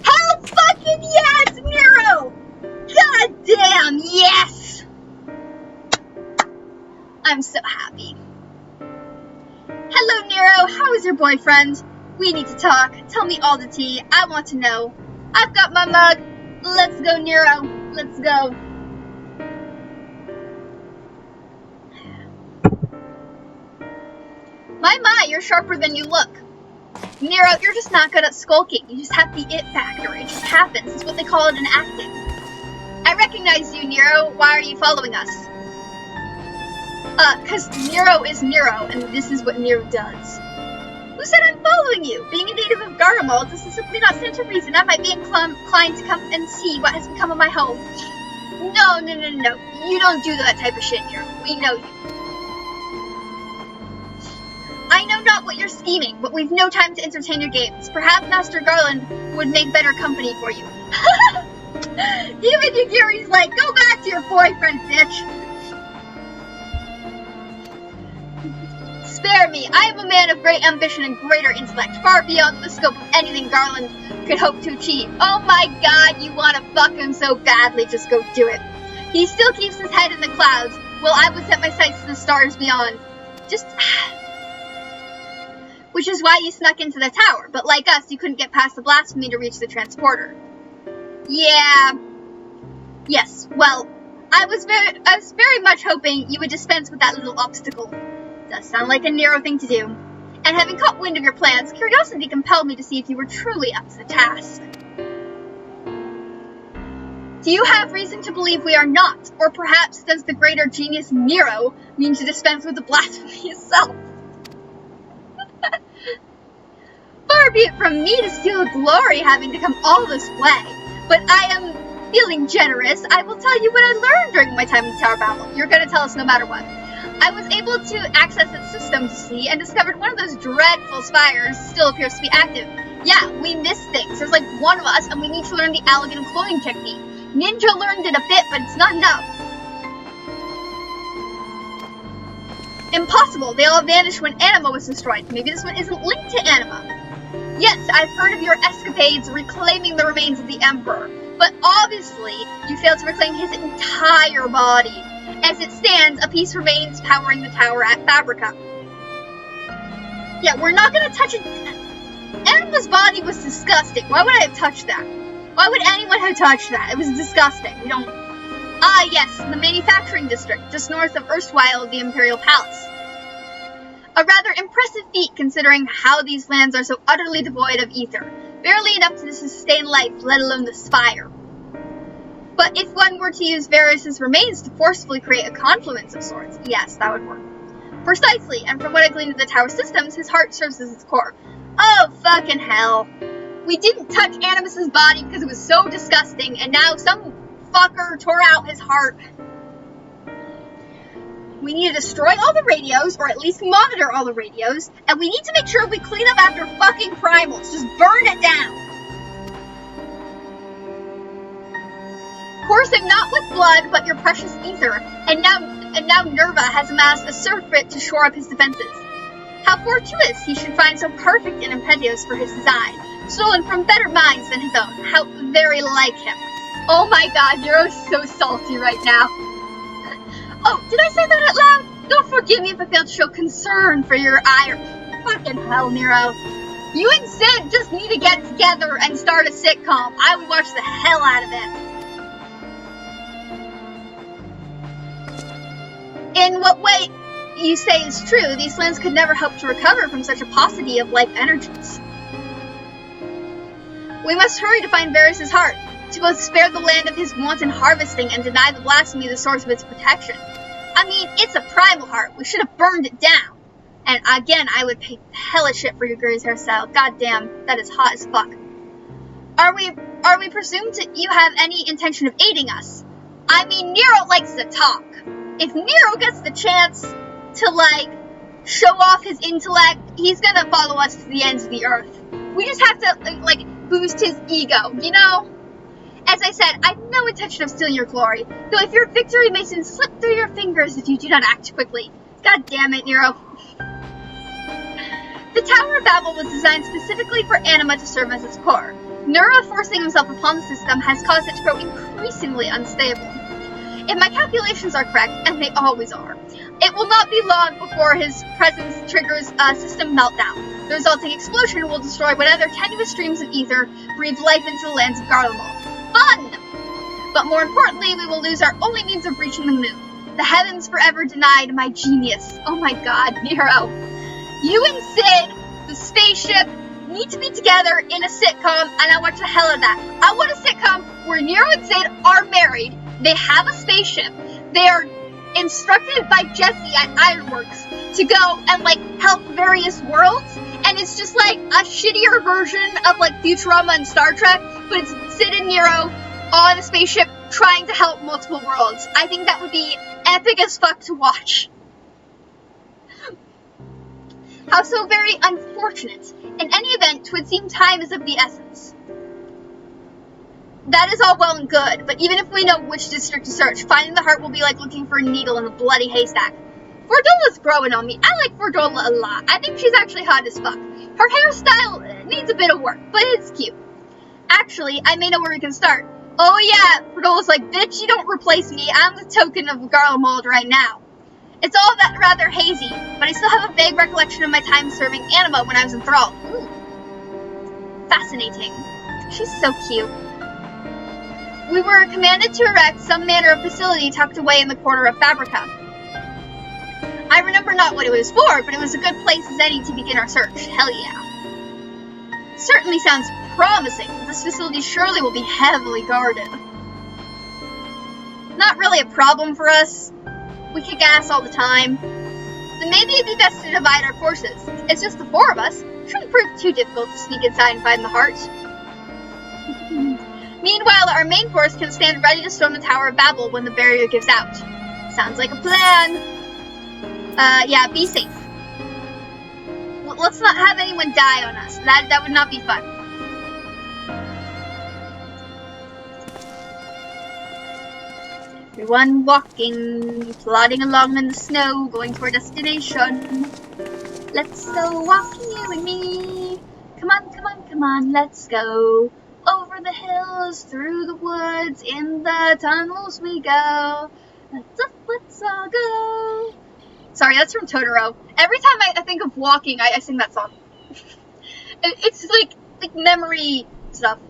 Speaker 1: Hell fucking yes, Nero! God damn, yes! I'm so happy. Hello, Nero. How is your boyfriend? We need to talk. Tell me all the tea. I want to know. I've got my mug. Let's go, Nero. Let's go. My, you're sharper than you look. Nero, you're just not good at skulking. You just have the it factor. It just happens. It's what they call it in acting. I recognize you, Nero. Why are you following us? Cause Nero is Nero, and this is what Nero does. Who said I'm following you? Being a native of Gargamel, this is simply not such a reason. I might be inclined to come and see what has become of my home. No. You don't do that type of shit, Nero. We know you. I know not what you're scheming, but we've no time to entertain your games. Perhaps Master Garland would make better company for you. Even Yagiri's like, go back to your boyfriend, bitch. Spare me. I am a man of great ambition and greater intellect, far beyond the scope of anything Garland could hope to achieve. Oh my god, you want to fuck him so badly, just go do it. He still keeps his head in the clouds, while I would set my sights to the stars beyond. Which is why you snuck into the tower, but like us, you couldn't get past the blasphemy to reach the transporter. Yeah. Yes, well, I was very much hoping you would dispense with that little obstacle. Does sound like a Nero thing to do. And having caught wind of your plans, curiosity compelled me to see if you were truly up to the task. Do you have reason to believe we are not? Or perhaps does the greater genius Nero mean to dispense with the blasphemy itself? Far be it from me to steal the glory having to come all this way, but I am feeling generous. I will tell you what I learned during my time in the Tower of Babel. You're going to tell us no matter what. I was able to access its systems, see, and discovered one of those dreadful spires still appears to be active. Yeah, we missed things. There's like one of us, and we need to learn the elegant cloning technique. Ninja learned it a bit, but it's not enough. Impossible. They all vanished when Anima was destroyed. Maybe this one isn't linked to Anima. Yes, I've heard of your escapades reclaiming the remains of the Emperor, but obviously you failed to reclaim his entire body. As it stands, a piece remains powering the tower at Fabrica. Yeah, we're not gonna touch it. Anima's body was disgusting. Why would I have touched that? Why would anyone have touched that? It was disgusting. We don't... Ah, yes, the manufacturing district, just north of erstwhile the Imperial Palace. A rather impressive feat considering how these lands are so utterly devoid of ether. Barely enough to sustain life, let alone the spire. But if one were to use Varus's remains to forcefully create a confluence of sorts, yes, that would work. Precisely, and from what I gleaned of the tower systems, his heart serves as its core. Oh, fucking hell. We didn't touch Animus's body because it was so disgusting, and now some fucker tore out his heart. We need to destroy all the radios, or at least monitor all the radios, and we need to make sure we clean up after fucking primals. Just burn it down. Coursing not with blood, but your precious ether, and now Nerva has amassed a surfeit to shore up his defenses. How fortuitous he should find so perfect an impetus for his design, stolen from better minds than his own. How very like him. Oh my god, Nero's so salty right now. Oh, did I say that out loud? Don't forgive me if I failed to show concern for your ire. Fucking hell, Nero. You and Sid just need to get together and start a sitcom. I would watch the hell out of it. In what way? you say is true, these lands could never hope to recover from such a paucity of life energies. We must hurry to find Varys' heart, to both spare the land of his wanton harvesting and deny the blasphemy the source of its protection. I mean, it's a primal heart. We should have burned it down. And again, I would pay hella shit for your Gray's hairstyle. God damn, that is hot as fuck. Are we presumed you have any intention of aiding us? I mean, Nero likes to talk. If Nero gets the chance to, like, show off his intellect, he's gonna follow us to the ends of the earth. We just have to, like, boost his ego, you know? As I said, I have no intention of stealing your glory, though if your victory may soon slip through your fingers if you do not act quickly. God damn it, Nero. The Tower of Babel was designed specifically for anima to serve as its core. Nero forcing himself upon the system has caused it to grow increasingly unstable. If my calculations are correct, and they always are, it will not be long before his presence triggers a system meltdown. The resulting explosion will destroy whatever tenuous streams of ether breathe life into the lands of Garlemald. Fun! But more importantly, we will lose our only means of reaching the moon. The heavens forever denied my genius. Oh my god, Nero. You and Sid, the spaceship, need to be together in a sitcom, and I watch the hell of that. I want a sitcom where Nero and Sid are married, they have a spaceship, they are instructed by Jesse at Ironworks to go and, like, help various worlds, and it's just like a shittier version of, like, Futurama and Star Trek, but it's Sid and Nero on a spaceship trying to help multiple worlds. I think that would be epic as fuck to watch. How so very unfortunate. In any event, 'twould seem time is of the essence. That is all well and good, but even if we know which district to search, finding the heart will be like looking for a needle in a bloody haystack. Fordola's growing on me. I like Fordola a lot. I think she's actually hot as fuck. Her hairstyle needs a bit of work, but it's cute. Actually, I may know where we can start. Oh yeah, Fordola's like, bitch, you don't replace me. I'm the token of Garlemald right now. It's all that rather hazy, but I still have a vague recollection of my time serving Anima when I was enthralled. Ooh. Fascinating. She's so cute. We were commanded to erect some manner of facility tucked away in the corner of Fabrica. I remember not what it was for, but it was a good place as any to begin our search. Hell yeah. Certainly sounds promising. This facility surely will be heavily guarded. Not really a problem for us. We kick ass all the time. Then maybe it'd be best to divide our forces. It's just the four of us. Shouldn't prove too difficult to sneak inside and find the heart. Meanwhile, our main force can stand ready to storm the Tower of Babel when the barrier gives out. Sounds like a plan. Yeah, be safe. Let's not have anyone die on us. That would not be fun. Everyone walking, plodding along in the snow, going to our destination. Let's go walking, you and me. Come on, come on, come on, let's go. Over the hills, through the woods, in the tunnels we go. Let's all go. Sorry, that's from Totoro. Every time I think of walking, I sing that song. It's like memory stuff.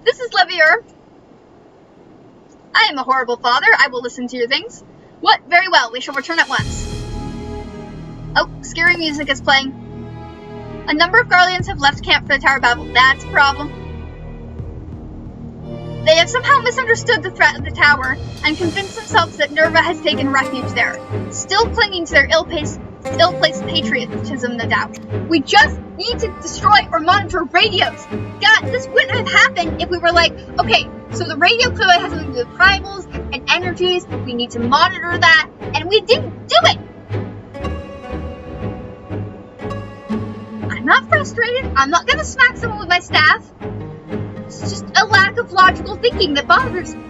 Speaker 1: This is Levier. I am a horrible father. I will listen to your things. What? Very well. We shall return at once. Oh, scary music is playing. A number of Garleans have left camp for the Tower of Babel. That's a problem. They have somehow misunderstood the threat of the tower and convinced themselves that Nerva has taken refuge there, still clinging to their ill-placed patriotism, no doubt. We just need to destroy or monitor radios. God, this wouldn't have happened if we were like, okay, so the radio clearly has something to do with primals and energies, we need to monitor that, and we didn't do it! I'm not frustrated, I'm not gonna smack someone with my staff. It's just a lack of logical thinking that bothers me.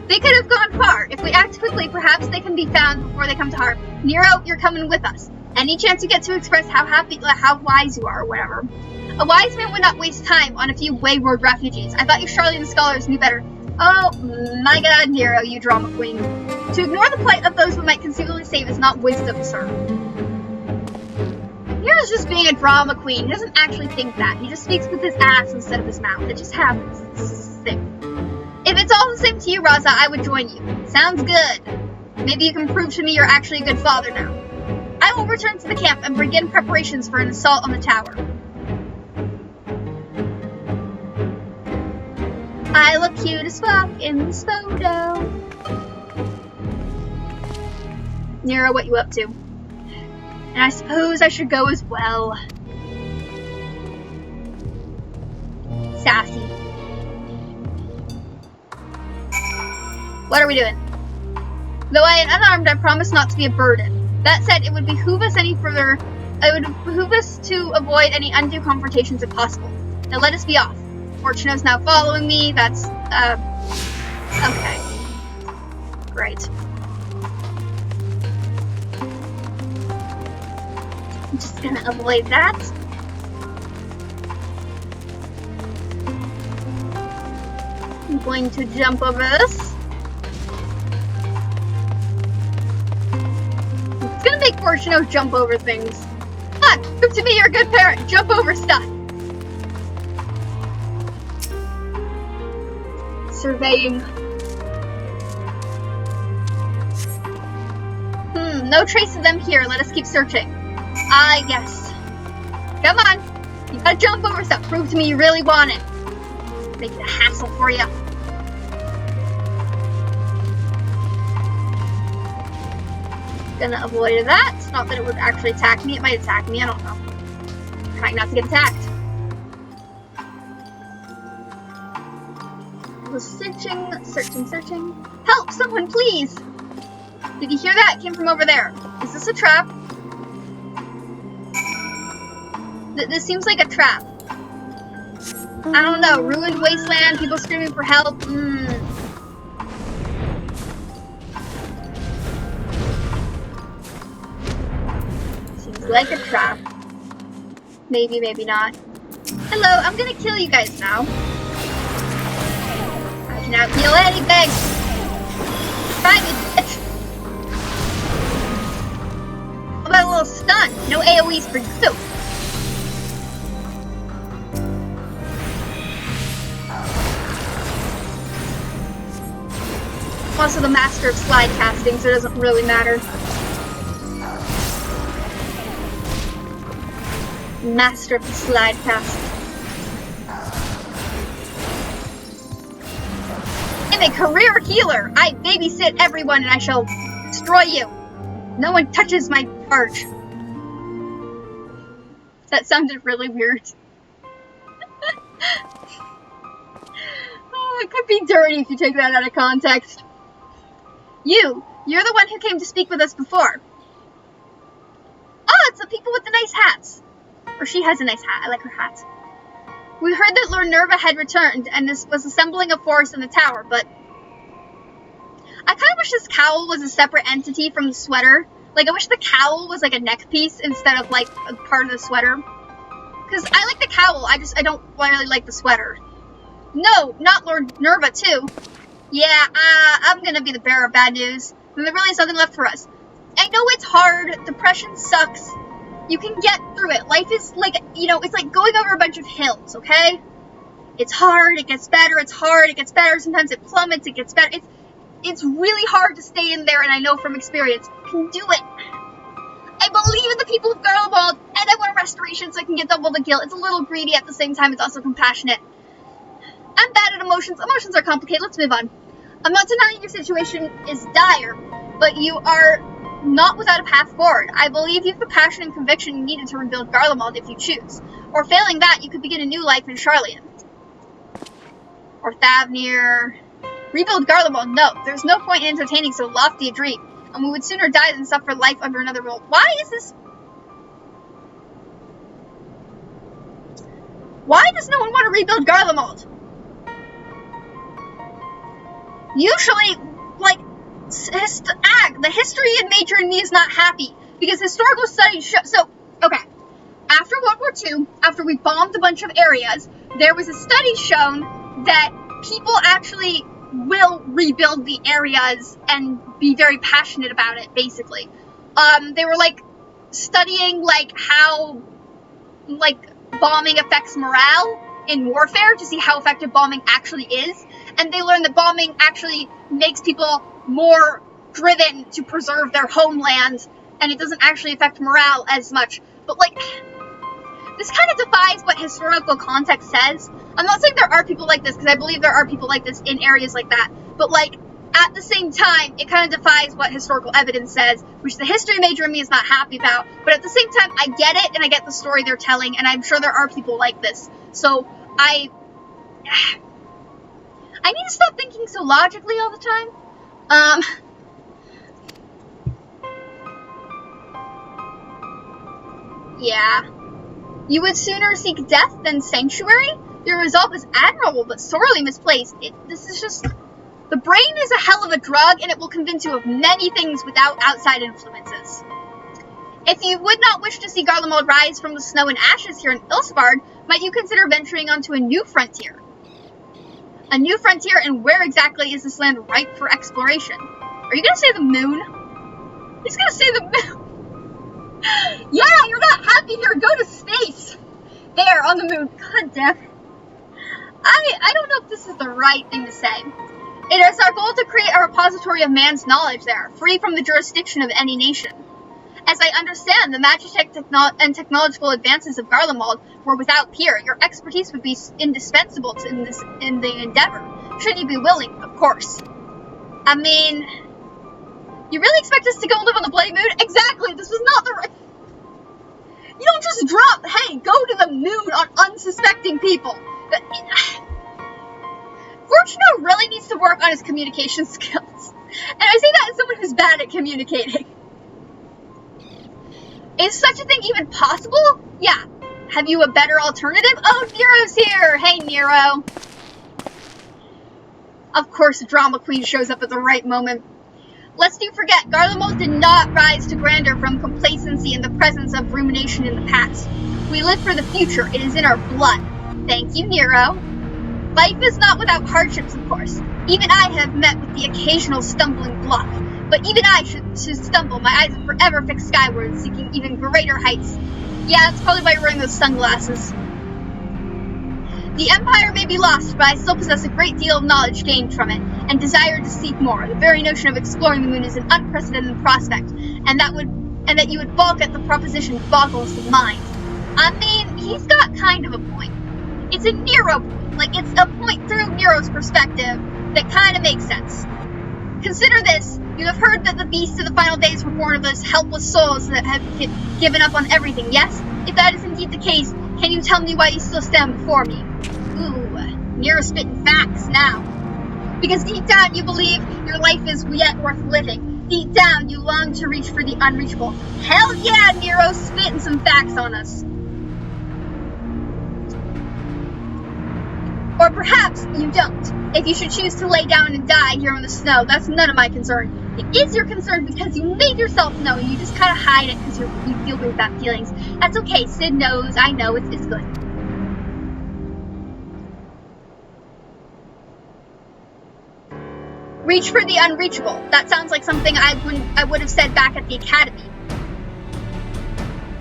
Speaker 1: They could have gone far. If we act quickly, perhaps they can be found before they come to harm. Nero, you're coming with us. Any chance you get to express how wise you are, or whatever. A wise man would not waste time on a few wayward refugees. I thought you Charlene scholars knew better. Oh, my god, Nero, you drama queen. To ignore the plight of those we might conceivably save is not wisdom, sir. Nero's just being a drama queen. He doesn't actually think that. He just speaks with his ass instead of his mouth. It just happens. It's the thing. If it's all the same to you, Raza, I would join you. Sounds good. Maybe you can prove to me you're actually a good father now. I will return to the camp and begin preparations for an assault on the tower. I look cute as fuck in this photo. Nero, what you up to? And I suppose I should go as well. Sassy. What are we doing? Though I am unarmed, I promise not to be a burden. That said, it would behoove us to avoid any undue confrontations if possible. Now let us be off. Fortuno's now following me. That's, okay. Great. I'm just gonna avoid that. I'm going to jump over this. It's gonna make Fortuno jump over things. Come on, prove to me you're a good parent. Jump over stuff. Surveying. No trace of them here. Let us keep searching. Ah, yes. Come on. You gotta jump over stuff. Prove to me you really want it. Make it a hassle for you. Gonna avoid that. Not that it would actually attack me. It might attack me. I don't know. Trying not to get attacked. Searching. Help! Someone, please! Did you hear that? It came from over there. Is this a trap? This seems like a trap. I don't know. Ruined wasteland, people screaming for help. Seems like a trap. Maybe, maybe not. Hello, I'm gonna kill you guys now. I can out-heal anything! Bye, you bitch! How about a little stun? No AoEs for you! I'm also the master of slide casting, so it doesn't really matter. Master of the slide cast. I'm a career healer. I babysit everyone and I shall destroy you. No one touches my charge. That sounded really weird. Oh, it could be dirty if you take that out of context. You're the one who came to speak with us before. Oh, it's the people with the nice hats. Or she has a nice hat. I like her hat. We heard that Lord Nerva had returned and this was assembling a force in the tower, but I kind of wish this cowl was a separate entity from the sweater. Like, I wish the cowl was like a neck piece instead of like a part of the sweater. Because I like the cowl, I don't really like the sweater. No, not Lord Nerva too. Yeah, I'm gonna be the bearer of bad news. And there really is nothing left for us. I know it's hard, depression sucks. You can get through it. Life is like, it's like going over a bunch of hills, okay? It's hard, it gets better, it's hard, it gets better, sometimes it plummets, it gets better. It's really hard to stay in there, and I know from experience, you can do it. I believe in the people of Garlemald, and I want a restoration so I can get double the guilt. It's a little greedy, at the same time, it's also compassionate. I'm bad at emotions. Emotions are complicated. Let's move on. I'm not denying your situation is dire, but you are not without a path forward. I believe you have the passion and conviction you needed to rebuild Garlemald if you choose. Or failing that, you could begin a new life in Charlian. Or Thavnir. Rebuild Garlemald? No, there's no point in entertaining so lofty a dream, and we would sooner die than suffer life under another rule. Why is this? Why does no one want to rebuild Garlemald? Usually, like, the history major in me is not happy, because historical studies show, so, okay, after World War II, after we bombed a bunch of areas, there was a study shown that people actually will rebuild the areas and be very passionate about it, basically. They were, like, studying, like, how, like, bombing affects morale in warfare to see how effective bombing actually is, and they learned that bombing actually makes people more driven to preserve their homeland and it doesn't actually affect morale as much. But, like, this kind of defies what historical context says. I'm not saying there are people like this, because I believe there are people like this in areas like that, but, like, at the same time, it kind of defies what historical evidence says, which the history major in me is not happy about, but at the same time, I get it, and I get the story they're telling, and I'm sure there are people like this. So, I need to stop thinking so logically all the time. Yeah. You would sooner seek death than sanctuary? Your resolve is admirable, but sorely misplaced. This is just... The brain is a hell of a drug, and it will convince you of many things without outside influences. If you would not wish to see Garlemald rise from the snow and ashes here in Ilsbard, might you consider venturing onto a new frontier? A new frontier, and where exactly is this land ripe for exploration? Are you gonna say the moon? He's gonna say the moon! Yeah, you're not happy here, go to space! There, on the moon. God damn it. I don't know if this is the right thing to say. It is our goal to create a repository of man's knowledge there, free from the jurisdiction of any nation. As I understand, the magitech and technological advances of Garlemald were without peer. Your expertise would be indispensable in the endeavor, should you be willing, of course. I mean, you really expect us to go live on the Bloody Moon? Exactly, this was not the right... You don't just drop, hey, go to the moon on unsuspecting people. Fortuno really needs to work on his communication skills. And I say that as someone who's bad at communicating. Is such a thing even possible? Yeah. Have you a better alternative? Oh, Nero's here! Hey, Nero. Of course, the drama queen shows up at the right moment. Lest you forget, Garlemald did not rise to grandeur from complacency in the presence of rumination in the past. We live for the future. It is in our blood. Thank you, Nero. Life is not without hardships, of course. Even I have met with the occasional stumbling block. But even I should stumble. My eyes are forever fixed skyward, seeking even greater heights. Yeah, that's probably why you're wearing those sunglasses. The Empire may be lost, but I still possess a great deal of knowledge gained from it, and desire to seek more. The very notion of exploring the moon is an unprecedented prospect, and that you would balk at the proposition boggles the mind. I mean, he's got kind of a point. It's a Nero point. Like, it's a point through Nero's perspective that kind of makes sense. Consider this. You have heard that the beasts of the final days were born of those helpless souls that have given up on everything, yes? If that is indeed the case, can you tell me why you still stand before me? Ooh, Nero's spitting facts now. Because deep down you believe your life is yet worth living. Deep down you long to reach for the unreachable. Hell yeah, Nero's spitting some facts on us. Or perhaps you don't. If you should choose to lay down and die here in the snow, that's none of my concern. It is your concern because you made yourself know, and you just kind of hide it because you feel good about feelings. That's okay, Sid knows, I know, it's good. Reach for the unreachable. That sounds like something I would have said back at the academy.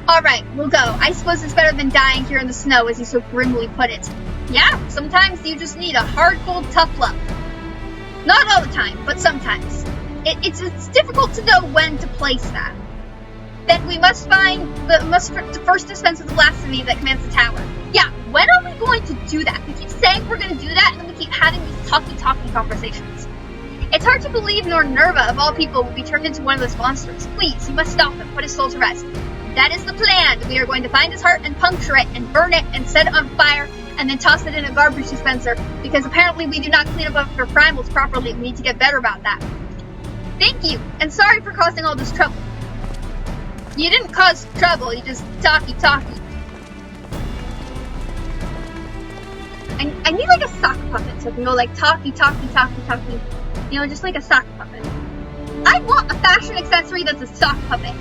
Speaker 1: Alright, we'll go. I suppose it's better than dying here in the snow, as you so grimly put it. Yeah, sometimes you just need a hard, cold, tough love. Not all the time, but sometimes. It's difficult to know when to place that. Then we must first dispense with the blasphemy that commands the tower. Yeah, when are we going to do that? We keep saying we're going to do that, and then we keep having these talky conversations. It's hard to believe Nerva, of all people, will be turned into one of those monsters. Please, you must stop him, put his soul to rest. That is the plan. We are going to find his heart and puncture it and burn it and set it on fire and then toss it in a garbage dispenser, because apparently we do not clean up after primals properly. We need to get better about that. Thank you, and sorry for causing all this trouble. You didn't cause trouble, you just talky. I need like a sock puppet so I can go like talky. You know, just like a sock puppet. I want a fashion accessory that's a sock puppet.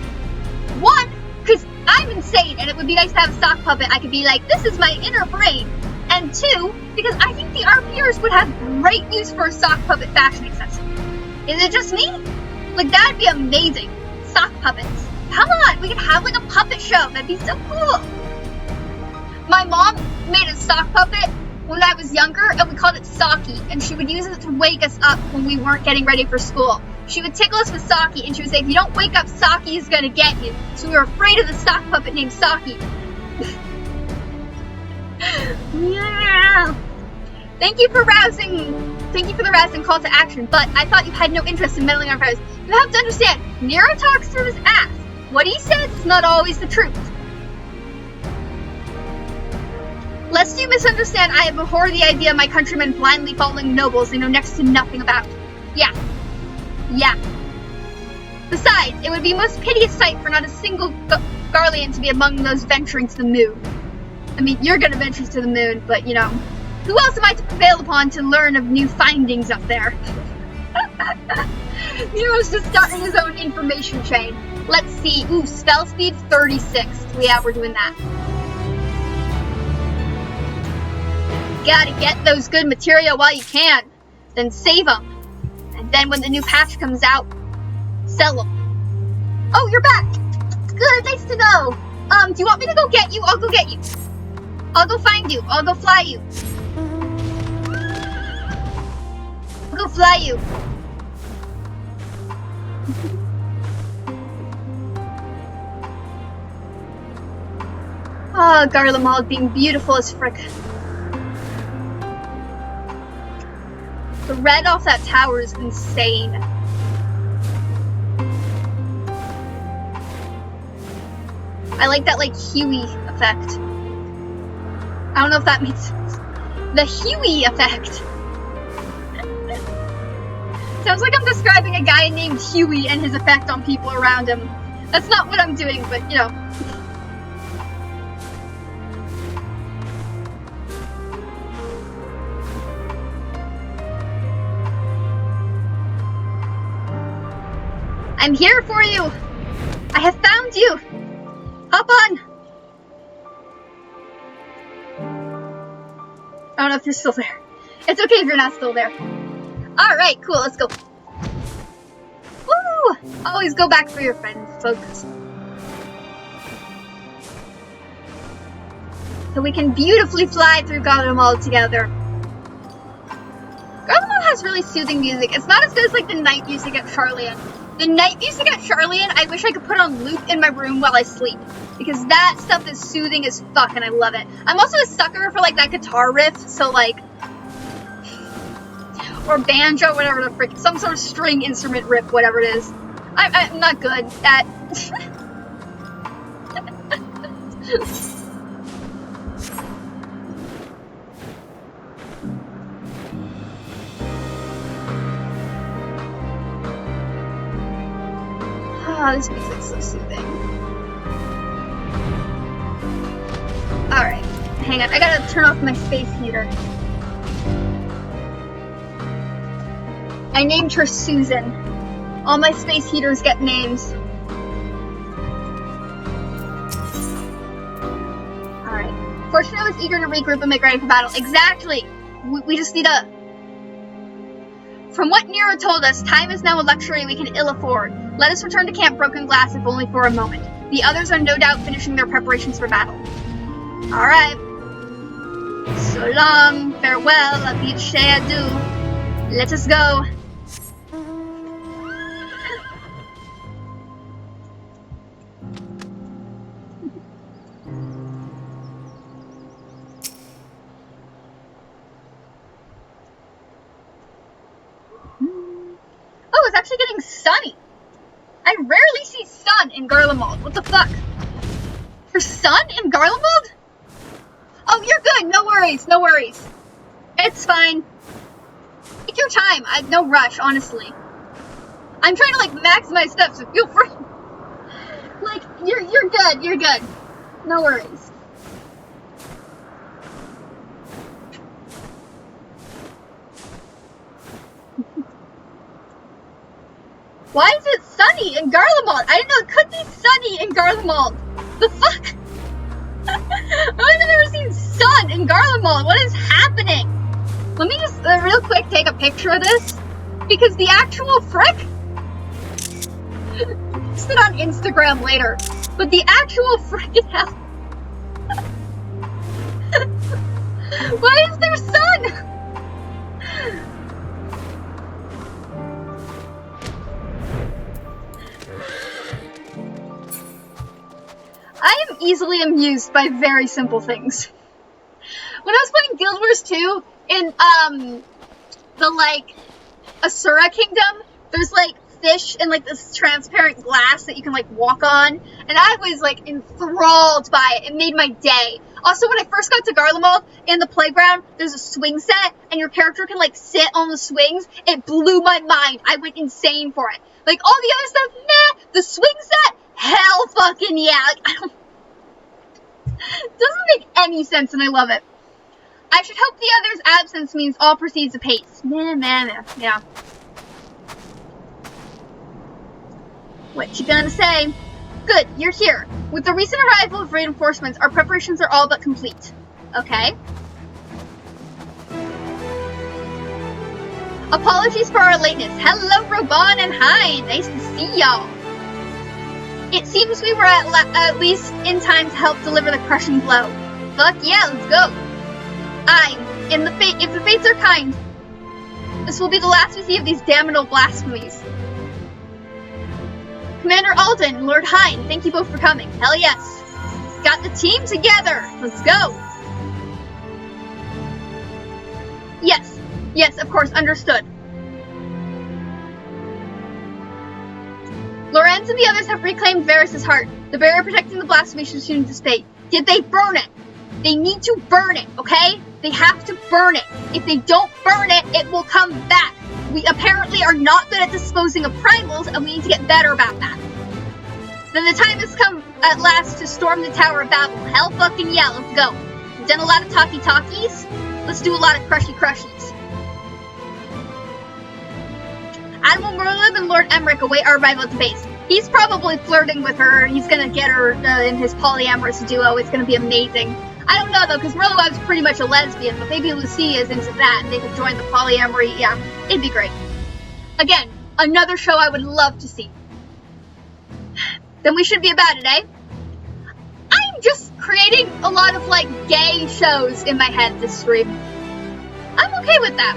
Speaker 1: One, because I'm insane and it would be nice to have a sock puppet. I could be like, this is my inner brain. And two, because I think the RPers would have great use for a sock puppet fashion accessory. Is it just me? Like, that'd be amazing. Sock puppets. Come on, we could have like a puppet show. That'd be so cool. My mom made a sock puppet when I was younger, and we called it Socky, and she would use it to wake us up when we weren't getting ready for school. She would tickle us with Saki, and she would say, if you don't wake up, Saki is gonna get you. So we were afraid of the sock puppet named Saki. Yeah. Thank you for the rousing call to action, but I thought you had no interest in meddling our affairs. You have to understand, Nero talks through his ass. What he says is not always the truth. Lest you misunderstand, I abhor the idea of my countrymen blindly following nobles they know next to nothing about. Yeah. Besides, it would be a most piteous sight for not a single Garlean to be among those venturing to the moon. I mean, you're gonna venture to the moon, but you know, who else am I to prevail upon to learn of new findings up there? Nero's just starting his own information chain. Let's see. Ooh, spell speed 36. Yeah, we're doing that. Gotta get those good material while you can. Then save them. And then when the new patch comes out, sell them. Oh, you're back! Good, nice to know. Do you want me to go get you? I'll go get you. I'll go find you. I'll go fly you. I'll go fly you. Oh, Garlemald being beautiful as frick. The red off that tower is insane. I like that, like, Huey effect. I don't know if that makes sense. The Huey effect. Sounds like I'm describing a guy named Huey and his effect on people around him. That's not what I'm doing, but, you know. I'm here for you! I have found you! Hop on! I don't know if you're still there. It's okay if you're not still there. Alright, cool, let's go. Woo! Always go back for your friends, folks. So we can beautifully fly through Garlemald together. Garlemald has really soothing music. It's not as good as like the night music at Charlian. The night music at Charlian, I wish I could put on loop in my room while I sleep. Because that stuff is soothing as fuck and I love it. I'm also a sucker for like that guitar riff, so like... Or banjo, whatever the frick, some sort of string instrument riff, whatever it is. I'm not good at... Oh, this music's so soothing. Alright, hang on, I gotta turn off my space heater. I named her Susan. All my space heaters get names. Alright. Fortunately, I was eager to regroup and make ready for battle. Exactly! We just need a... From what Nero told us, time is now a luxury we can ill afford. Let us return to Camp Broken Glass if only for a moment. The others are no doubt finishing their preparations for battle. Alright. So long, farewell, à biche adieu. Let us go. Oh, it's actually getting sunny. I rarely see sun in Garlemald. What the fuck? For sun in Garlemald? Oh, you're good. No worries. No worries. It's fine. Take your time. I have no rush, honestly. I'm trying to, like, maximize stuff, so feel free. Like, you're good. You're good. No worries. Why is it sunny in Garlemald? I didn't know it could be sunny in Garlemald. The fuck? I've never seen sun in Garlemald. What is happening? Let me just real quick take a picture of this. Because the actual frick... Post it on Instagram later. But the actual frickin' hell... Why is there sun? amused by very simple things. When I was playing Guild Wars 2 in, the, like, Asura Kingdom, there's, like, fish in, like, this transparent glass that you can, like, walk on, and I was, like, enthralled by it. It made my day. Also, when I first got to Garlemald, in the playground, there's a swing set, and your character can, like, sit on the swings. It blew my mind. I went insane for it. Like, all the other stuff, meh. The swing set, hell fucking yeah. Like, I don't... doesn't make any sense, and I love it. I should hope the other's absence means all proceeds apace. Nah. Yeah. What you gonna say? Good, you're here. With the recent arrival of reinforcements, our preparations are all but complete. Okay. Apologies for our lateness. Hello, Robon and hi. Nice to see y'all. It seems we were at least in time to help deliver the crushing blow. Fuck yeah, let's go. If the fates are kind, this will be the last we see of these damnable blasphemies. Commander Alden, Lord Hine, thank you both for coming. Hell yes. Got the team together. Let's go. Yes, of course, understood. Lorenz and the others have reclaimed Varys' heart. The barrier protecting the blasphemy should soon dissipate. Did they burn it? They need to burn it, okay? They have to burn it. If they don't burn it, it will come back. We apparently are not good at disposing of primals, and we need to get better about that. Then the time has come at last to storm the Tower of Babel. Hell fucking yeah, let's go. We've done a lot of talkie-talkies. Let's do a lot of crushy-crushies. Admiral Merlin and Lord Emmerich await our arrival at the base. He's probably flirting with her. He's gonna get her in his polyamorous duo. It's gonna be amazing. I don't know though, because Merloweb's pretty much a lesbian, but maybe Lucy is into that, and they could join the polyamory. Yeah, it'd be great. Again, another show I would love to see. Then we should be about it, eh? I'm just creating a lot of, like, gay shows in my head this stream. I'm okay with that.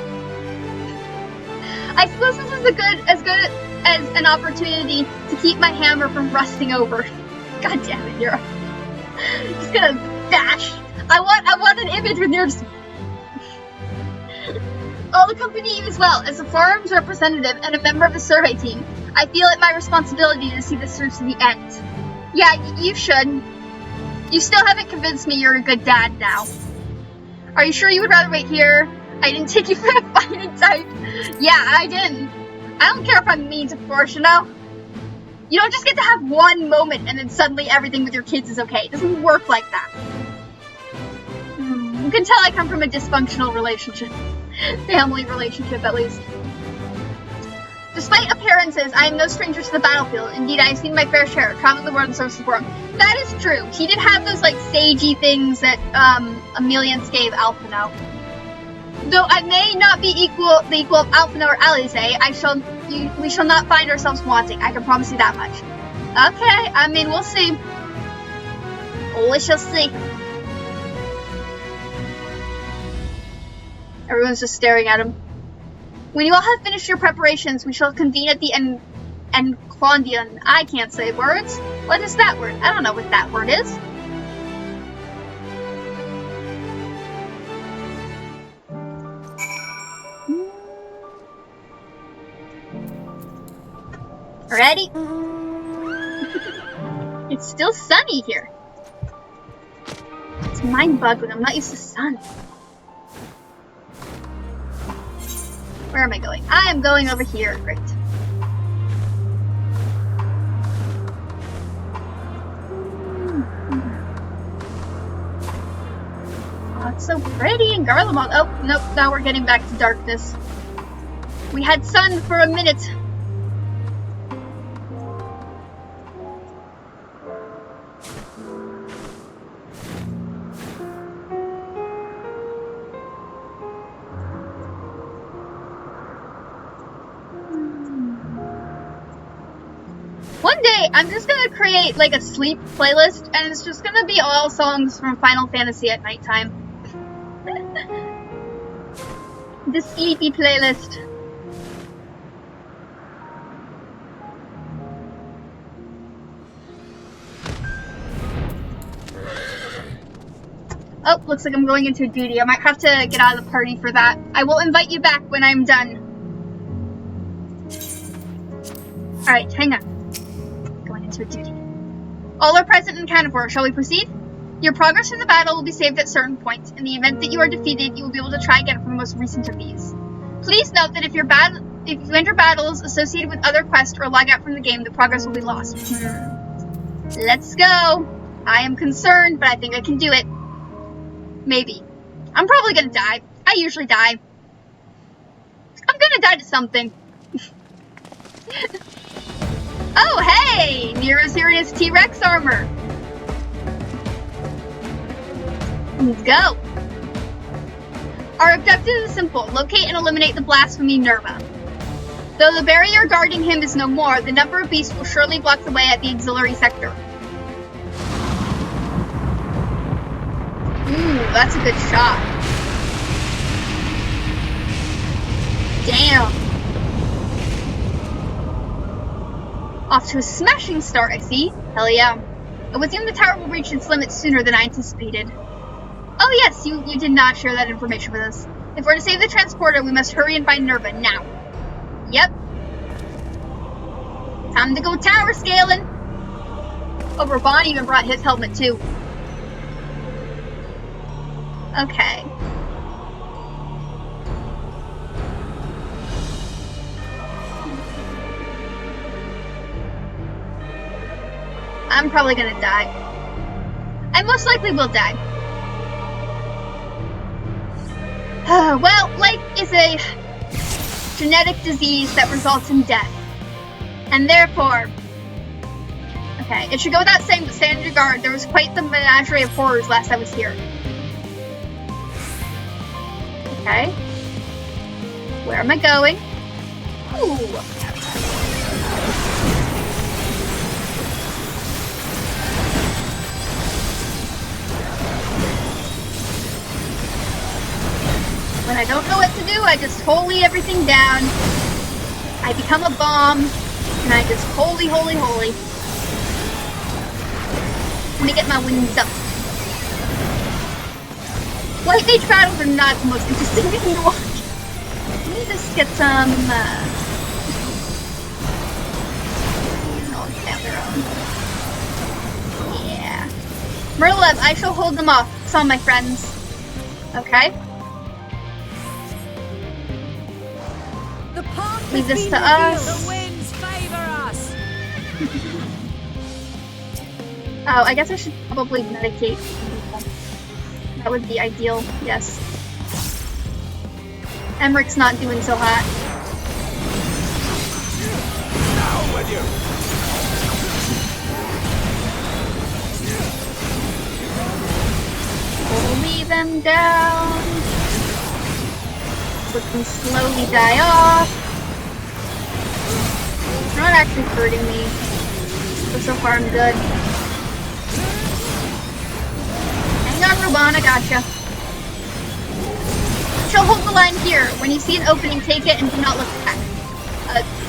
Speaker 1: I suppose this is as good as an opportunity to keep my hammer from rusting over. God damn it, you're just gonna bash. I want an image with yours. I'll accompany you as well. As a forum's representative and a member of the survey team, I feel it my responsibility to see this through to the end. Yeah, you should. You still haven't convinced me you're a good dad now. Are you sure you would rather wait here? I didn't take you for a fighting type. Yeah, I didn't. I don't care if I'm mean to Force, you know? You don't just get to have one moment and then suddenly everything with your kids is okay. It doesn't work like that. You can tell I come from a dysfunctional relationship. Family relationship, at least. Despite appearances, I am no stranger to the battlefield. Indeed, I have seen my fair share, traveling the world in service of the world. That is true. He did have those, like, sagey things that, Emelians gave Alphino. Though I may not be the equal of Alphino or Alize, we shall not find ourselves wanting. I can promise you that much. Okay, I mean, we'll see. We shall see. Everyone's just staring at him. When you all have finished your preparations, we shall convene at the Endwalker. I can't say words. What is that word? I don't know what that word is. Ready? It's still sunny here. It's mind-boggling. I'm not used to sun. Where am I going? I am going over here. Great. Oh, it's so pretty in Garlemald. Oh, nope. Now we're getting back to darkness. We had sun for a minute. One day, I'm just gonna create, like, a sleep playlist, and it's just gonna be all songs from Final Fantasy at nighttime. The sleepy playlist. Oh, looks like I'm going into a duty. I might have to get out of the party for that. I will invite you back when I'm done. Alright, hang on. Going into a duty. All are present and accounted for. Shall we proceed? Your progress in the battle will be saved at certain points. In the event that you are defeated, you will be able to try again from the most recent of these. Please note that if you enter battles associated with other quests or log out from the game, the progress will be lost. Let's go. I am concerned, but I think I can do it. Maybe. I'm probably gonna die. I usually die. I'm gonna die to something. Oh, hey! Neuroserious T-Rex armor. Let's go. Our objective is simple. Locate and eliminate the blasphemy Nerva. Though the barrier guarding him is no more, the number of beasts will surely block the way at the auxiliary sector. Ooh, that's a good shot. Damn. Off to a smashing start, I see. Hell yeah. It would seem the tower will reach its limits sooner than I anticipated. Oh yes, you did not share that information with us. If we're to save the transporter, we must hurry and find Nerva now. Yep. Time to go tower scaling. Oh, Raban even brought his helmet too. Okay. I'm probably gonna die. I most likely will die. Well, life is a genetic disease that results in death. And therefore... Okay, it should go without saying, but stand your guard. There was quite the menagerie of horrors last I was here. Okay. Where am I going? Ooh. When I don't know what to do, I just holy everything down. I become a bomb, and I just holy. Let me get my wings up. White mage battles are not the most interesting thing to watch. Let me just get some, oh, down their own. Yeah. Merlev, I shall hold them off. That's all, my friends. Okay. Leave this to us.
Speaker 3: The winds favor us.
Speaker 1: Oh, I guess I should probably medicate people. That would be ideal, yes. Emmerich's not doing so hot.
Speaker 3: Down with you.
Speaker 1: Slowly them down. Let them slowly die off. It's not actually hurting me. But so far I'm good. Hang on, Raban, I gotcha. She'll hold the line here. When you see an opening, take it and do not look back.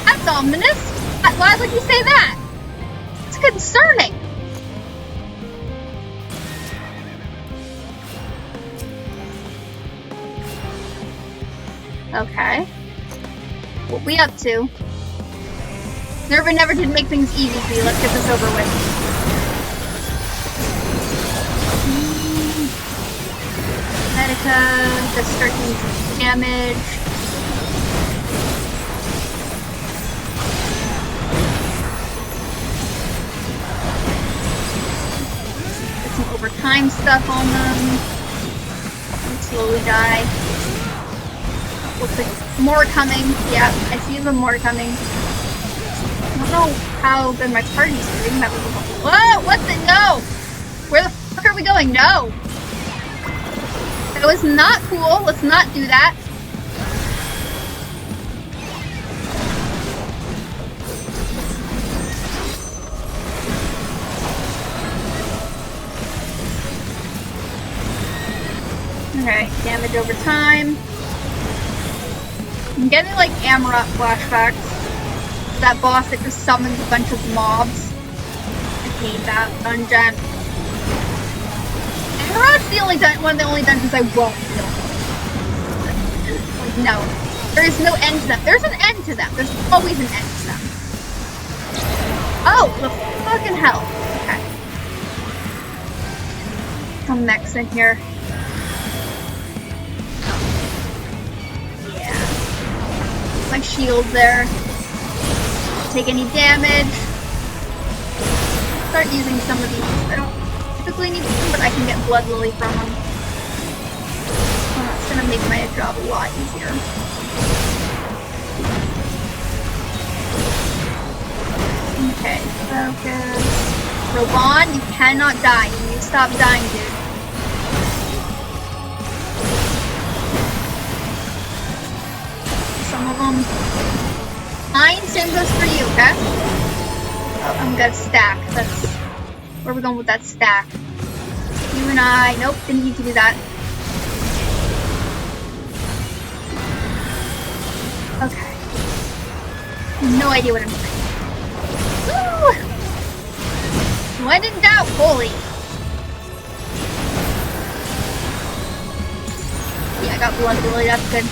Speaker 1: That's ominous. Why would you say that? It's concerning. Okay. What we up to? Nerva never did make things easy for you. Let's get this over with. Medica, just start doing some damage. Get some overtime stuff on them. And slowly die. Looks like more coming. Yeah, I see them more coming. I don't know how good my party's doing. That was a whoa! What the? No! Where the fuck are we going? No! That was not cool. Let's not do that. Okay, damage over time. I'm getting like Amarat flashbacks. That boss that just summons a bunch of mobs. I hate that dungeon. Amarat's the only one of the only dungeons I won't kill. Like, no. There is no end to them. There's an end to them. There's always an end to them. Oh, the fucking hell. Okay. Some mechs in here. Yeah. My shield there. Take any damage. Start using some of these. I don't typically need them, but I can get Blood Lily from them. Well, that's gonna make my job a lot easier. Okay, focus. Robon, you cannot die. You need to stop dying, dude. Some of them. Mine, same goes for you, okay? Oh, I'm gonna stack. That's where are we going with that stack? You and I. Nope, didn't need to do that. Okay. No idea what I'm doing. Woo! When in doubt, holy. Yeah, I got Blood Lily, that's good.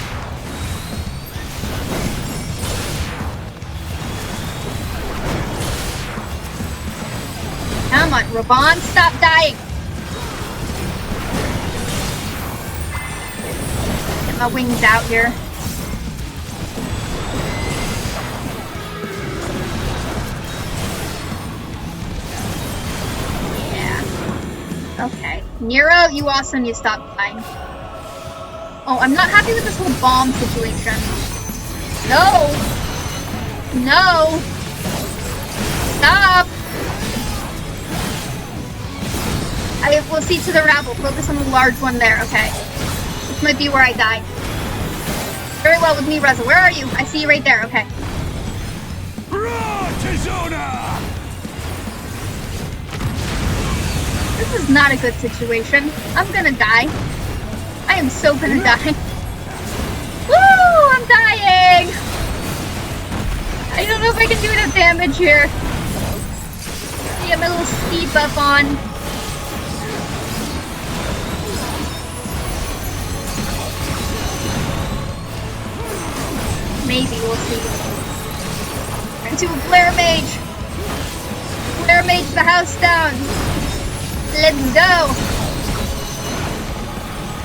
Speaker 1: Come on, Robon, stop dying! Get my wings out here. Okay. Nero, you also need to stop dying. Oh, I'm not happy with this whole bomb situation. No! No! Stop! I will see to the rabble. Focus on the large one there. Okay. This might be where I die. Very well with me, Reza. Where are you? I see you right there. Okay. This is not a good situation. I'm gonna die. I am so gonna die. Woo! I'm dying! I don't know if I can do enough damage here. Get my little speed buff on. Maybe, we'll see. Into a Flare Mage! Flare Mage the house down! Let's go!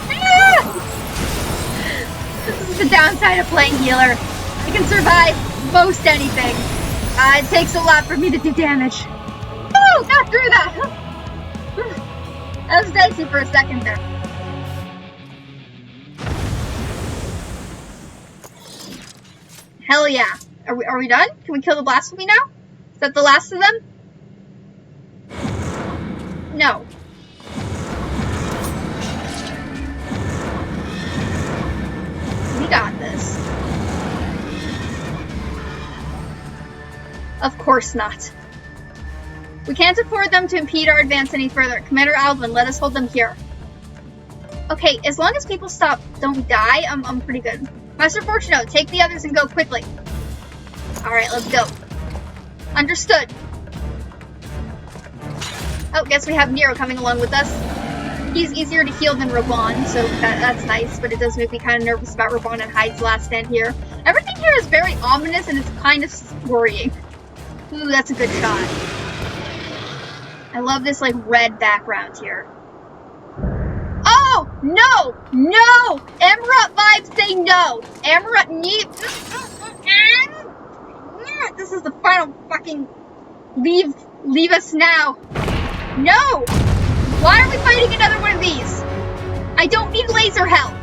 Speaker 1: Ah! This is the downside of playing healer. I can survive most anything. It takes a lot for me to do damage. Woo! Got through that! That was dicey for a second there. Hell yeah. Are we done? Can we kill the blasphemy now? Is that the last of them? No. We got this. Of course not. We can't afford them to impede our advance any further. Commander Alvin, let us hold them here. Okay, as long as people don't die, I'm pretty good. Master Fortuno, take the others and go quickly. Alright, let's go. Understood. Oh, guess we have Nero coming along with us. He's easier to heal than Robon, so that's nice, but it does make me kind of nervous about Robon and Hyde's last stand here. Everything here is very ominous and it's kind of worrying. Ooh, that's a good shot. I love this, like, red background here. Oh! No! No! Amarat vibes say no! Amarat need... This is the final fucking... Leave us now. No! Why are we fighting another one of these? I don't need laser help.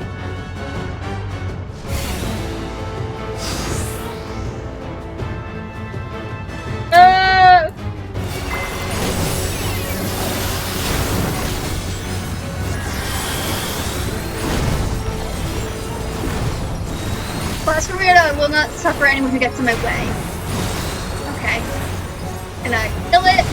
Speaker 1: Blasphemia will not suffer anyone who gets in my way. Okay. And I kill it.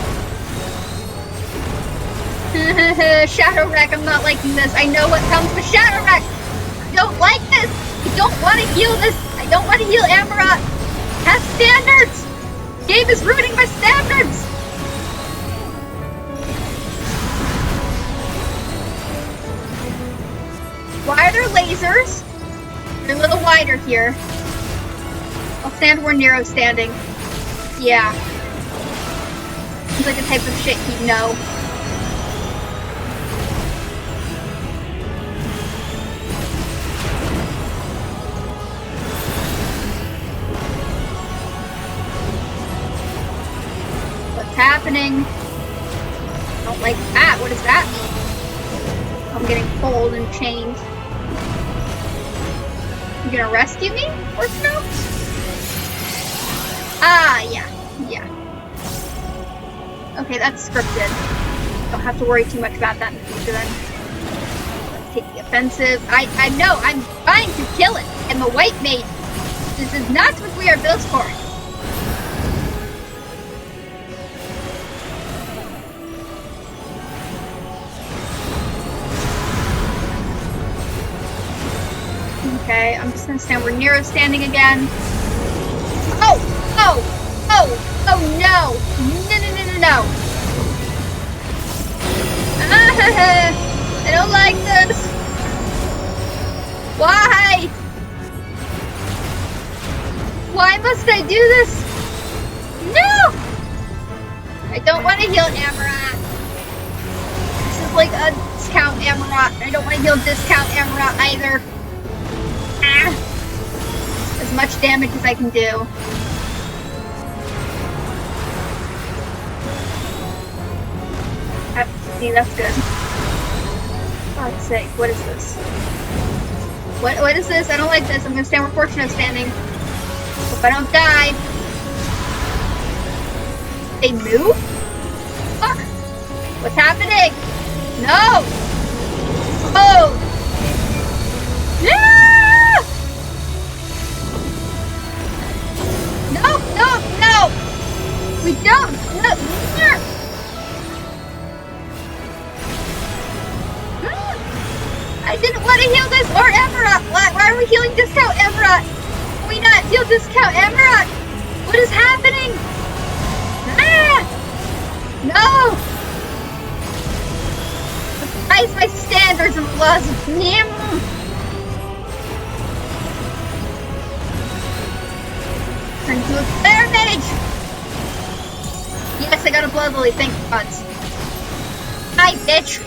Speaker 1: Shadow Wreck, I'm not liking this. I know what comes with Shadow Wreck. I don't like this. I don't want to heal this. I don't want to heal Amarat. Have standards. Game is ruining my standards. Why are there lasers? They're a little wider here. I'll stand where Nero's standing. Yeah. Seems like the type of shit he'd know. What's happening? I don't like that. What does that mean? I'm getting pulled and chained. You gonna rescue me? Or no? Ah, yeah. Yeah. Okay, that's scripted. Don't have to worry too much about that in the future then. Let's take the offensive. I know, I'm trying to kill it. I'm a white maid. This is not what we are built for. Okay, I'm just gonna stand where Nero's standing again. Oh! Oh! Oh! Oh no! No, no, no, no, no! I don't like this! Why? Why must I do this? No! I don't want to heal Amarat. This is like a discount Amarat. I don't want to heal discount Amarat either. As much damage as I can do. See, that's good. For God's sake, what is this? What is this? I don't like this. I'm gonna stand where Fortuna's standing. Hope I don't die. They move? Fuck! What's happening? No! Oh! Yeah! No, no, no! We don't! No! I didn't want to heal this or Amarat! Why are we healing discount Amarat? Can we not heal discount Amarat? What is happening? Ah! No! Raise my standards and laws of him! Turn into a flare mage! Yes, I got a blood lily, thank God. Hi, bitch!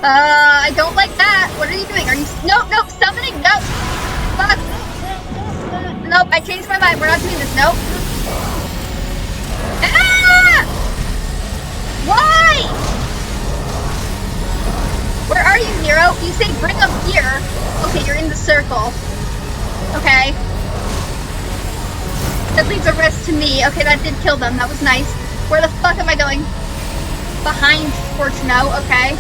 Speaker 1: I don't like that. What are you doing? Are you... Nope, nope, summoning, nope. Fuck. Nope, I changed my mind. We're not doing this, nope. Ah! Why? Where are you, Nero? You say bring them here. Okay, you're in the circle. Okay. That leaves a rest to me. Okay, that did kill them. That was nice. Where the fuck am I going? Behind Fortuno, okay.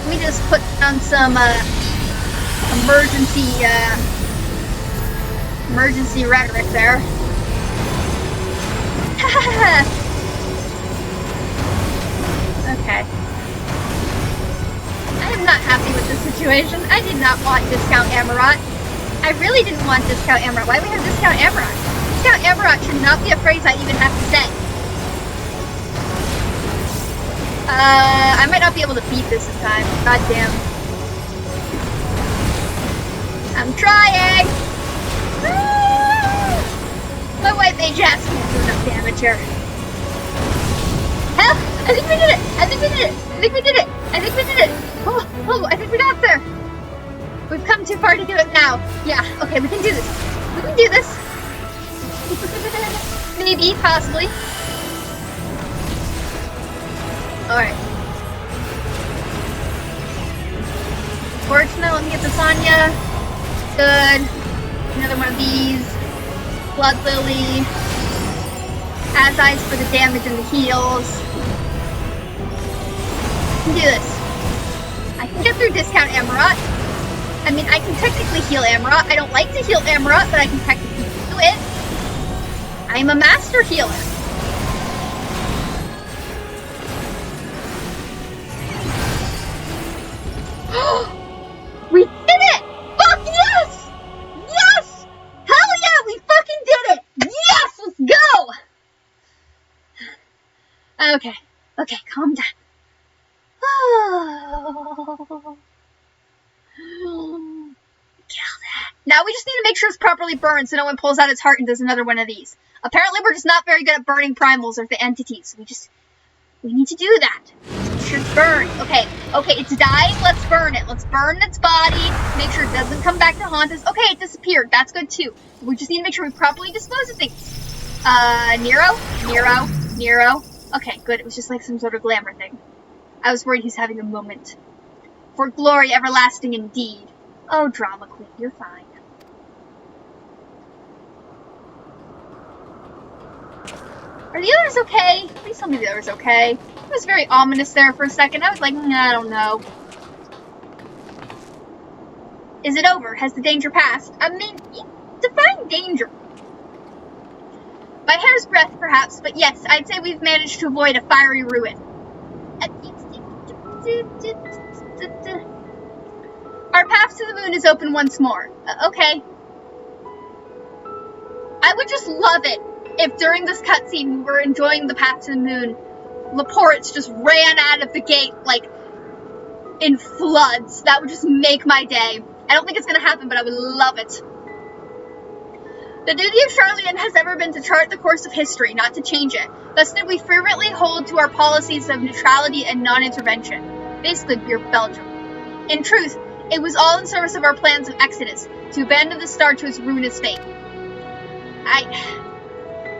Speaker 1: Let me just put down some emergency rhetoric there. Okay. I am not happy with this situation. I did not want discount Amarat. I really didn't want discount Amarat. Why do we have discount Amarat? Discount Amarat should not be a phrase I even have to say. I might not be able to beat this time. God damn. I'm trying! My white mage ass can't do enough damage here. Hell! I think we did it! I think we did it! I think we did it! I think we did it! Oh, I think we got there! We've come too far to do it now. Yeah, okay, we can do this. We can do this. Maybe, possibly. Alright. Fortunate, let me get this on ya. Good. Another one of these. Blood Lily. Has eyes for the damage and the heals. I can do this. I can get through discount Amarat. I mean, I can technically heal Amarat. I don't like to heal Amarat, but I can technically do it. I'm a master healer. We did it! Fuck yes! Yes! Hell yeah, we fucking did it! Yes, let's go! Okay, calm down. Now we just need to make sure it's properly burned so no one pulls out its heart and does another one of these. Apparently we're just not very good at burning primals or the entities. We need to do that. It should burn. Okay, it's dying. Let's burn it. Let's burn its body. Make sure it doesn't come back to haunt us. Okay, it disappeared. That's good too. We just need to make sure we properly dispose of things. Nero. Okay, good. It was just like some sort of glamour thing. I was worried he's having a moment. For glory everlasting indeed. Oh, drama queen, you're fine. Are the others okay? Please tell me the others okay. It was very ominous there for a second. I was like, I don't know. Is it over? Has the danger passed? I mean, define danger. By hair's breadth, perhaps, but yes, I'd say we've managed to avoid a fiery ruin. Our path to the moon is open once more. Okay. I would just love it if during this cutscene we were enjoying the path to the moon, Laporte just ran out of the gate, like, in floods. That would just make my day. I don't think it's gonna happen, but I would love it. The duty of Charlian has ever been to chart the course of history, not to change it. Thus did we fervently hold to our policies of neutrality and non-intervention. Basically, we're Belgium. In truth, it was all in service of our plans of exodus, to abandon the star to its ruinous fate.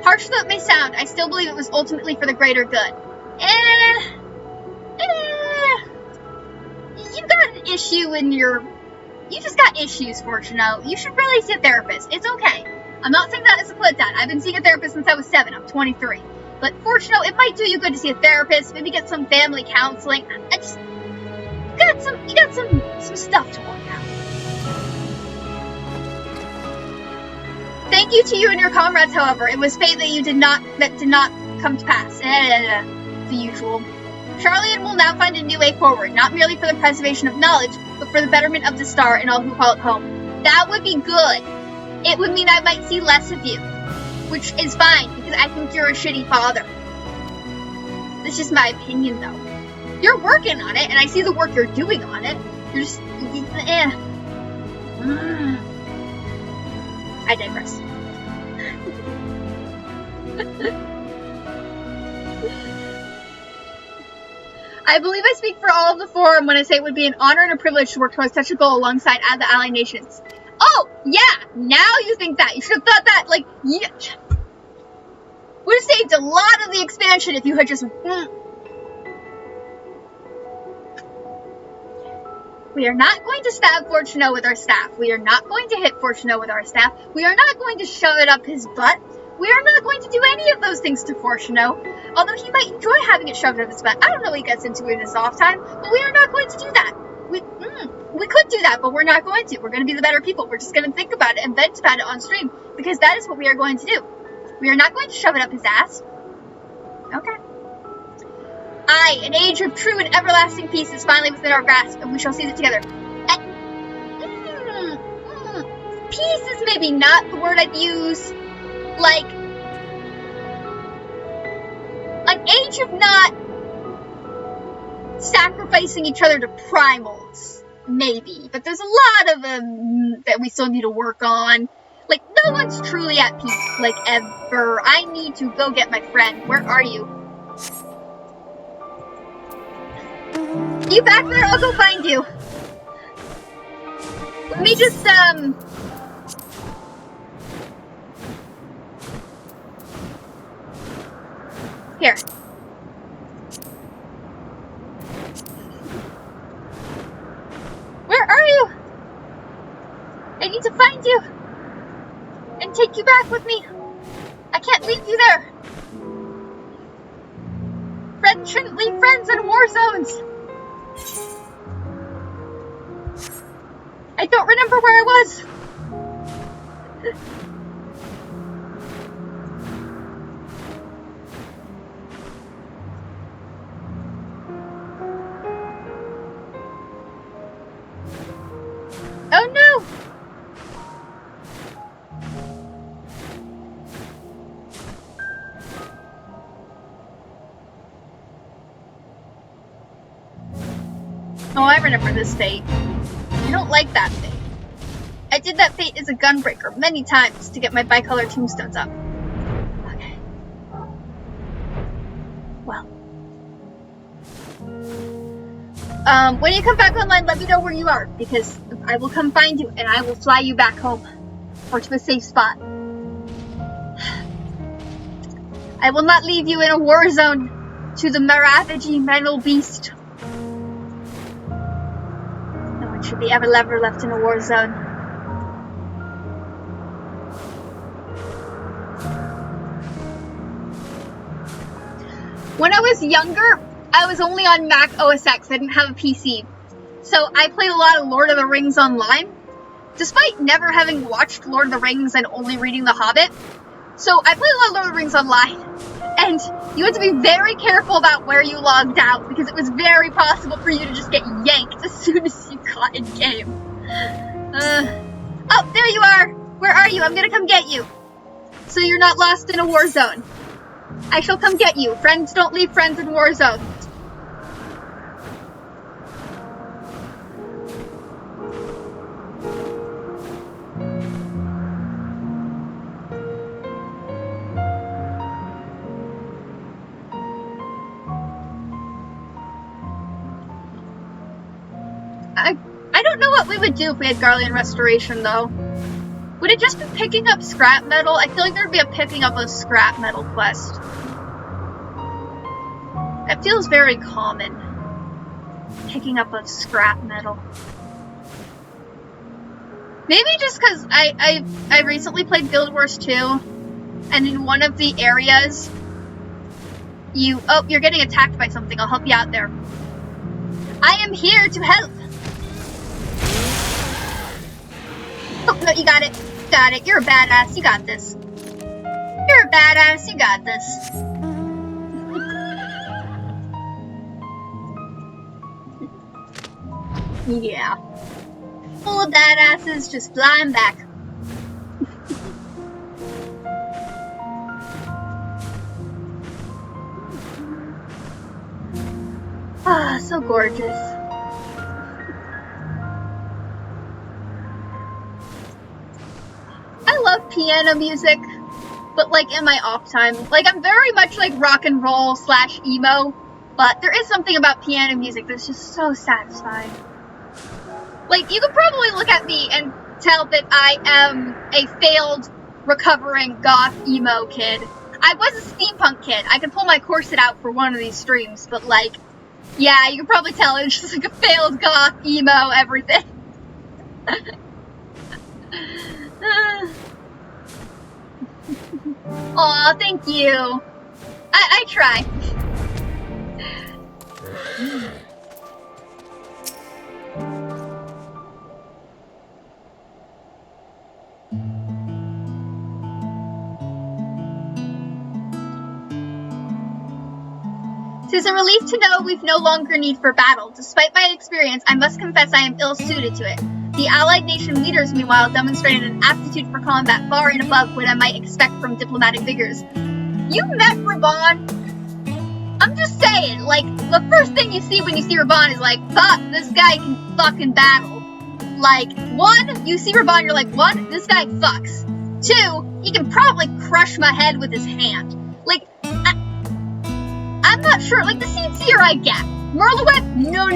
Speaker 1: Harsh though it may sound, I still believe it was ultimately for the greater good. You got an issue in your... You just got issues, Fortuno. You should really see a therapist. It's okay. I'm not saying that as a put down. I've been seeing a therapist since I was 7. I'm 23. But Fortuno, it might do you good to see a therapist. Maybe get some family counseling. You got some stuff to work out. Thank you to you and your comrades, however. It was fate that did not come to pass. The usual. Charlian will now find a new way forward, not merely for the preservation of knowledge, but for the betterment of the star and all who call it home. That would be good. It would mean I might see less of you. Which is fine, because I think you're a shitty father. That's just my opinion, though. You're working on it, and I see the work you're doing on it. You're just... I digress. I believe I speak for all of the forum when I say it would be an honor and a privilege to work towards such a goal alongside the allied nations. Oh, yeah! Now you think that. You should have thought that, like, yeah. Would have saved a lot of the expansion if you had just... We are not going to stab Fortuno with our staff. We are not going to hit Fortuno with our staff. We are not going to shove it up his butt. We are not going to do any of those things to Fortuno. Although he might enjoy having it shoved up his butt. I don't know what he gets into in his off time, but we are not going to do that. We could do that, but we're not going to. We're going to be the better people. We're just going to think about it and vent about it on stream, because that is what we are going to do. We are not going to shove it up his ass. Okay. Aye, an age of true and everlasting peace is finally within our grasp, and we shall seize it together. Peace is maybe not the word I'd use. Like, an age of not sacrificing each other to primals. Maybe. But there's a lot of them that we still need to work on. Like, no one's truly at peace, like, ever. I need to go get my friend. Where are you? You back there? I'll go find you. Let me just, Here. Where are you? I need to find you. And take you back with me. I can't leave you there. Friends shouldn't leave friends in war zones. I don't remember where I was. Oh no! Oh, I remember this fate. I don't like that fate. I did that fate as a gunbreaker many times to get my bicolor tombstones up. Okay. Well. When you come back online, let me know where you are, because I will come find you and I will fly you back home. Or to a safe spot. I will not leave you in a war zone to the Maravaging mental beast. No one should be ever left in a war zone. When I was younger, I was only on Mac OS X. I didn't have a PC. So I played a lot of Lord of the Rings online, despite never having watched Lord of the Rings and only reading The Hobbit. So I played a lot of Lord of the Rings online, and you had to be very careful about where you logged out, because it was very possible for you to just get yanked as soon as you got in game. Oh, there you are! Where are you? I'm gonna come get you. So you're not lost in a war zone. I shall come get you. Friends don't leave friends in war zones. I don't know what we would do if we had Garlean Restoration, though. Would it just be picking up scrap metal? I feel like there'd be a picking up a scrap metal quest. That feels very common. Picking up a scrap metal. Maybe just because I recently played Guild Wars 2, and in one of the areas, oh, you're getting attacked by something. I'll help you out there. I am here to help. Oh, no, you got it. Got it. You're a badass. You got this. You're a badass. You got this. Yeah. Full of badasses just flying back. Ah, so gorgeous. I love piano music, but like in my off time. Like I'm very much like rock and roll / emo, but there is something about piano music that's just so satisfying. Like you could probably look at me and tell that I am a failed, recovering goth emo kid. I was a steampunk kid. I could pull my corset out for one of these streams, but like, yeah, you could probably tell it's just like a failed goth emo everything. Aw, thank you. I try. It is a relief to know we've no longer need for battle. Despite my experience, I must confess I am ill-suited to it. The Allied nation leaders, meanwhile, demonstrated an aptitude for combat far and above what I might expect from diplomatic figures. You met Raban? I'm just saying, like, the first thing you see when you see Raban is like, fuck, this guy can fucking battle. Like, 1, you see Raban, you're like, 1, this guy fucks. 2, he can probably crush my head with his hand. Like, I'm not sure, like, the Seer I get. Merlowet? No.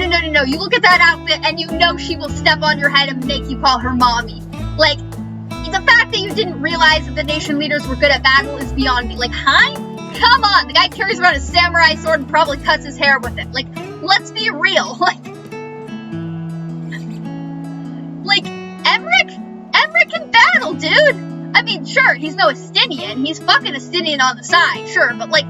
Speaker 1: You look at that outfit and you know she will step on your head and make you call her mommy. Like, the fact that you didn't realize that the nation leaders were good at battle is beyond me. Like, huh? Come on, the guy carries around a samurai sword and probably cuts his hair with it. Like, let's be real. Like, Emmerich can battle, dude. I mean, sure, he's no Estinian. He's fucking Estinian on the side, sure, but like,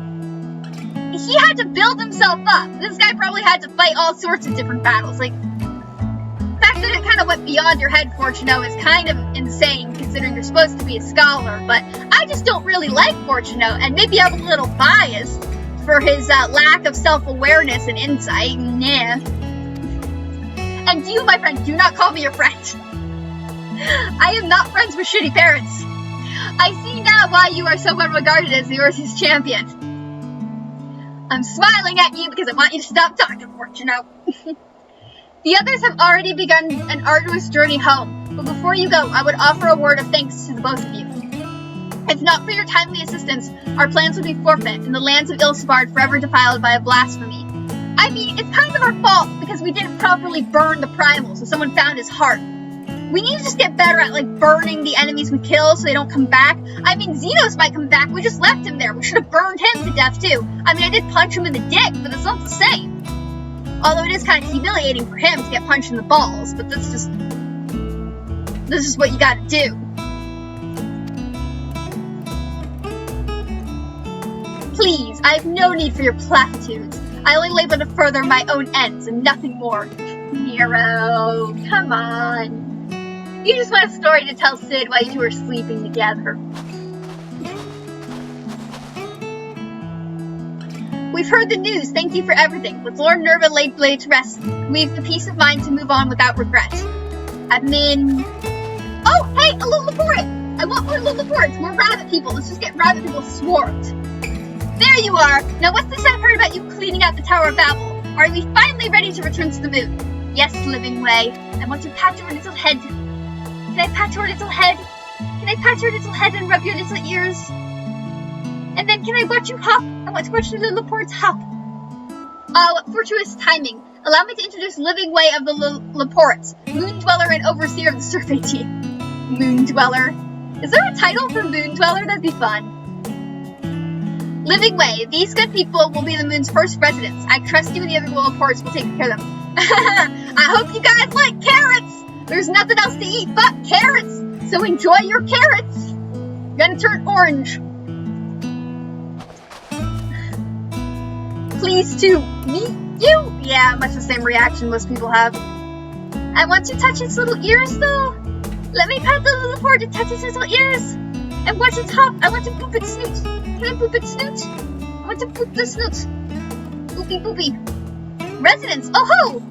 Speaker 1: he had to build himself up. This guy probably had to fight all sorts of different battles. Like, the fact that it kind of went beyond your head, Fortuno, is kind of insane, considering you're supposed to be a scholar, but I just don't really like Fortuno, and maybe I'm a little biased for his lack of self-awareness and insight. Nah. And you, my friend, do not call me your friend. I am not friends with shitty parents. I see now why you are so well regarded as the Orsi's champion. I'm smiling at you because I want you to stop talking, Fortuno. The others have already begun an arduous journey home, but before you go, I would offer a word of thanks to the both of you. If not for your timely assistance, our plans would be forfeit, and the lands of Ilsabard forever defiled by a blasphemy. I mean, it's kind of our fault, because we didn't properly burn the primal, so someone found his heart. We need to just get better at, like, burning the enemies we kill so they don't come back. I mean, Xenos might come back, we just left him there. We should have burned him to death, too. I mean, I did punch him in the dick, but it's not the same. Although it is kind of humiliating for him to get punched in the balls, but this is what you gotta do. Please, I have no need for your platitudes. I only labor to further my own ends and nothing more. Nero, come on. You just want a story to tell Sid while you two are sleeping together. We've heard the news, thank you for everything. With Lord Nerva laid to rest, we've the peace of mind to move on without regret. Admin... Oh, hey, a little Laporte! I want more little Laportes, more rabbit people. Let's just get rabbit people swarmed. There you are! Now what's this I've heard about you cleaning out the Tower of Babel? Are we finally ready to return to the moon? Yes, living way. I want to pat your little head. Can I pat your little head? Can I pat your little head and rub your little ears? And then can I watch you hop? I want to watch the little Laportes hop. What fortuitous timing. Allow me to introduce Living Way of the Laportes, Moon Dweller and Overseer of the Survey Team. Moon Dweller. Is there a title for Moon Dweller? That'd be fun. Living Way, these good people will be the moon's first residents. I trust you and the other little Laportes will take care of them. I hope you guys like carrots! There's nothing else to eat but carrots! So enjoy your carrots! You're gonna turn orange. Pleased to meet you? Yeah, much the same reaction most people have. I want to touch its little ears though. Let me pat the little Laporte to touch its little ears. And watch its hop. I want to poop its snoot. Can I poop its snoot? I want to poop the snoot. Boopy boopy. Residents, oh ho!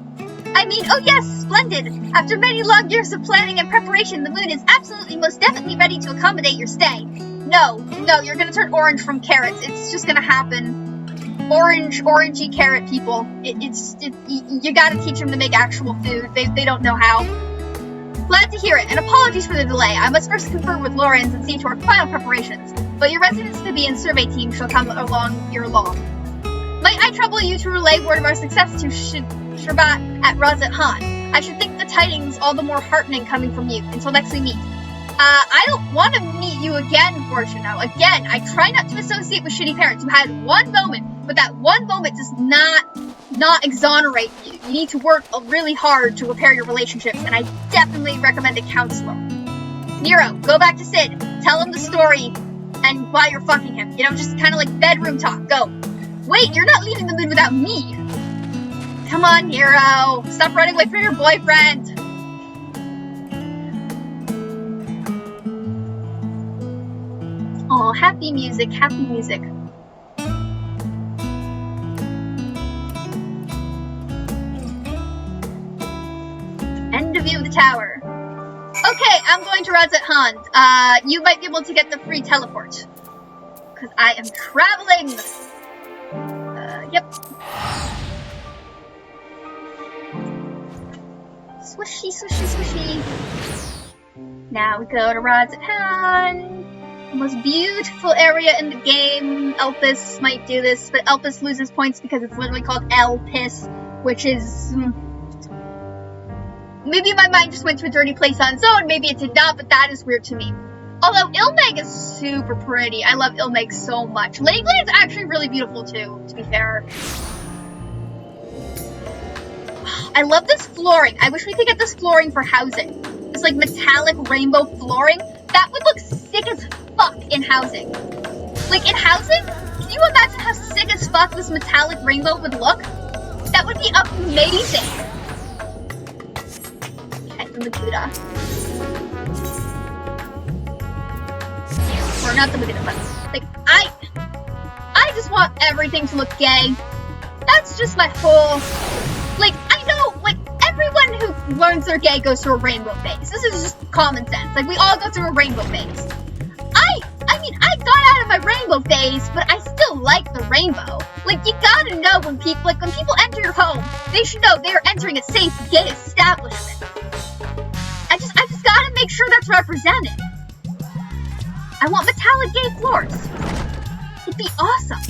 Speaker 1: I mean, oh yes, splendid. After many long years of planning and preparation, the moon is absolutely most definitely ready to accommodate your stay. No, you're gonna turn orange from carrots. It's just gonna happen. Orangey carrot people. You gotta teach them to make actual food. They don't know how. Glad to hear it, and apologies for the delay. I must first confer with Lorenz and see to our final preparations, but your residence-to-be and survey team shall come along ere long. Might I trouble you to relay word of our success to Sherbat at Razat Han? I should think the tidings all the more heartening coming from you. Until next we meet. I don't want to meet you again, Fortuno. Again, I try not to associate with shitty parents. You had one moment, but that one moment does not exonerate you. You need to work really hard to repair your relationships, and I definitely recommend a counselor. Nero, go back to Sid. Tell him the story, and why you're fucking him. You know, just kind of like bedroom talk. Go. Wait, you're not leaving the moon without me. Come on, Nero. Stop running away from your boyfriend. Oh, happy music, happy music. End of view of the tower. Okay, I'm going to Razat Han. You might be able to get the free teleport. Because I am traveling! Yep. Swishy, swishy, swishy. Now we go to Razat Han. The most beautiful area in the game. Elpis might do this, but Elpis loses points because it's literally called Elpis, which is... Maybe my mind just went to a dirty place on its own, maybe it did not, but that is weird to me. Although Ilmeg is super pretty. I love Ilmeg so much. Lanegland's actually really beautiful too, to be fair. I love this flooring. I wish we could get this flooring for housing. This like metallic rainbow flooring. That would look sick as fuck in housing. Like in housing, can you imagine how sick as fuck this metallic rainbow would look? That would be amazing. Okay, the Makuta. Or not the Makuta, but like I just want everything to look gay. That's just my whole, like, I know, like, everyone who learns they're gay goes through a rainbow phase. This is just common sense. Like, we all go through a rainbow phase. I mean, I got out of my rainbow phase, but I still gotta like the rainbow. Like, you gotta know when people enter your home, they should know they're entering a safe gay establishment. I just gotta make sure that's represented. I want metallic gay floors. It'd be awesome.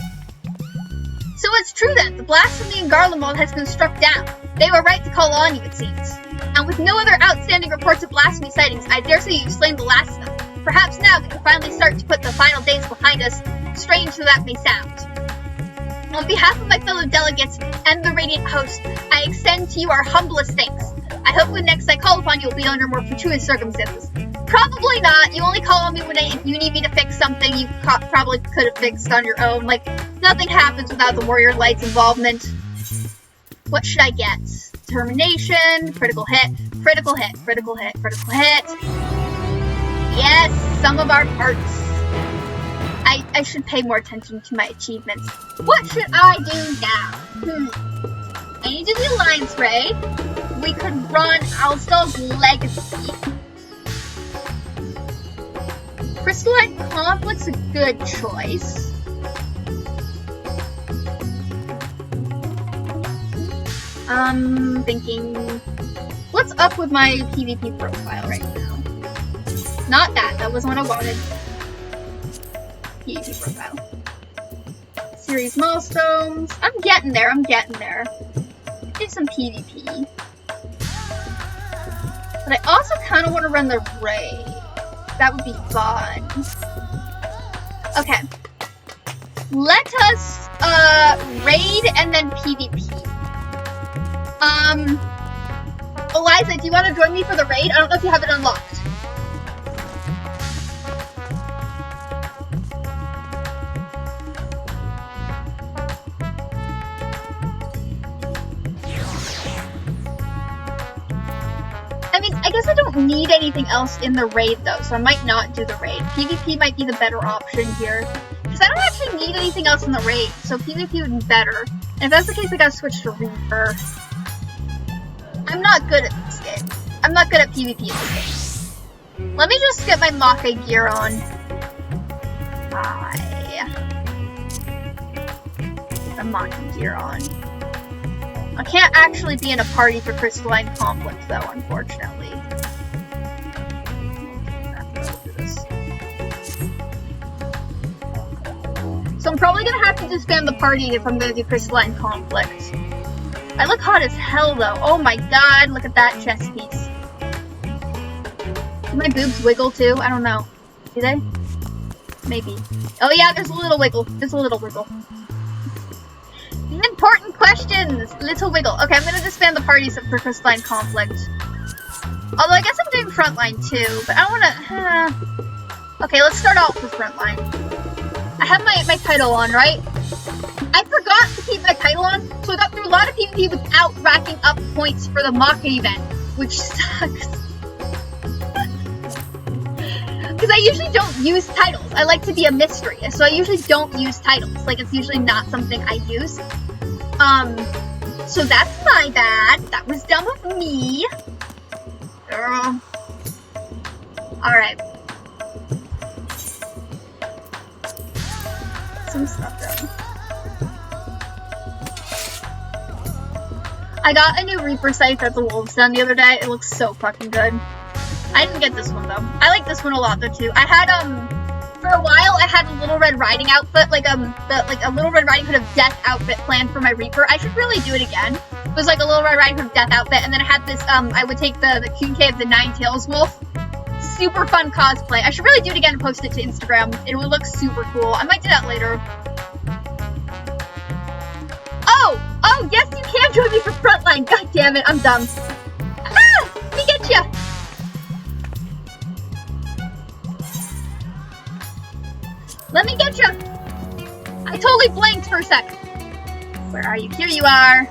Speaker 1: So it's true then, the blasphemy in Garlemald has been struck down. They were right to call on you, it seems. And with no other outstanding reports of blasphemy sightings, I dare say you've slain the last of them. Perhaps now we can finally start to put the final days behind us, strange though that may sound. On behalf of my fellow delegates and the Radiant host, I extend to you our humblest thanks. I hope when next I call upon you will be under more fortuitous circumstances. Probably not. You only call on me when if you need me to fix something you probably could have fixed on your own. Like, nothing happens without the Warrior Light's involvement. What should I get? Determination, critical hit, critical hit, critical hit, critical hit. Yes, sum of our parts. I should pay more attention to my achievements. What should I do now? I need to do Alliance Raid. We could run Alstal's Legacy. Crystalline Conflict's a good choice. Thinking, what's up with my PvP profile right now? Not that, that wasn't what I wanted. PvP profile. Series milestones. I'm getting there, Do some PvP. But I also kind of want to run the raid. That would be fun. Okay. Let us, raid and then PvP. Eliza, do you want to join me for the raid? I don't know if you have it unlocked. I mean, I guess I don't need anything else in the raid though, so I might not do the raid. PvP might be the better option here. Because I don't actually need anything else in the raid, so PvP would be better. And if that's the case, I gotta switch to Reaper. I'm not good at this game. I'm not good at PvP in this game. Let me just get my Maka gear on. Get the Maka gear on. I can't actually be in a party for Crystalline Conflict though, unfortunately. So I'm probably gonna have to disband the party if I'm gonna do Crystalline Conflict. I look hot as hell though. Oh my god, look at that chest piece. Do my boobs wiggle too? I don't know. Do they? Maybe. Oh yeah, there's a little wiggle. There's a little wiggle. Important questions! Little wiggle. Okay, I'm gonna disband the parties for Crystalline Conflict. Although I guess I'm doing Frontline too, but I don't wanna... Okay, let's start off with Frontline. I have my title on, right? I forgot to keep my title on, so I got through a lot of PvP without racking up points for the Maka event, which sucks. Because I usually don't use titles. I like to be a mystery, so I usually don't use titles. Like, it's usually not something I use. So that's my bad. That was dumb of me. Girl. Alright. Some stuff though. I got a new Reaper scythe at the Wolves Den the other day. It looks so fucking good. I didn't get this one though. I like this one a lot though too. I had for a while I had a Little Red Riding outfit, like a Little Red Riding Hood of Death outfit planned for my Reaper. I should really do it again. It was like a Little Red Riding Hood of Death outfit, and then I had this I would take the Kunke of the Nine Tails Wolf. Super fun cosplay. I should really do it again and post it to Instagram. It would look super cool. I might do that later. Oh, yes, you can join me for Frontline. God damn it, I'm dumb. Ah, let me get ya. Let me get ya. I totally blanked for a sec. Where are you? Here you are.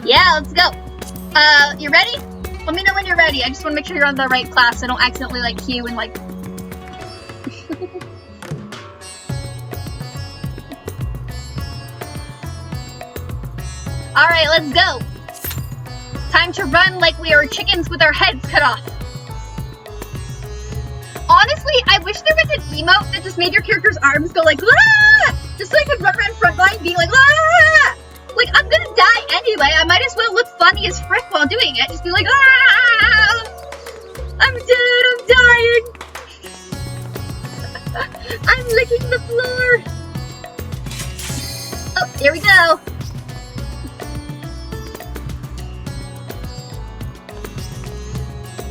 Speaker 1: Yeah, let's go. You ready? Let me know when you're ready. I just want to make sure you're on the right class so I don't accidentally, like, queue and, like... Alright, let's go. Time to run like we are chickens with our heads cut off. Honestly, Honestly, I wish there was an emote that just made your character's arms go like, ah! Just so I could run around frontline being like, ah! Like, I'm gonna die anyway. I might as well look funny as frick while doing it. Just be like, ah! I'm dead, I'm dying. I'm licking the floor. Oh, here we go.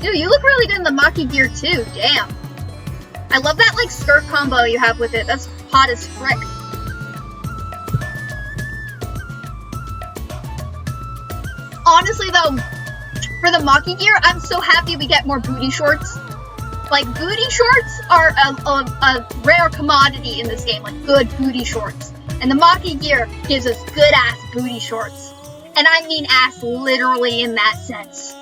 Speaker 1: Dude, you look really good in the Maki gear too, damn. I love that, like, skirt combo you have with it. That's hot as frick. Honestly, though, for the Maki gear, I'm so happy we get more booty shorts. Like, booty shorts are a rare commodity in this game. Like, good booty shorts. And the Maki gear gives us good-ass booty shorts. And I mean ass literally in that sense.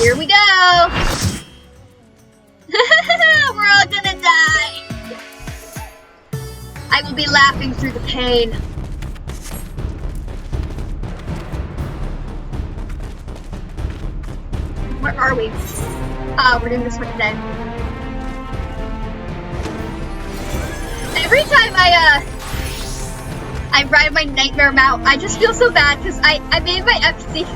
Speaker 1: Here we go! We're all gonna die! I will be laughing through the pain. Where are we? We're doing this one today. Every time I ride my nightmare mount, I just feel so bad because I made my FC.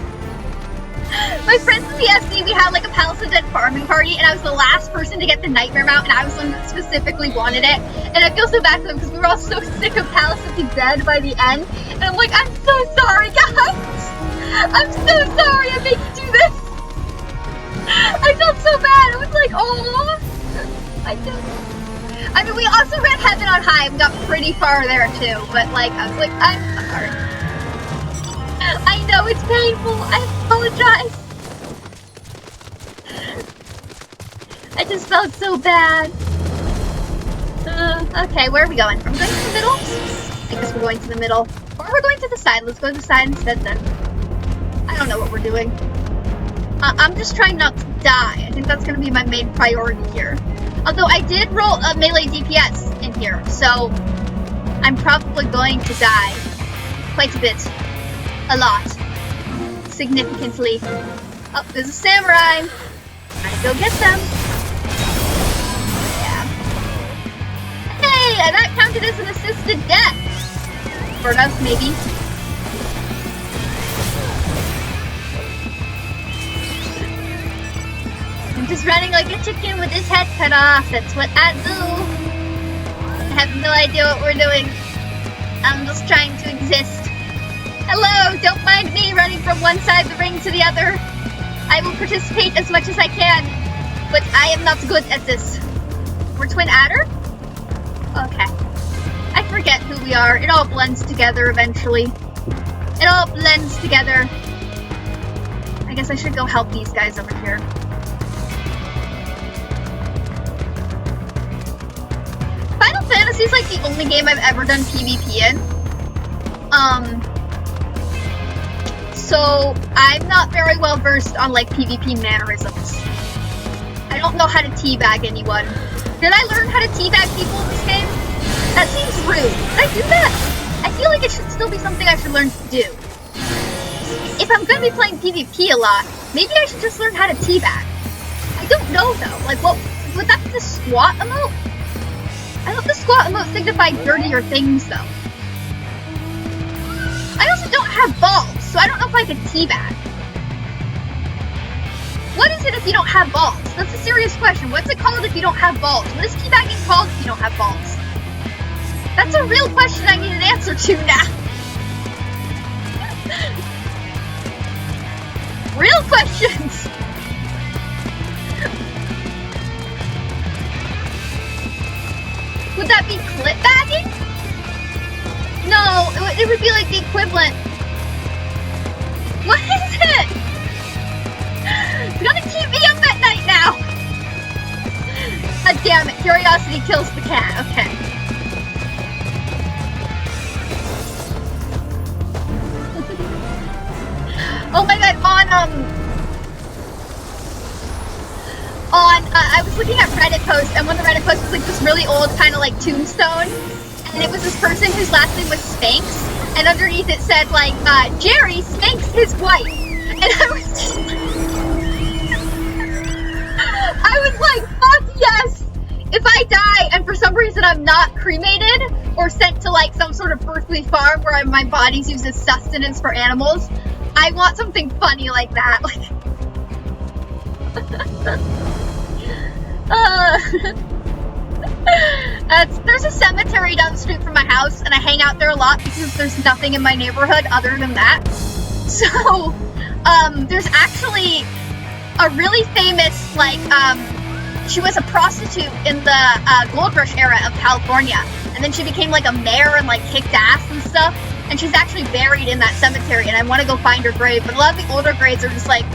Speaker 1: My friends in the FC, we had like a Palace of Dead farming party, and I was the last person to get the nightmare mount, and I was the one that specifically wanted it. And I feel so bad for them because we were all so sick of Palace of the Dead by the end. And I'm like, I'm so sorry, guys. I'm so sorry I made you do this. I felt so bad. I was like, oh, I did. I mean, we also ran Heaven on High. We got pretty far there too, but like, I was like, I'm sorry. I know it's painful. I apologize. I just felt so bad. Okay, where are we going? Are we going to the middle? I guess we're going to the middle. Or we're going to the side. Let's go to the side instead then. I don't know what we're doing. I'm just trying not to die. I think that's going to be my main priority here. Although I did roll a melee DPS in here, so I'm probably going to die quite a bit. A lot. Significantly. Oh, there's a samurai. Gotta go get them. Yeah. Hey, that counted as an assisted death. For us, maybe. I'm just running like a chicken with his head cut off. That's what I do. I have no idea what we're doing. I'm just trying to exist. Hello, don't mind me running from one side of the ring to the other. I will participate as much as I can, but I am not good at this. We're Twin Adder? Okay. I forget who we are. It all blends together eventually. It all blends together. I guess I should go help these guys over here. Final Fantasy is like the only game I've ever done PvP in. So I'm not very well versed on like PvP mannerisms. I don't know how to teabag anyone. Did I learn how to teabag people in this game? That seems rude. Did I do that? I feel like it should still be something I should learn to do. If I'm gonna be playing PvP a lot, maybe I should just learn how to teabag. I don't know though. Like, what would that be the squat emote? I thought the squat emote signified dirtier things though. I also don't have balls, so I don't know if I could teabag. What is it if you don't have balls? That's a serious question. What's it called if you don't have balls? What is teabagging called if you don't have balls? That's a real question I need an answer to now. Real questions! Would that be clip bagging? No, it would be like the equivalent. What is it? You're gonna keep me up at night now. God damn it, curiosity kills the cat. Okay. Oh my god, I was looking at Reddit posts, and one of the Reddit posts was like this really old kind of like tombstone, and it was this person whose last name was Spanx, and underneath it said, like, Jerry spanks his wife. And I was just like, I was like, fuck yes! If I die and for some reason I'm not cremated or sent to like some sort of earthly farm where my body's used as sustenance for animals, I want something funny like that. Like, there's a cemetery down the street from my house, and I hang out there a lot because there's nothing in my neighborhood other than that. So, there's actually a really famous, like, she was a prostitute in the Gold Rush era of California, and then she became like a mayor and like kicked ass and stuff, and she's actually buried in that cemetery, and I want to go find her grave, but a lot of the older graves are just like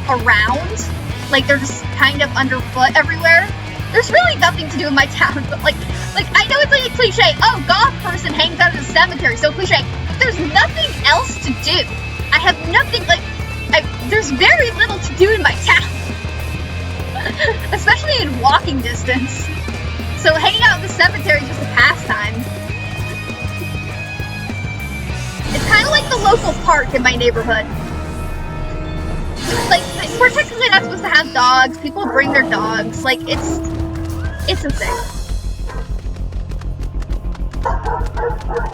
Speaker 1: around, like they're just kind of underfoot everywhere. There's really nothing to do in my town, but like I know it's like a cliche, oh, goth person hangs out in the cemetery, so cliche, but there's nothing else to do. I have nothing, like, there's very little to do in my town. Especially in walking distance. So hanging out in the cemetery is just a pastime. It's kind of like the local park in my neighborhood. Like, we're technically not supposed to have dogs. People bring their dogs. Like, it's a thing.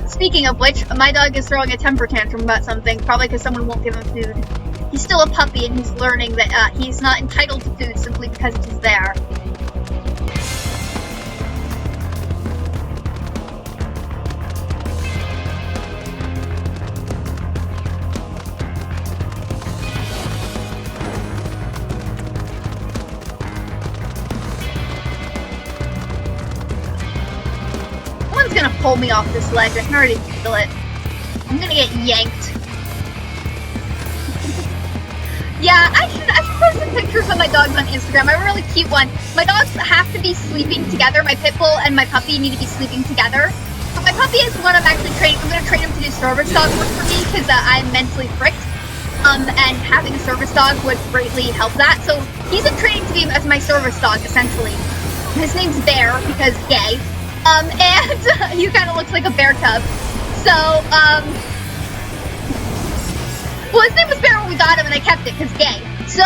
Speaker 1: Speaking of which, my dog is throwing a temper tantrum about something, probably because someone won't give him food. He's still a puppy, and he's learning that he's not entitled to food simply because it is there. Someone's gonna pull me off this ledge, I can already feel it. I'm gonna get yanked. Yeah, I should post some pictures of my dogs on Instagram. I have a really cute one. My dogs have to be sleeping together. My pit bull and my puppy need to be sleeping together. But my puppy is the one I'm actually training. I'm going to train him to do service dog work for me because I'm mentally fricked. And having a service dog would greatly help that. So he's in training to be as my service dog, essentially. His name's Bear because gay. And he kind of looks like a bear cub. So, well, his name was Bear when we got him, and I kept it because gay. So,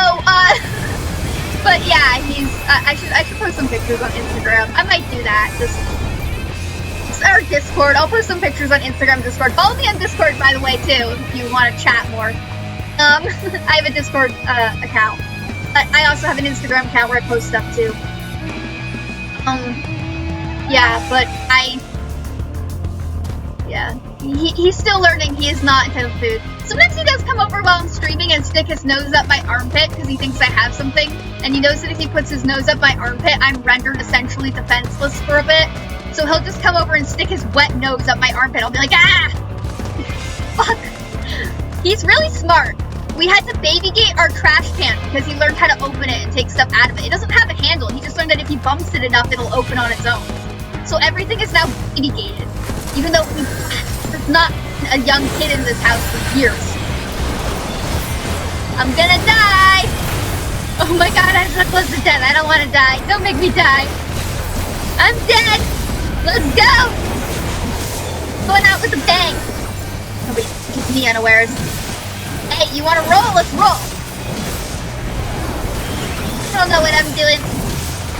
Speaker 1: but yeah, he's. I should post some pictures on Instagram. I might do that. Just our Discord. I'll post some pictures on Instagram and Discord. Follow me on Discord, by the way, too, if you want to chat more. I have a Discord account. I also have an Instagram account where I post stuff too. Yeah, but yeah, he's still learning. He is not entitled to food. Sometimes he does come over while I'm streaming and stick his nose up my armpit because he thinks I have something. And he knows that if he puts his nose up my armpit, I'm rendered essentially defenseless for a bit. So he'll just come over and stick his wet nose up my armpit. I'll be like, ah! Fuck. He's really smart. We had to baby gate our trash can because he learned how to open it and take stuff out of it. It doesn't have a handle. He just learned that if he bumps it enough, it'll open on its own. So everything is now baby gated. Even though there's not a young kid in this house for years. I'm gonna die! Oh my god, I'm so close to death. I don't want to die. Don't make me die. I'm dead! Let's go! Going out with a bang. Nobody keeps me unawares. Hey, you wanna roll? Let's roll! I don't know what I'm doing.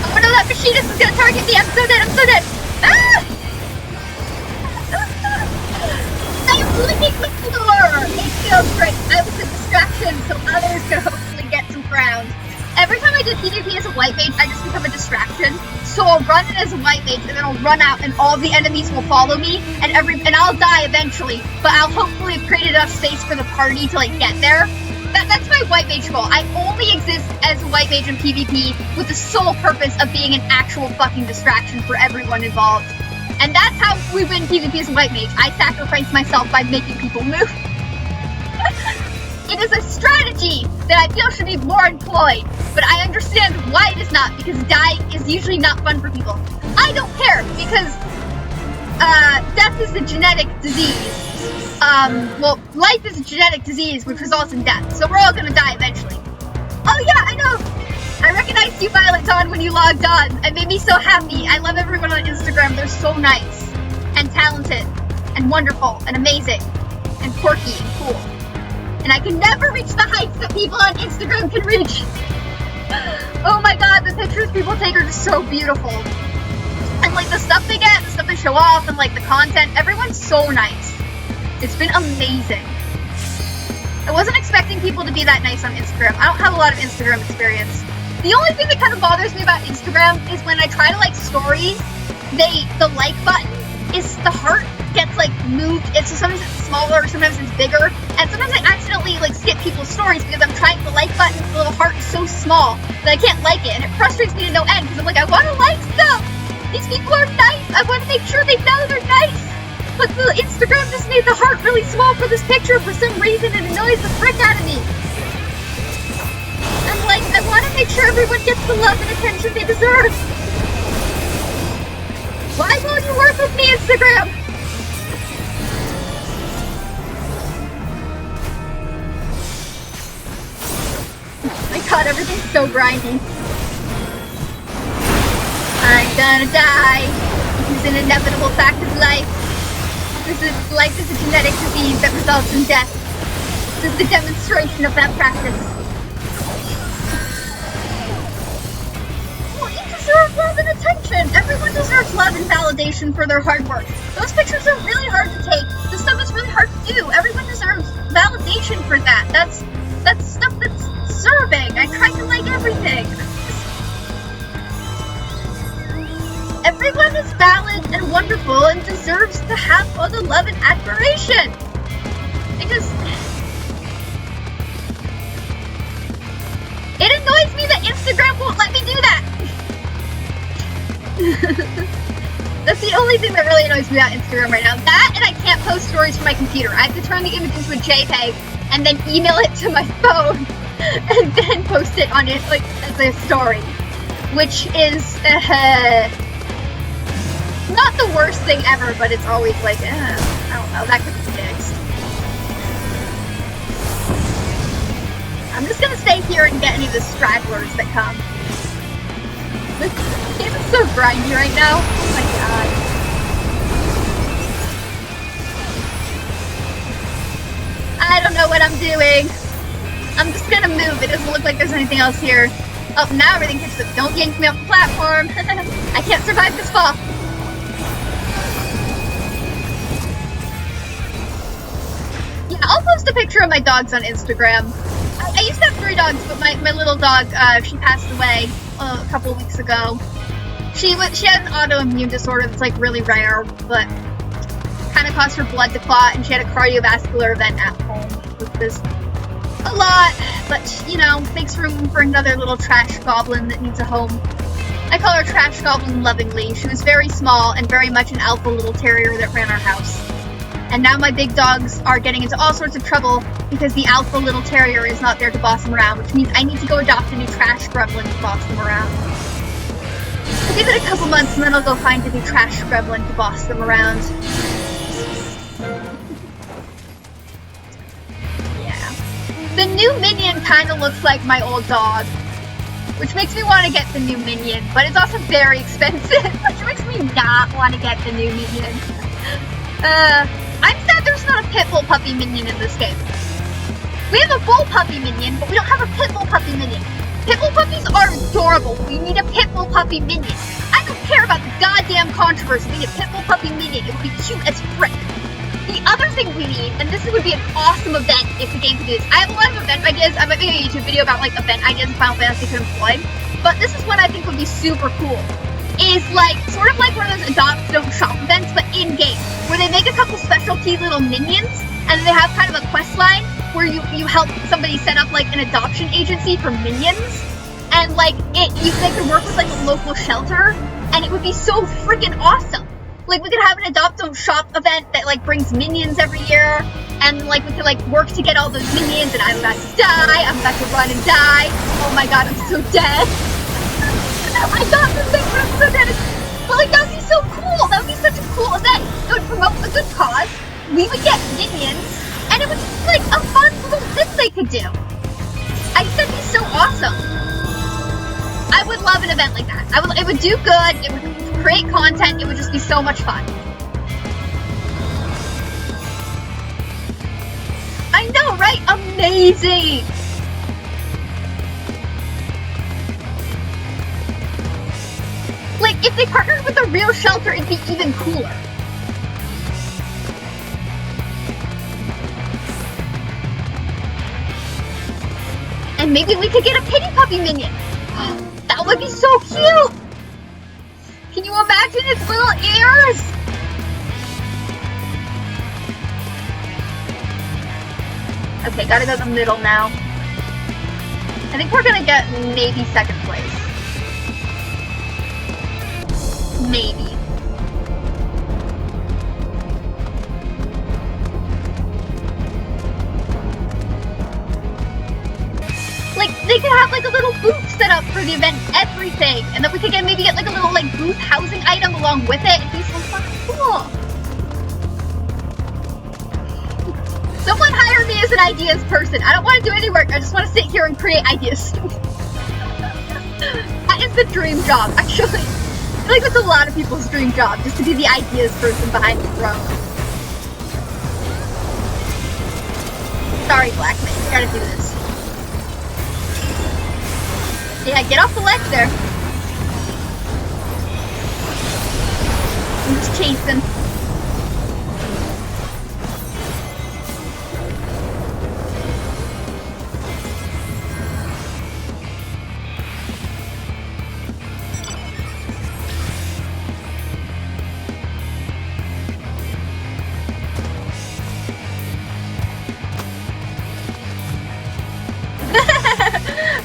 Speaker 1: Oh no, that machinist is gonna target me! I'm so dead, I'm so dead! Ah! I'm licking the floor! It feels great. I was a distraction, so others can hopefully get some crowns. Every time I do PvP as a white mage, I just become a distraction. So I'll run in as a white mage, and then I'll run out, and all the enemies will follow me, and I'll die eventually, but I'll hopefully have created enough space for the party to, like, get there. That's my white mage goal. I only exist as a white mage in PvP with the sole purpose of being an actual fucking distraction for everyone involved. And that's how we win PvP as a white mage. I sacrifice myself by making people move. It is a strategy that I feel should be more employed, but I understand why it is not, because dying is usually not fun for people. I don't care, because death is a genetic disease. Well, life is a genetic disease which results in death, so we're all gonna die eventually. Oh yeah, I know! I recognized you, Violet Dawn, when you logged on. It made me so happy. I love everyone on Instagram. They're so nice and talented and wonderful and amazing. and quirky and cool. And I can never reach the heights that people on Instagram can reach. Oh my god, the pictures people take are just so beautiful. And like the stuff they get, the stuff they show off, and like the content, everyone's so nice. It's been amazing. I wasn't expecting people to be that nice on Instagram. I don't have a lot of Instagram experience. The only thing that kind of bothers me about Instagram is when I try to like stories, the like button is, the heart gets like moved. It's sometimes it's smaller, sometimes it's bigger, and sometimes I accidentally like skip people's stories because I'm trying, the like button, the little heart is so small that I can't like it, and it frustrates me to no end because I'm like, I want to like stuff. These people are nice. I want to make sure they know they're nice. But the Instagram just made the heart really small for this picture for some reason, and it annoys the frick out of me. I'm like, I want to make sure everyone gets the love and attention they deserve. Why won't you work with me, Instagram? Oh my god, everything's so grindy. I'm gonna die. This is an inevitable fact of life. Life is a genetic disease that results in death. This is the demonstration of that practice. Well, you deserve love and attention. Everyone deserves love and validation for their hard work. Those pictures are really hard to take. This stuff is really hard to do. Everyone deserves validation for that. That's stuff that's serving. I try to like everything. Everyone is valid and wonderful and deserves to have all the love and admiration. It annoys me that Instagram won't let me do that. That's the only thing that really annoys me about Instagram right now. That, and I can't post stories from my computer. I have to turn the image into a JPEG and then email it to my phone and then post it on it like as a story, which is not the worst thing ever, but it's always like, I don't know, that could be fixed. I'm just gonna stay here and get any of the stragglers that come. This game is so grindy right now. Oh my god. I don't know what I'm doing. I'm just gonna move. It doesn't look like there's anything else here. Oh, now everything hits the— don't yank me off the platform. I can't survive this fall. Yeah, I'll post a picture of my dogs on Instagram. I used to have 3 dogs, but my little dog, she passed away a couple of weeks ago. She had an autoimmune disorder that's like really rare, but kind of caused her blood to clot, and she had a cardiovascular event at home, which was a lot, but you know, makes room for another little trash goblin that needs a home. I call her Trash Goblin lovingly. She was very small and very much an alpha little terrier that ran our house. And now my big dogs are getting into all sorts of trouble because the alpha little terrier is not there to boss them around, which means I need to go adopt a new trash gremlin to boss them around. I'll give it a couple months and then I'll go find a new trash gremlin to boss them around. Yeah. The new minion kind of looks like my old dog, which makes me want to get the new minion, but it's also very expensive, which makes me not want to get the new minion. I'm sad there's not a Pitbull puppy minion in this game. We have a Bull puppy minion, but we don't have a Pitbull puppy minion. Pitbull puppies are adorable. We need a Pitbull puppy minion. I don't care about the goddamn controversy. We need a Pitbull puppy minion. It would be cute as frick. The other thing we need, and this would be an awesome event if the game could do this. I have a lot of event ideas. I might make a YouTube video about like event ideas in Final Fantasy could employ, but this is what I think would be super cool. Is like, sort of like one of those adopt don't shop events, but in-game, where they make a couple specialty little minions, and they have kind of a quest line where you help somebody set up like an adoption agency for minions, and like they could work with like a local shelter, and it would be so freaking awesome. Like we could have an adopt don't shop event that like brings minions every year, and like we could like work to get all those minions, and I'm about to die, I'm about to run and die. Oh my god, I'm so dead. I got this thing, but I'm so dead. But like, that would be so cool. That would be such a cool event. It would promote a good cause. We would get minions, and it would be like a fun little thing they could do. I think that'd be so awesome. I would love an event like that. It would do good. It would create content. It would just be so much fun. amazing! Like, if they partnered with a real shelter, it'd be even cooler. And maybe we could get a pity puppy minion. That would be so cute! Can you imagine its little ears? Okay, gotta go to the middle now. I think we're gonna get maybe second place. Maybe. Like, they could have like a little booth set up for the event, everything, and then we could maybe get like a little like booth housing item along with it. It'd be so fucking cool. Someone hire me as an ideas person. I don't want to do any work. I just want to sit here and create ideas. That is the dream job, actually. I feel like that's a lot of people's dream job, just to be the ideas person behind the throne. Sorry, Black Man, you gotta do this. Yeah, get off the ledge there. I'm just chasing.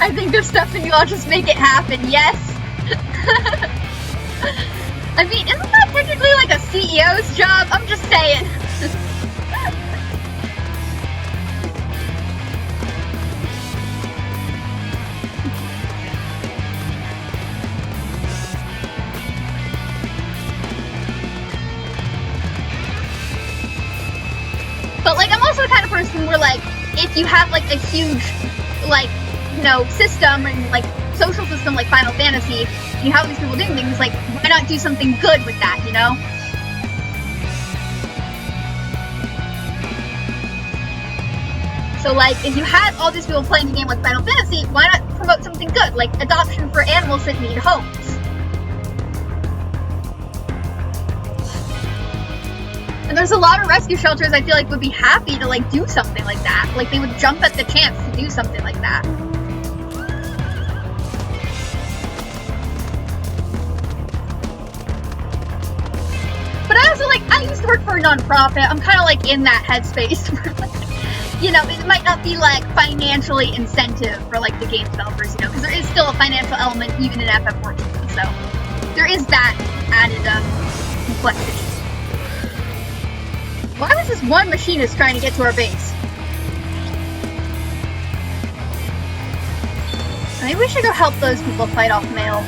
Speaker 1: I think there's stuff in you, I'll just make it happen, yes! I mean, isn't that technically like a CEO's job? I'm just saying. But like, I'm also the kind of person where like, if you have like a huge, like, you know, system and like social system like Final Fantasy, you have these people doing things, like, why not do something good with that, you know? So like, if you had all these people playing a game like Final Fantasy, why not promote something good, like adoption for animals that need homes? And there's a lot of rescue shelters I feel like would be happy to like do something like that. Like, they would jump at the chance to do something like that. But I also, like, I used to work for a non-profit. I'm kind of like in that headspace where, like, you know, it might not be like financially incentive for like the game developers, you know, because there is still a financial element even in FF14. So there is that added complexity. Why was this one machinist trying to get to our base? Maybe we should go help those people fight off mail.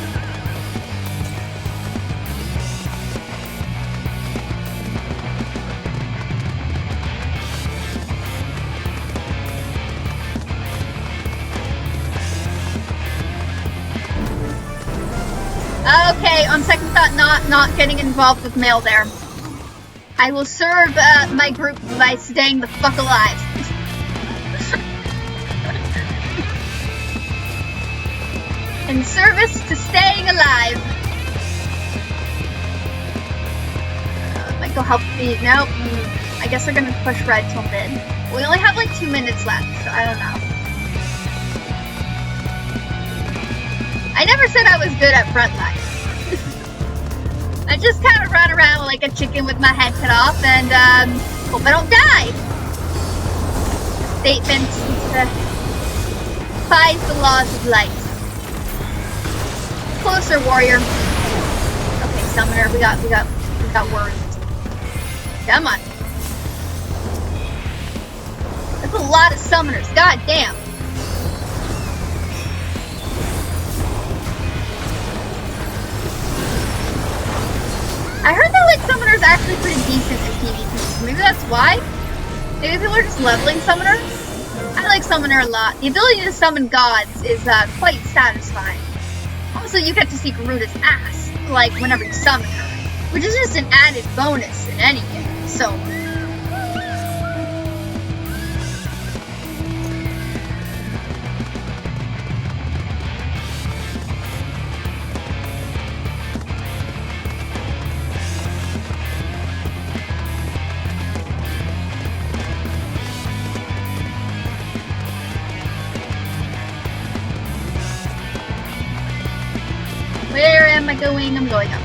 Speaker 1: Okay, on second thought, not getting involved with mail there. I will serve my group by staying the fuck alive. In service to staying alive. Might go help the... Nope. I guess they're gonna push red till mid. We only have like 2 minutes left, so I don't know. I never said I was good at frontline. I just kind of run around like a chicken with my head cut off and hope I don't die. Statement defies the laws of light. Closer, warrior. Okay, summoner, we got words. Come on. That's a lot of summoners. God damn. I heard that like summoners are actually pretty decent in PvP, so maybe that's why. Maybe people are just leveling summoner. I like summoner a lot. The ability to summon gods is quite satisfying. Also, you get to see Garuda's ass, like whenever you summon her, which is just an added bonus in any game. So am I going? I'm going up.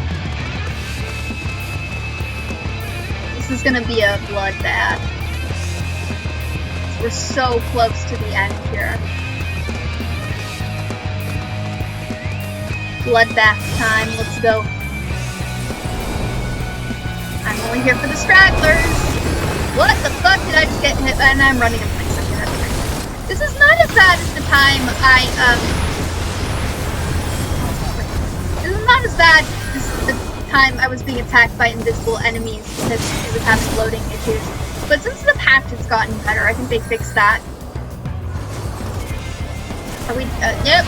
Speaker 1: This is gonna be a bloodbath. We're so close to the end here. Bloodbath time, let's go. I'm only here for the stragglers. What the fuck did I just get hit? And I'm running in place. Okay, that's great. This is not as bad as the time This is not as bad as the time I was being attacked by invisible enemies because it was having loading issues. But since the patch has gotten better, I think they fixed that. Are we, yep.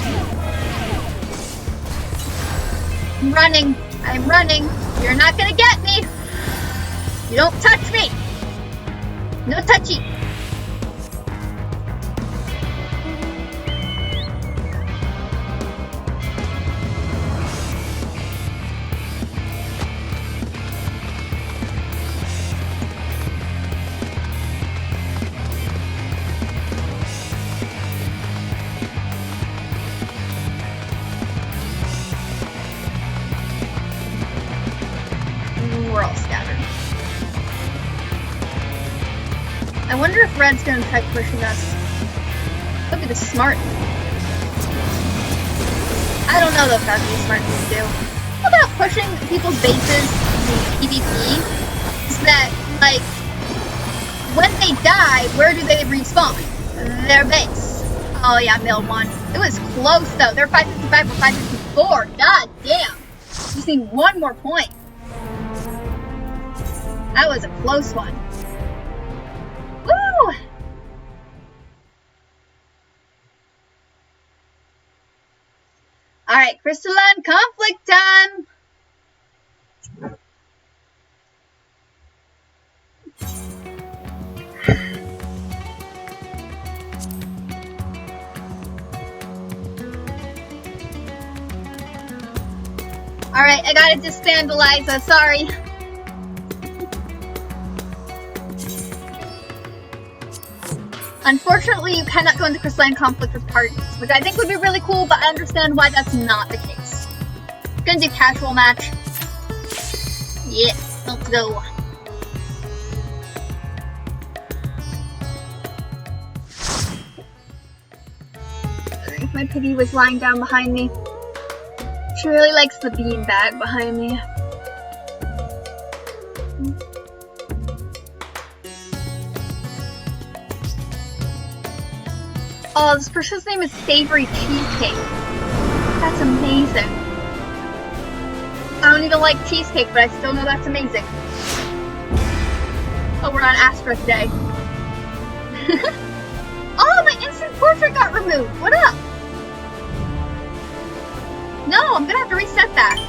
Speaker 1: I'm running. I'm running. You're not gonna get me. You don't touch me. No touchy. We're all scattered. I wonder if Red's gonna try pushing us. Look at this smart. I don't know though if that'd be a smart thing to do. What about pushing people's bases in PvP? Is that, like, when they die, where do they respawn? Their base. Oh yeah, mill one. It was close though. They're 555 or 554. God damn. Just need one more point. That was a close one. Woo! Alright, crystalline conflict time! Alright, I gotta disband Eliza, sorry. Unfortunately, you cannot go into crystalline conflict with parties, which I think would be really cool, but I understand why that's not the case. Gonna do casual match. Yeah, let's go. If my piggy was lying down behind me. She really likes the beanbag behind me. Oh, this person's name is Savory Cheesecake. That's amazing. I don't even like cheesecake, but I still know that's amazing. Oh, we're on Astra today. Oh, my instant portrait got removed. What up? No, I'm gonna have to reset that.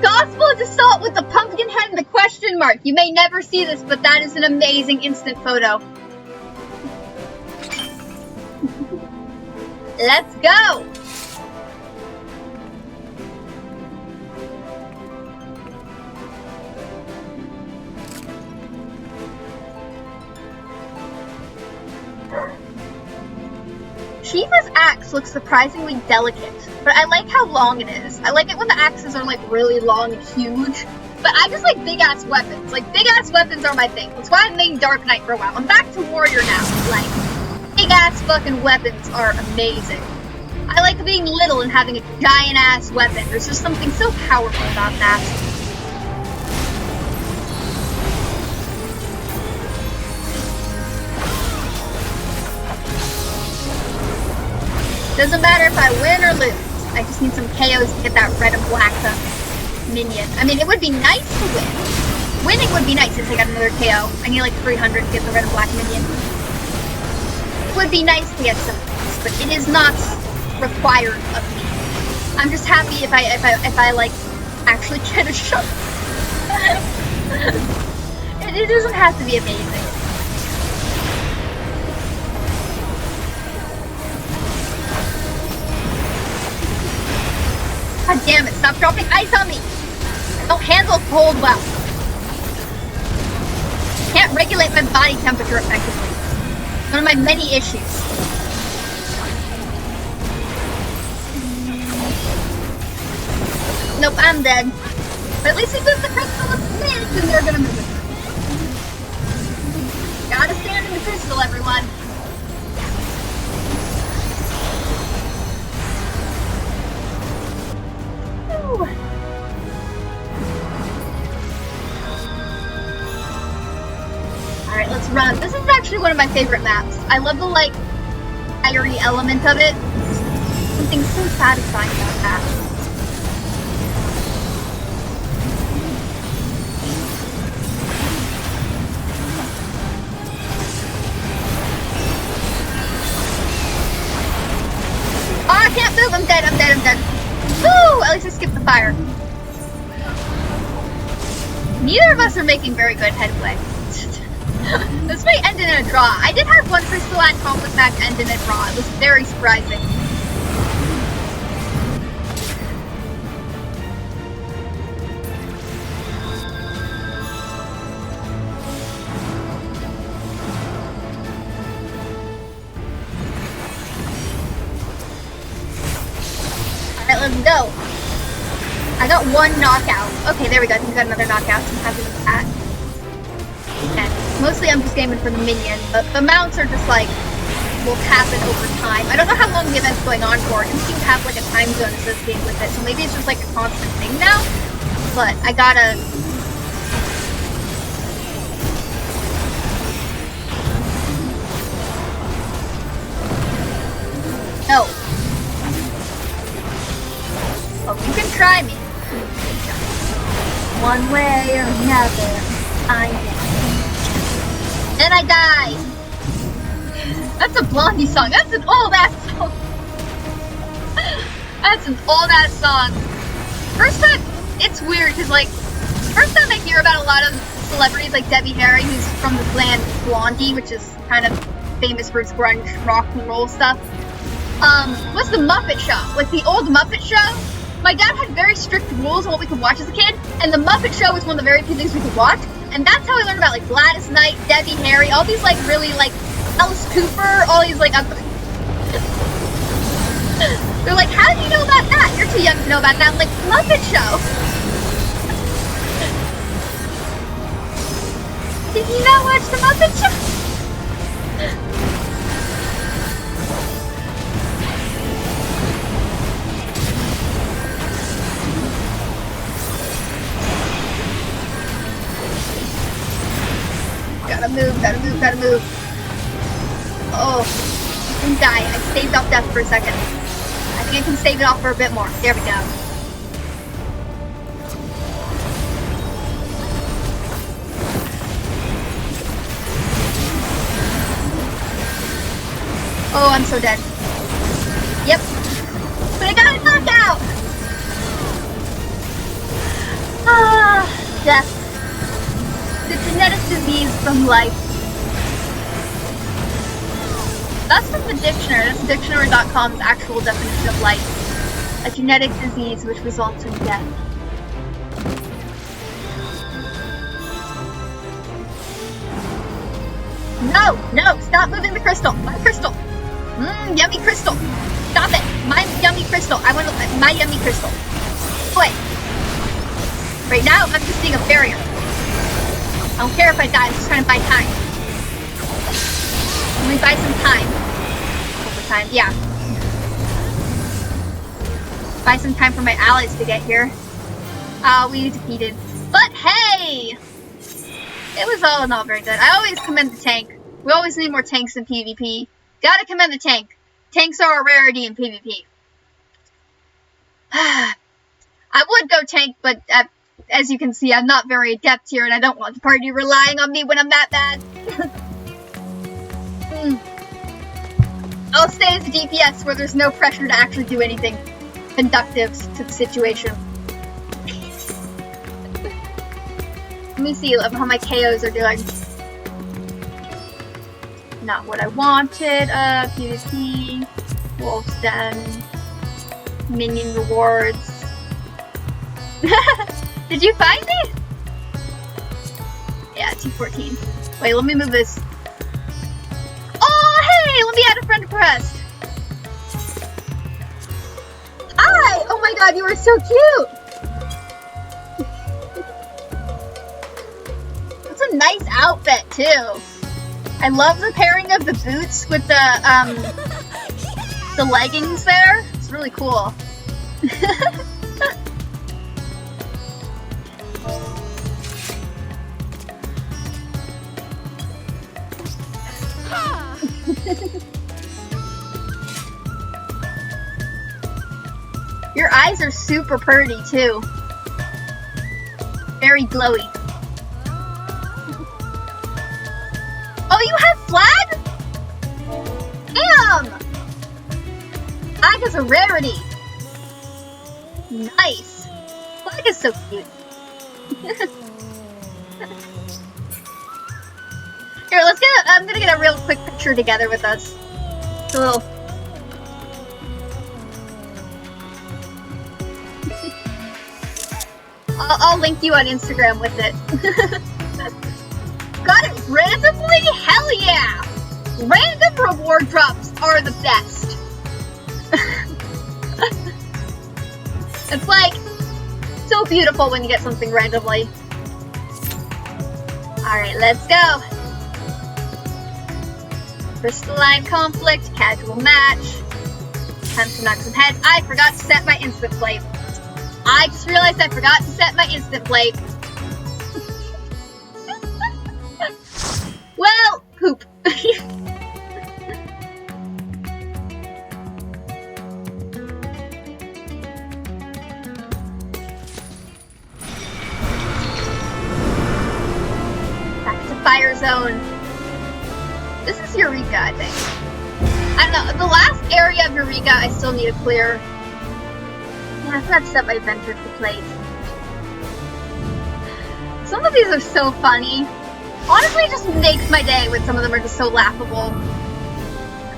Speaker 1: Gospel Assault with the pumpkin head and the question mark. You may never see this, but that is an amazing instant photo. Let's go! Shiva's axe looks surprisingly delicate, but I like how long it is. I like it when the axes are like really long and huge, but I just like big ass weapons. Like big ass weapons are my thing. That's why I made Dark Knight for a while. I'm back to Warrior now. Like big ass fucking weapons are amazing. I like being little and having a giant ass weapon. There's just something so powerful about that. Doesn't matter if I win or lose. I just need some KOs to get that red and black minion. I mean, it would be nice to win. Winning would be nice if I got another KO. I need like 300 to get the red and black minion. It would be nice to get some of these, but it is not required of me. I'm just happy if I like actually get a shot. It doesn't have to be amazing. God damn it, stop dropping ice on me! I don't handle cold well. Can't regulate my body temperature effectively. One of my many issues. Nope, I'm dead. But at least we moved the crystal a smidge, and they're gonna move it. Gotta stand in the crystal, everyone. Woo. Alright, let's run. This is actually one of my favorite maps. I love the, like, fiery element of it. Something so satisfying about that. Oh, I can't move! I'm dead, I'm dead, I'm dead. Woo! At least I skipped the fire. Neither of us are making very good headway. This may end in a draw. I did have one crystal at conflict match end in a draw. It was very surprising. Alright, let's go. I got one knockout. Okay, there we go. I think we got another knockout. So I'm happy with that. And mostly I'm just aiming for the minion, but the mounts are just like, will happen over time. I don't know how long the event's going on for. It doesn't seem to have like a time zone associated with it, so maybe it's just like a constant thing now. But I gotta... No. Oh, you can try me. One way or another, I am. And I die! That's a Blondie song. That's an old-ass song. That's an old-ass song. First time, it's weird, because, like, first time I hear about a lot of celebrities like Debbie Harry, who's from the band Blondie, which is kind of famous for its grunge rock and roll stuff, was the Muppet Show. Like, the old Muppet Show. My dad had very strict rules on what we could watch as a kid, and the Muppet Show was one of the very few things we could watch. And that's how I learned about, like, Gladys Knight, Debbie Harry, all these, like, really, like, Alice Cooper, all these, like, they're like, how do you know about that? You're too young to know about that. I'm like, Muppet Show. Did you not watch the Muppet Show? Gotta move, gotta move, gotta move. Oh, I didn't die. I staved off death for a second. I think I can stave it off for a bit more. There we go. Oh, I'm so dead. Yep. But I got a knockout! Ah, death. The genetic disease from life. That's from the dictionary. That's dictionary.com's actual definition of life. A genetic disease which results in death. No! No! Stop moving the crystal! My crystal! Yummy crystal! Stop it! My yummy crystal! I want my yummy crystal! Wait. Right now, I'm just being a barrier. I don't care if I die, I'm just trying to buy time. Let me buy some time. Over time, yeah. Buy some time for my allies to get here. We defeated. But hey! It was all in all very good. I always commend the tank. We always need more tanks in PvP. Gotta commend the tank. Tanks are a rarity in PvP. I would go tank, but as you can see, I'm not very adept here, and I don't want the party relying on me when I'm that bad. I'll stay as a DPS where there's no pressure to actually do anything conductive to the situation. Let me see how my KOs are doing. Not what I wanted. PvP, Wolf's Den, Minion Rewards. Did you find me? Yeah, 214. Wait, let me move this. Oh, hey! Let me add a friend request. Hi! Oh my god, you are so cute! nice outfit too. I love the pairing of the boots with the leggings there. It's really cool. Your eyes are super pretty too. Very glowy. Oh, you have flag? Damn! Flag is a rarity. Nice. Flag is so cute. Here, let's get I'm gonna get a real quick picture together with us. It's a little... I'll link you on Instagram with it. Got it randomly? Hell yeah! Random reward drops are the best. It's like so beautiful when you get something randomly. Alright, let's go. Crystalline conflict, casual match. Time to knock some heads. I forgot to set my instant plate. I just realized I forgot to set my instant plate. Well, poop. Back to Fire Zone. This is Eureka, I think. I don't know, the last area of Eureka I still need to clear. Yeah, I forgot to set my adventure to plate. Some of these are so funny. Honestly, it just makes my day when some of them are just so laughable.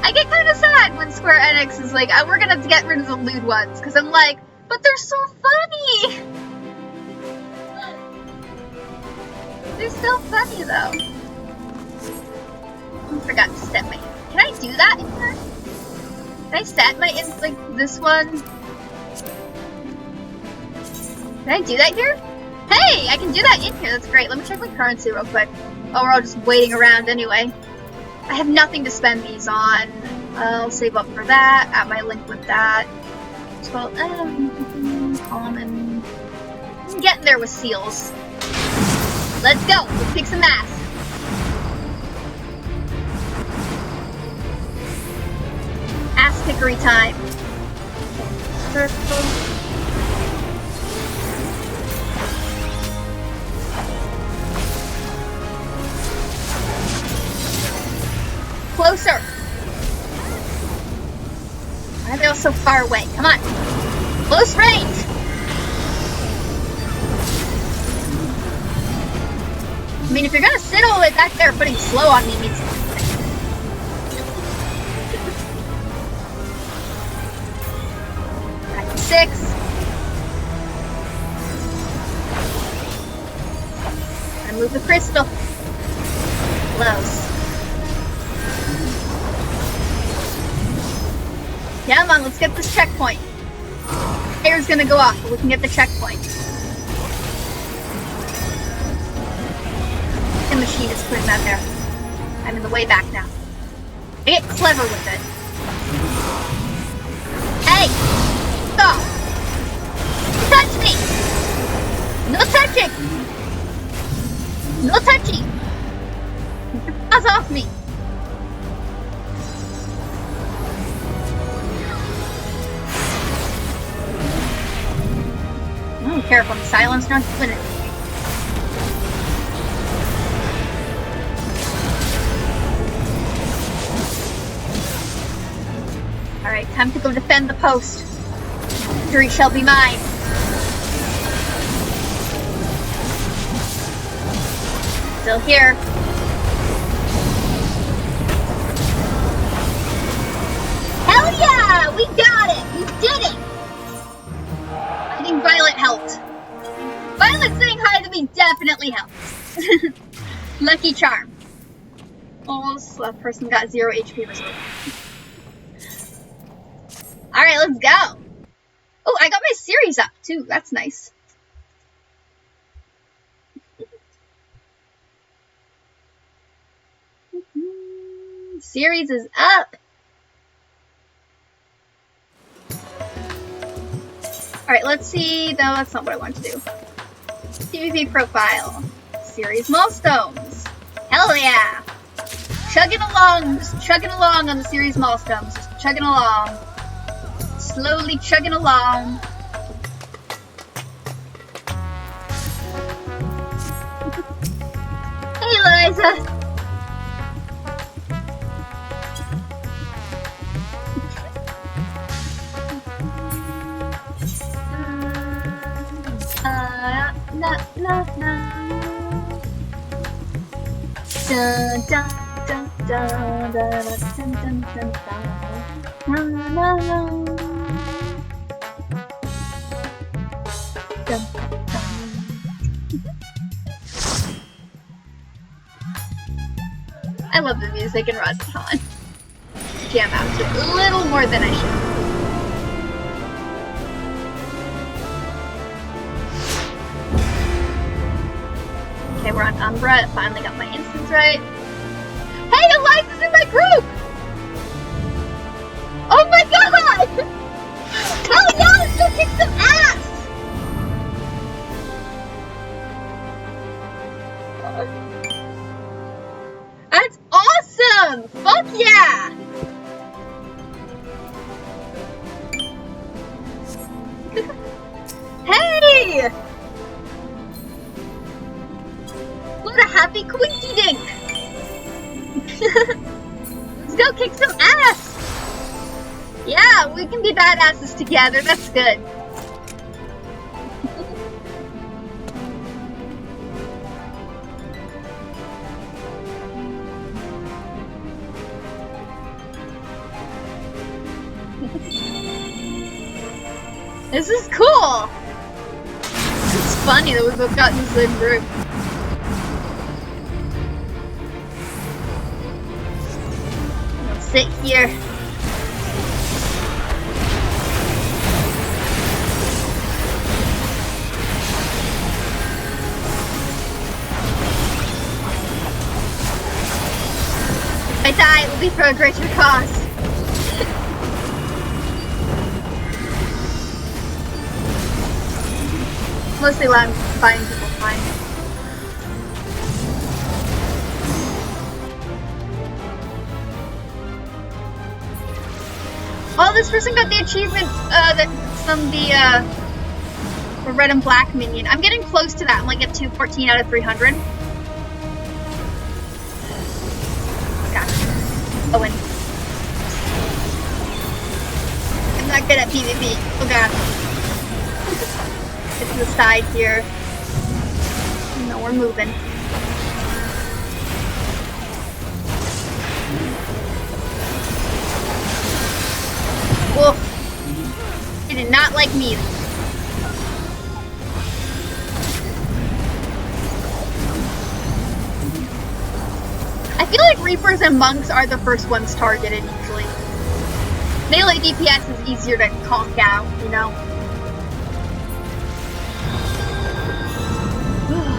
Speaker 1: I get kind of sad when Square Enix is like, oh, we're gonna get rid of the lewd ones, because I'm like, but they're so funny! They're so funny, though. I forgot to set my... Can I do that in here? Can I set my... like, this one? Can I do that here? Hey! I can do that in here. That's great. Let me check my currency real quick. Oh, we're all just waiting around anyway. I have nothing to spend these on. I'll save up for that. Add my link with that. So, common. I'm getting there with seals. Let's go. Let's kick some ass. Ass kickery time. Circle. Closer! Why are they all so far away? Come on! Close range! I mean, if you're gonna sit all the way back there, putting slow on me means... Back to 6. Gotta move the crystal. Close. Come on, let's get this checkpoint. Air's gonna go off, but we can get the checkpoint. The machine is putting that there. I'm in the way back now. I get clever with it. Hey! Stop! Touch me! No touching! No touching! Get your paws off me! Careful, the silence not doing it. Alright, time to go defend the post. Victory shall be mine. Still here. Hell yeah! We got it! We did it! I think Violet helped. Violet saying hi to me definitely helped. Lucky charm. Almost a person got 0 HP reserve. Alright, let's go. Oh, I got my series up too. That's nice. Series is up. Alright, let's see. No, that's not what I want to do. PvP profile. Series milestones. Hell yeah! Chugging along, just chugging along on the series milestones. Just chugging along. Slowly chugging along. Hey, Eliza! Na na na. Dun dun dun dun dun dun dun dun dun. Na na na. Dun dun. I love the music in Razaton. Jam out to it a little more than I should. Okay, we're on Umbra. Finally got my instance right. Hey, Eliza's in my group! Oh my god! Hell yeah, let's go kick some ass! That's awesome! Fuck yeah! Hey! What a happy quinky dink! Let's go kick some ass! Yeah, we can be badasses together, that's good. This is cool! It's funny that we both got in the same group. Sit here. If I die, it will be for a greater cause. Mostly when I'm buying people time. Oh, this person got the achievement that's from the red and black minion. I'm getting close to that. I'm like at 214 out of 300. God. Owen. I'm not good at PvP. Oh god. Get to the side here. No, we're moving. Wolf. He did not like me. I feel like Reapers and Monks are the first ones targeted usually. Melee DPS is easier to conk out, you know?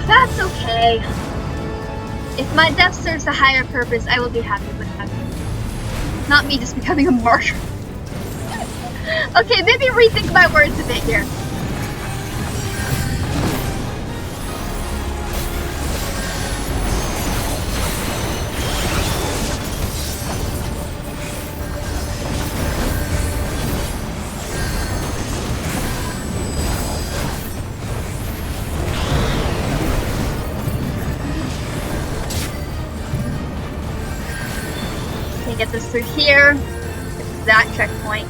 Speaker 1: That's okay. If my death serves a higher purpose, I will be happy with that. Not me just becoming a martyr. Okay, maybe rethink my words a bit here. Okay, get this through here. Get to that checkpoint.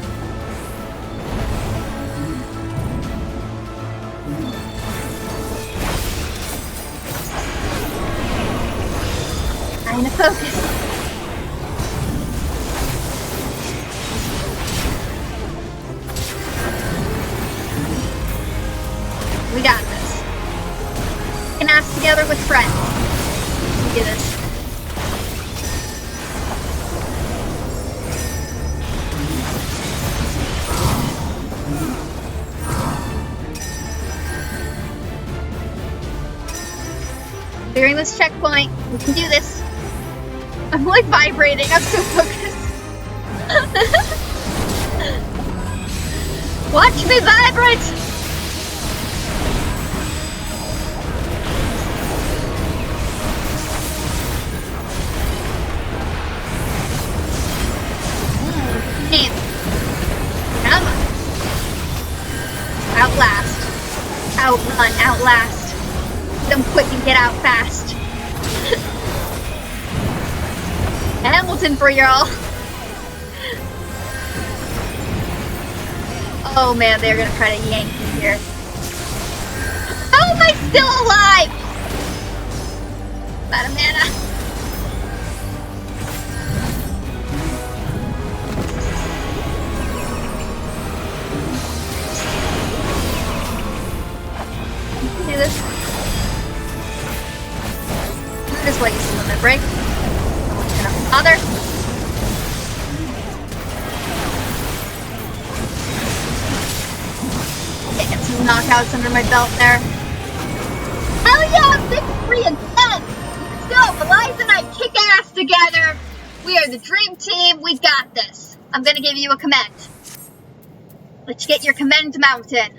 Speaker 1: Trying to focus. We got this. Can ask together with friends. We do this. Clearing this checkpoint. We can do this. I'm like vibrating, I'm so focused. Watch me vibrate! Come on. Outlast. Outrun, outlast. Them quick and get out fast. Hamilton for y'all. Oh man, they're gonna try to yank me here. How am I still alive? About a mana. Do this. This way you see limit break. Other. Okay, get some knockouts under my belt there. Hell yeah, victory again! Let's go! Eliza and I kick ass together. We are the dream team. We got this. I'm gonna give you a command. Let's get your command mountain.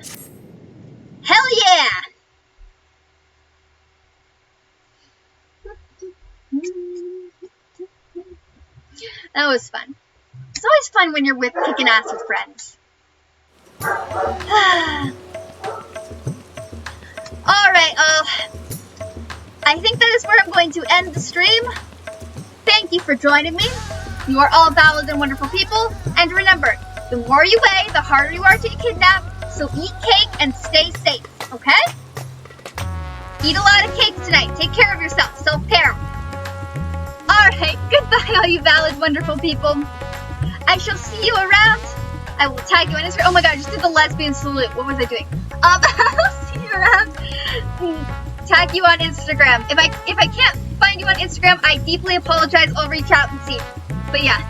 Speaker 1: Hell yeah! That was fun. It's always fun when you're with kicking ass with friends. Alright, I think that is where I'm going to end the stream. Thank you for joining me. You are all valid and wonderful people. And remember, the more you weigh, the harder you are to get kidnapped. So eat cake and stay safe, okay? Eat a lot of cake tonight. Take care of yourself. Self-care. Alright, goodbye all you valid, wonderful people. I shall see you around. I will tag you on Instagram. Oh my god, I just did the lesbian salute. What was I doing? I'll see you around. Tag you on Instagram. If I can't find you on Instagram, I deeply apologize. I'll reach out and see. But yeah.